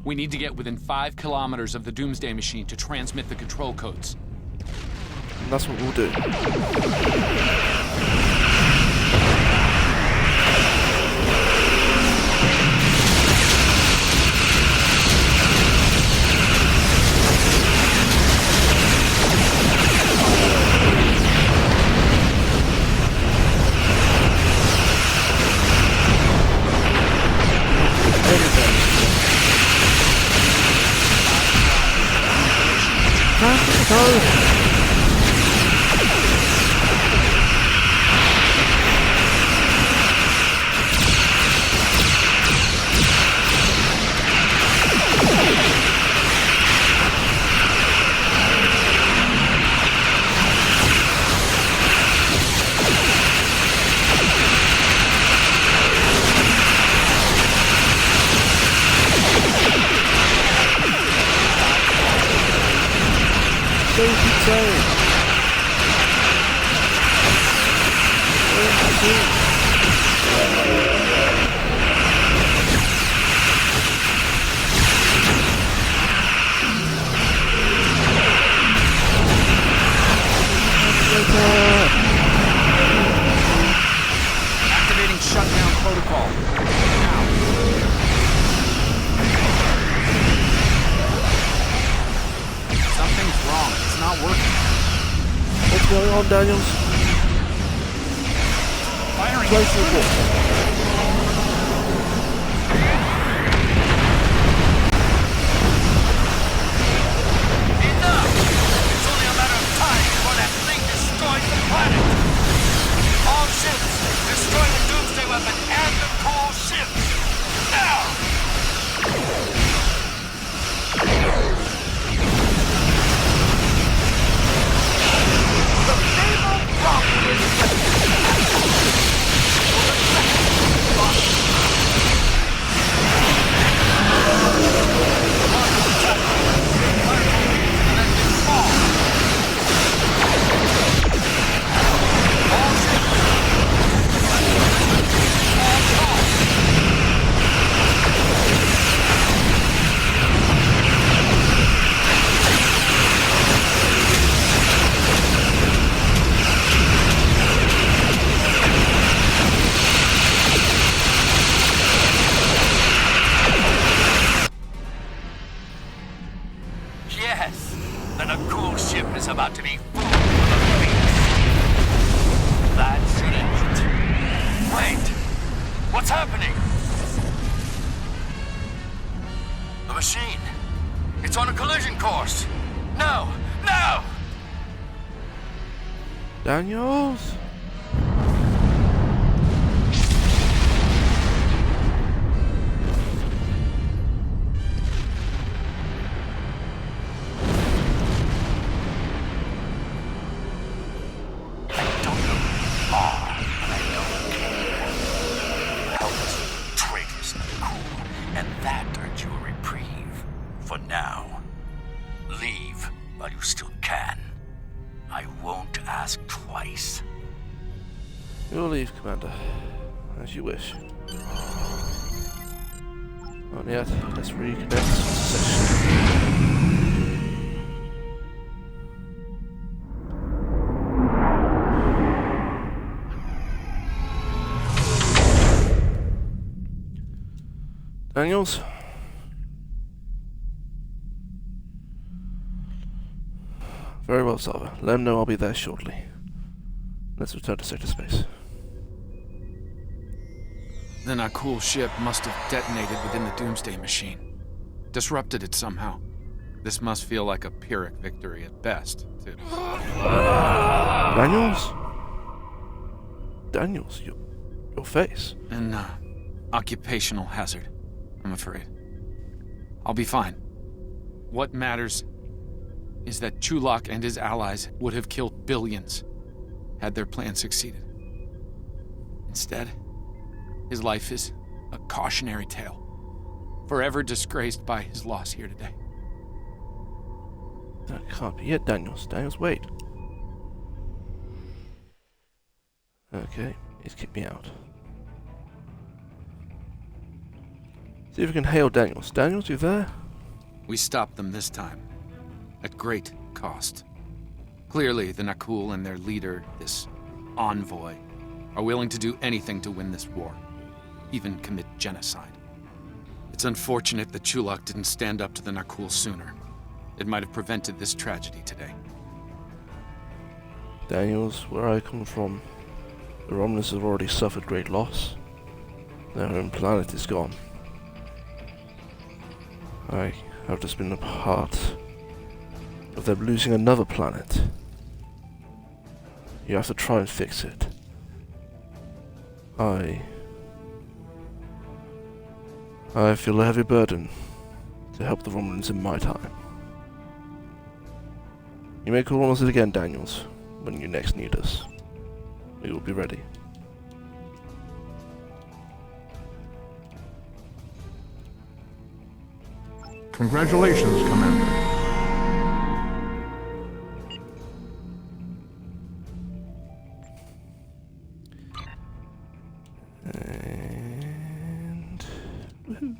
We need to get within 5 kilometers of the Doomsday machine to transmit the control codes. And that's what we'll do. protocol. Now. Something's wrong. It's not working. What's going on, Daniels? Firing. Place report. Enough! It's only a matter of time before that thing destroys the planet. All ships, destroy the Doomsday weapon and the cool ships. Now! The fabled Romulus Yes, then a cool ship is about to be full of a beast. That's it. Wait, what's happening? The machine. It's on a collision course. No, no! Daniels? For now, leave while you still can. I won't ask twice. You'll leave, Commander. As you wish. Not yet. Let's reconnect session. Daniels? Very well, Sava. Let him know I'll be there shortly. Let's return to sector space. Then our cool ship must have detonated within the Doomsday machine. Disrupted it somehow. This must feel like a Pyrrhic victory at best, too. Daniels? Daniels, your face. An occupational hazard, I'm afraid. I'll be fine. What matters is that Chulak and his allies would have killed billions had their plan succeeded. Instead, his life is a cautionary tale, forever disgraced by his loss here today. That can't be it, Daniels. Daniels, wait. Okay, he's kicked me out. See if we can hail Daniels. Daniels, you there? We stopped them this time, at great cost. Clearly, the Nakul and their leader, this envoy, are willing to do anything to win this war, even commit genocide. It's unfortunate that Chulak didn't stand up to the Nakul sooner. It might have prevented this tragedy today. Daniels, where I come from, the Romulans have already suffered great loss. Their own planet is gone. I have just been a part of them losing another planet. You have to try and fix it. I feel a heavy burden to help the Romulans in my time. You may call on us again, Daniels, when you next need us. We will be ready. Congratulations, Commander. And woohoo.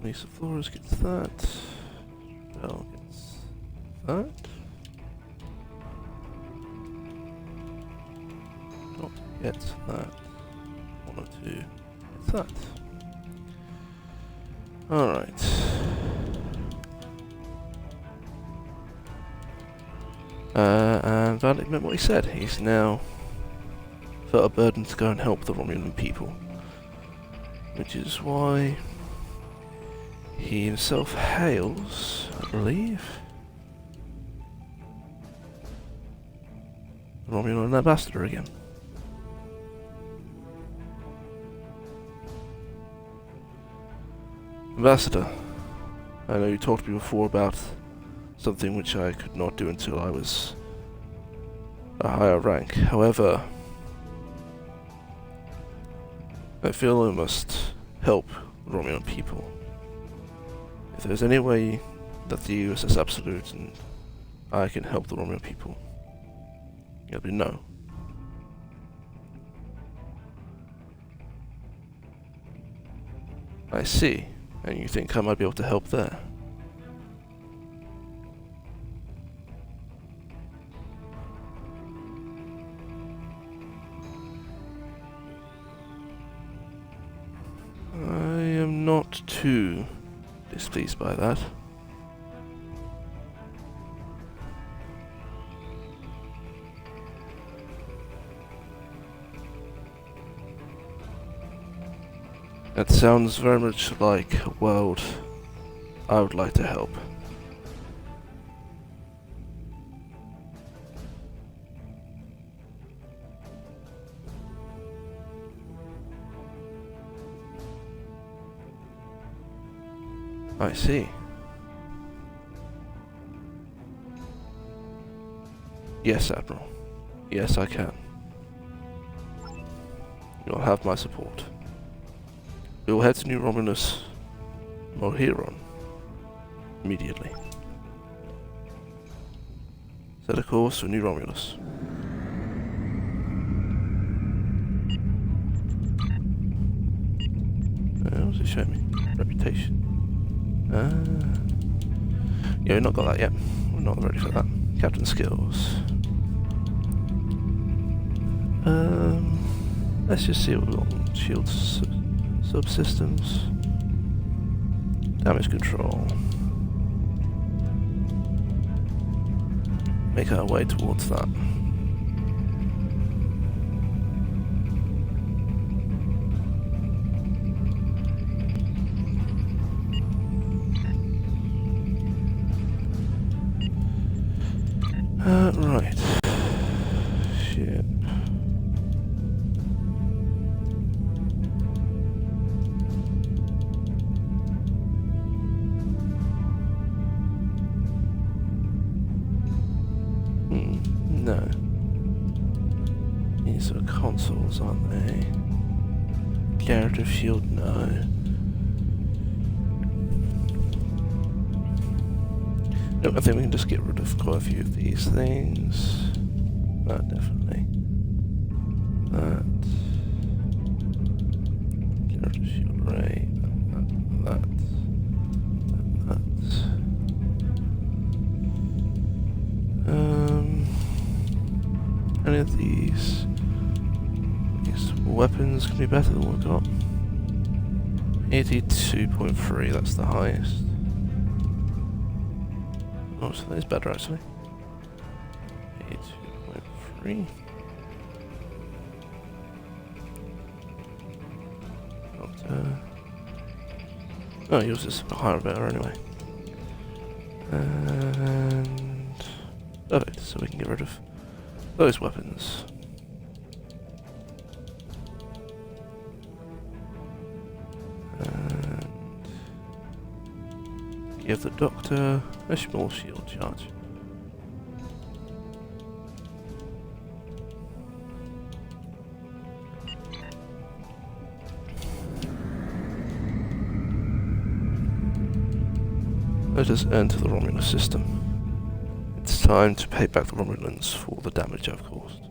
Lisa Flores gets that. Bell gets that. Not Get that. 102. Get that. Alright. And Valek meant what he said. He's now felt a burden to go and help the Romulan people. Which is why he himself hails, I believe, the Romulan ambassador again. Ambassador, I know you talked to me before about something which I could not do until I was a higher rank. However, I feel I must help the Romulan people. If there's any way that the USS Absolute and I can help the Romulan people, let me know. I see. And you think I might be able to help there? I am not too displeased by that. That sounds very much like a world I would like to help. I see. Yes, Admiral. Yes, I can. You'll have my support. We will head to New Romulus Mohiron immediately. Set a course for New Romulus. What does it show me? Reputation. Yeah, we've not got that yet. We're not ready for that. Captain skills. Let's just see what we've got on shields. Subsystems, damage control. Make our way towards that. Right. Ship. No. These are consoles, aren't they? Generative shield, no. No, I think we can just get rid of quite a few of these things. That definitely. That. Generative shield array. That. Any of these weapons can be better than what we've got. 82.3, that's the highest. Oh, so that is better actually. 82.3. Oh, yours is higher better anyway. And perfect, so we can get rid of those weapons. And give the Doctor a small shield charge. Let us enter the Romulus system. It's time to pay back the Romulans for the damage I've caused.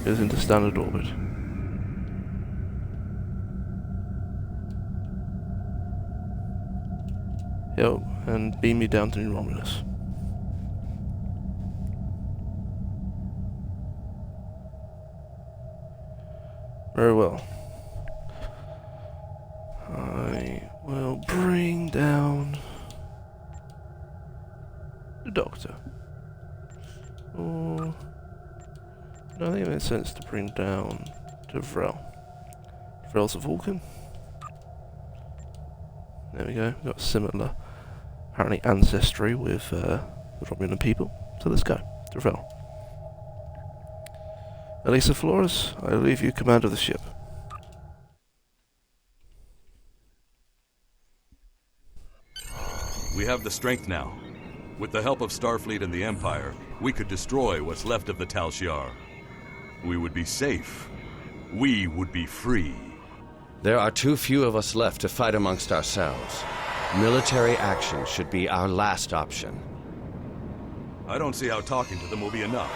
It is into standard orbit. Yo, and beam me down to New Romulus. Very well. I will bring down the Doctor. Or no, I think it makes sense to bring down to Vrel. Vrel's a Vulcan. There we go. We've got similar, apparently, ancestry with the Romulan people. So let's go to Vrel. Elisa Flores, I leave you command of the ship. We have the strength now. With the help of Starfleet and the Empire, we could destroy what's left of the Tal Shiar. We would be safe. We would be free. There are too few of us left to fight amongst ourselves. Military action should be our last option. I don't see how talking to them will be enough.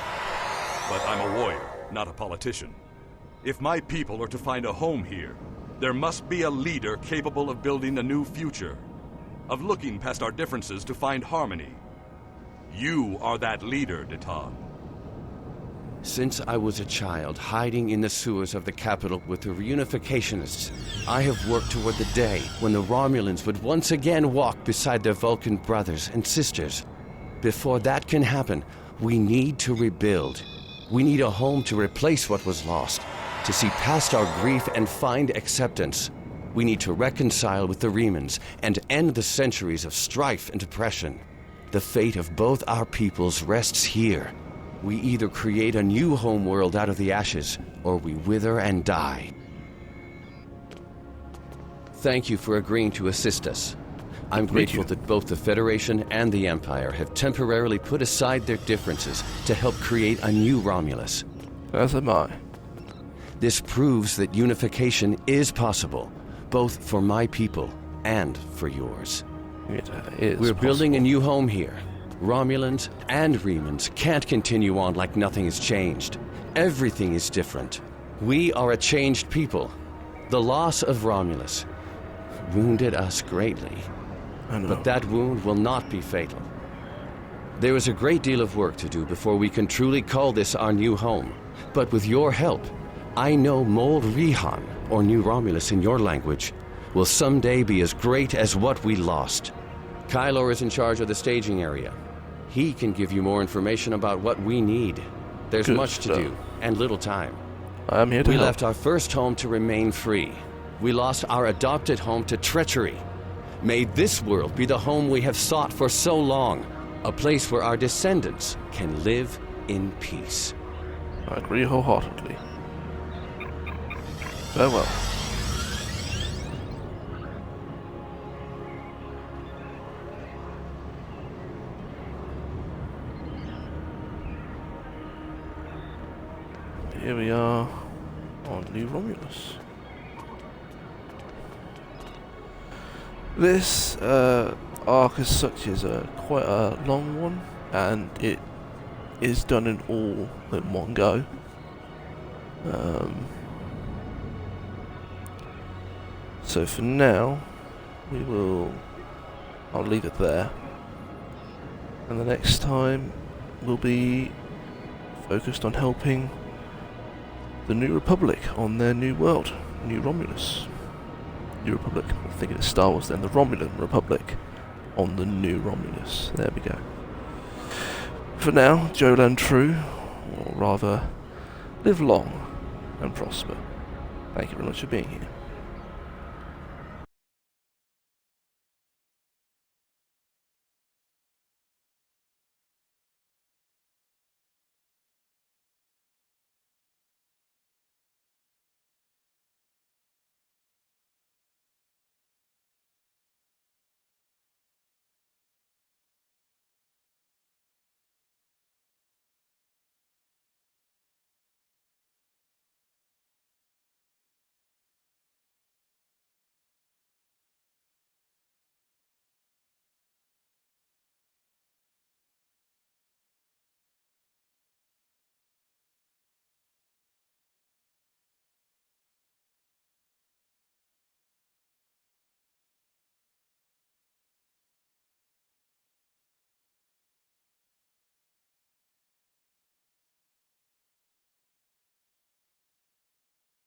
But I'm a warrior, not a politician. If my people are to find a home here, there must be a leader capable of building a new future, of looking past our differences to find harmony. You are that leader, Detan. Since I was a child, hiding in the sewers of the capital with the reunificationists, I have worked toward the day when the Romulans would once again walk beside their Vulcan brothers and sisters. Before that can happen, we need to rebuild. We need a home to replace what was lost, to see past our grief and find acceptance. We need to reconcile with the Remans and end the centuries of strife and oppression. The fate of both our peoples rests here. We either create a new homeworld out of the ashes, or we wither and die. Thank you for agreeing to assist us. I'm grateful that both the Federation and the Empire have temporarily put aside their differences to help create a new Romulus. As am I. This proves that unification is possible, both for my people and for yours. We're building a new home here. Romulans and Remans can't continue on like nothing has changed. Everything is different. We are a changed people. The loss of Romulus wounded us greatly. But that wound will not be fatal. There is a great deal of work to do before we can truly call this our new home. But with your help, I know Mol Rihan, or New Romulus in your language, will someday be as great as what we lost. Kylor is in charge of the staging area. He can give you more information about what we need. There's much to do, and little time. I'm here to help. We left our first home to remain free. We lost our adopted home to treachery. May this world be the home we have sought for so long, a place where our descendants can live in peace. I agree wholeheartedly. Farewell. Here we are on New Romulus. This arc as such is quite a long one, and it is done in all in one go. So for now, I'll leave it there, and the next time we'll be focused on helping the New Republic on their new world, New Romulus. New Republic, I'm thinking of Star Wars then, the Romulan Republic on the New Romulus. There we go. For now, Jolan True, or rather, live long and prosper. Thank you very much for being here.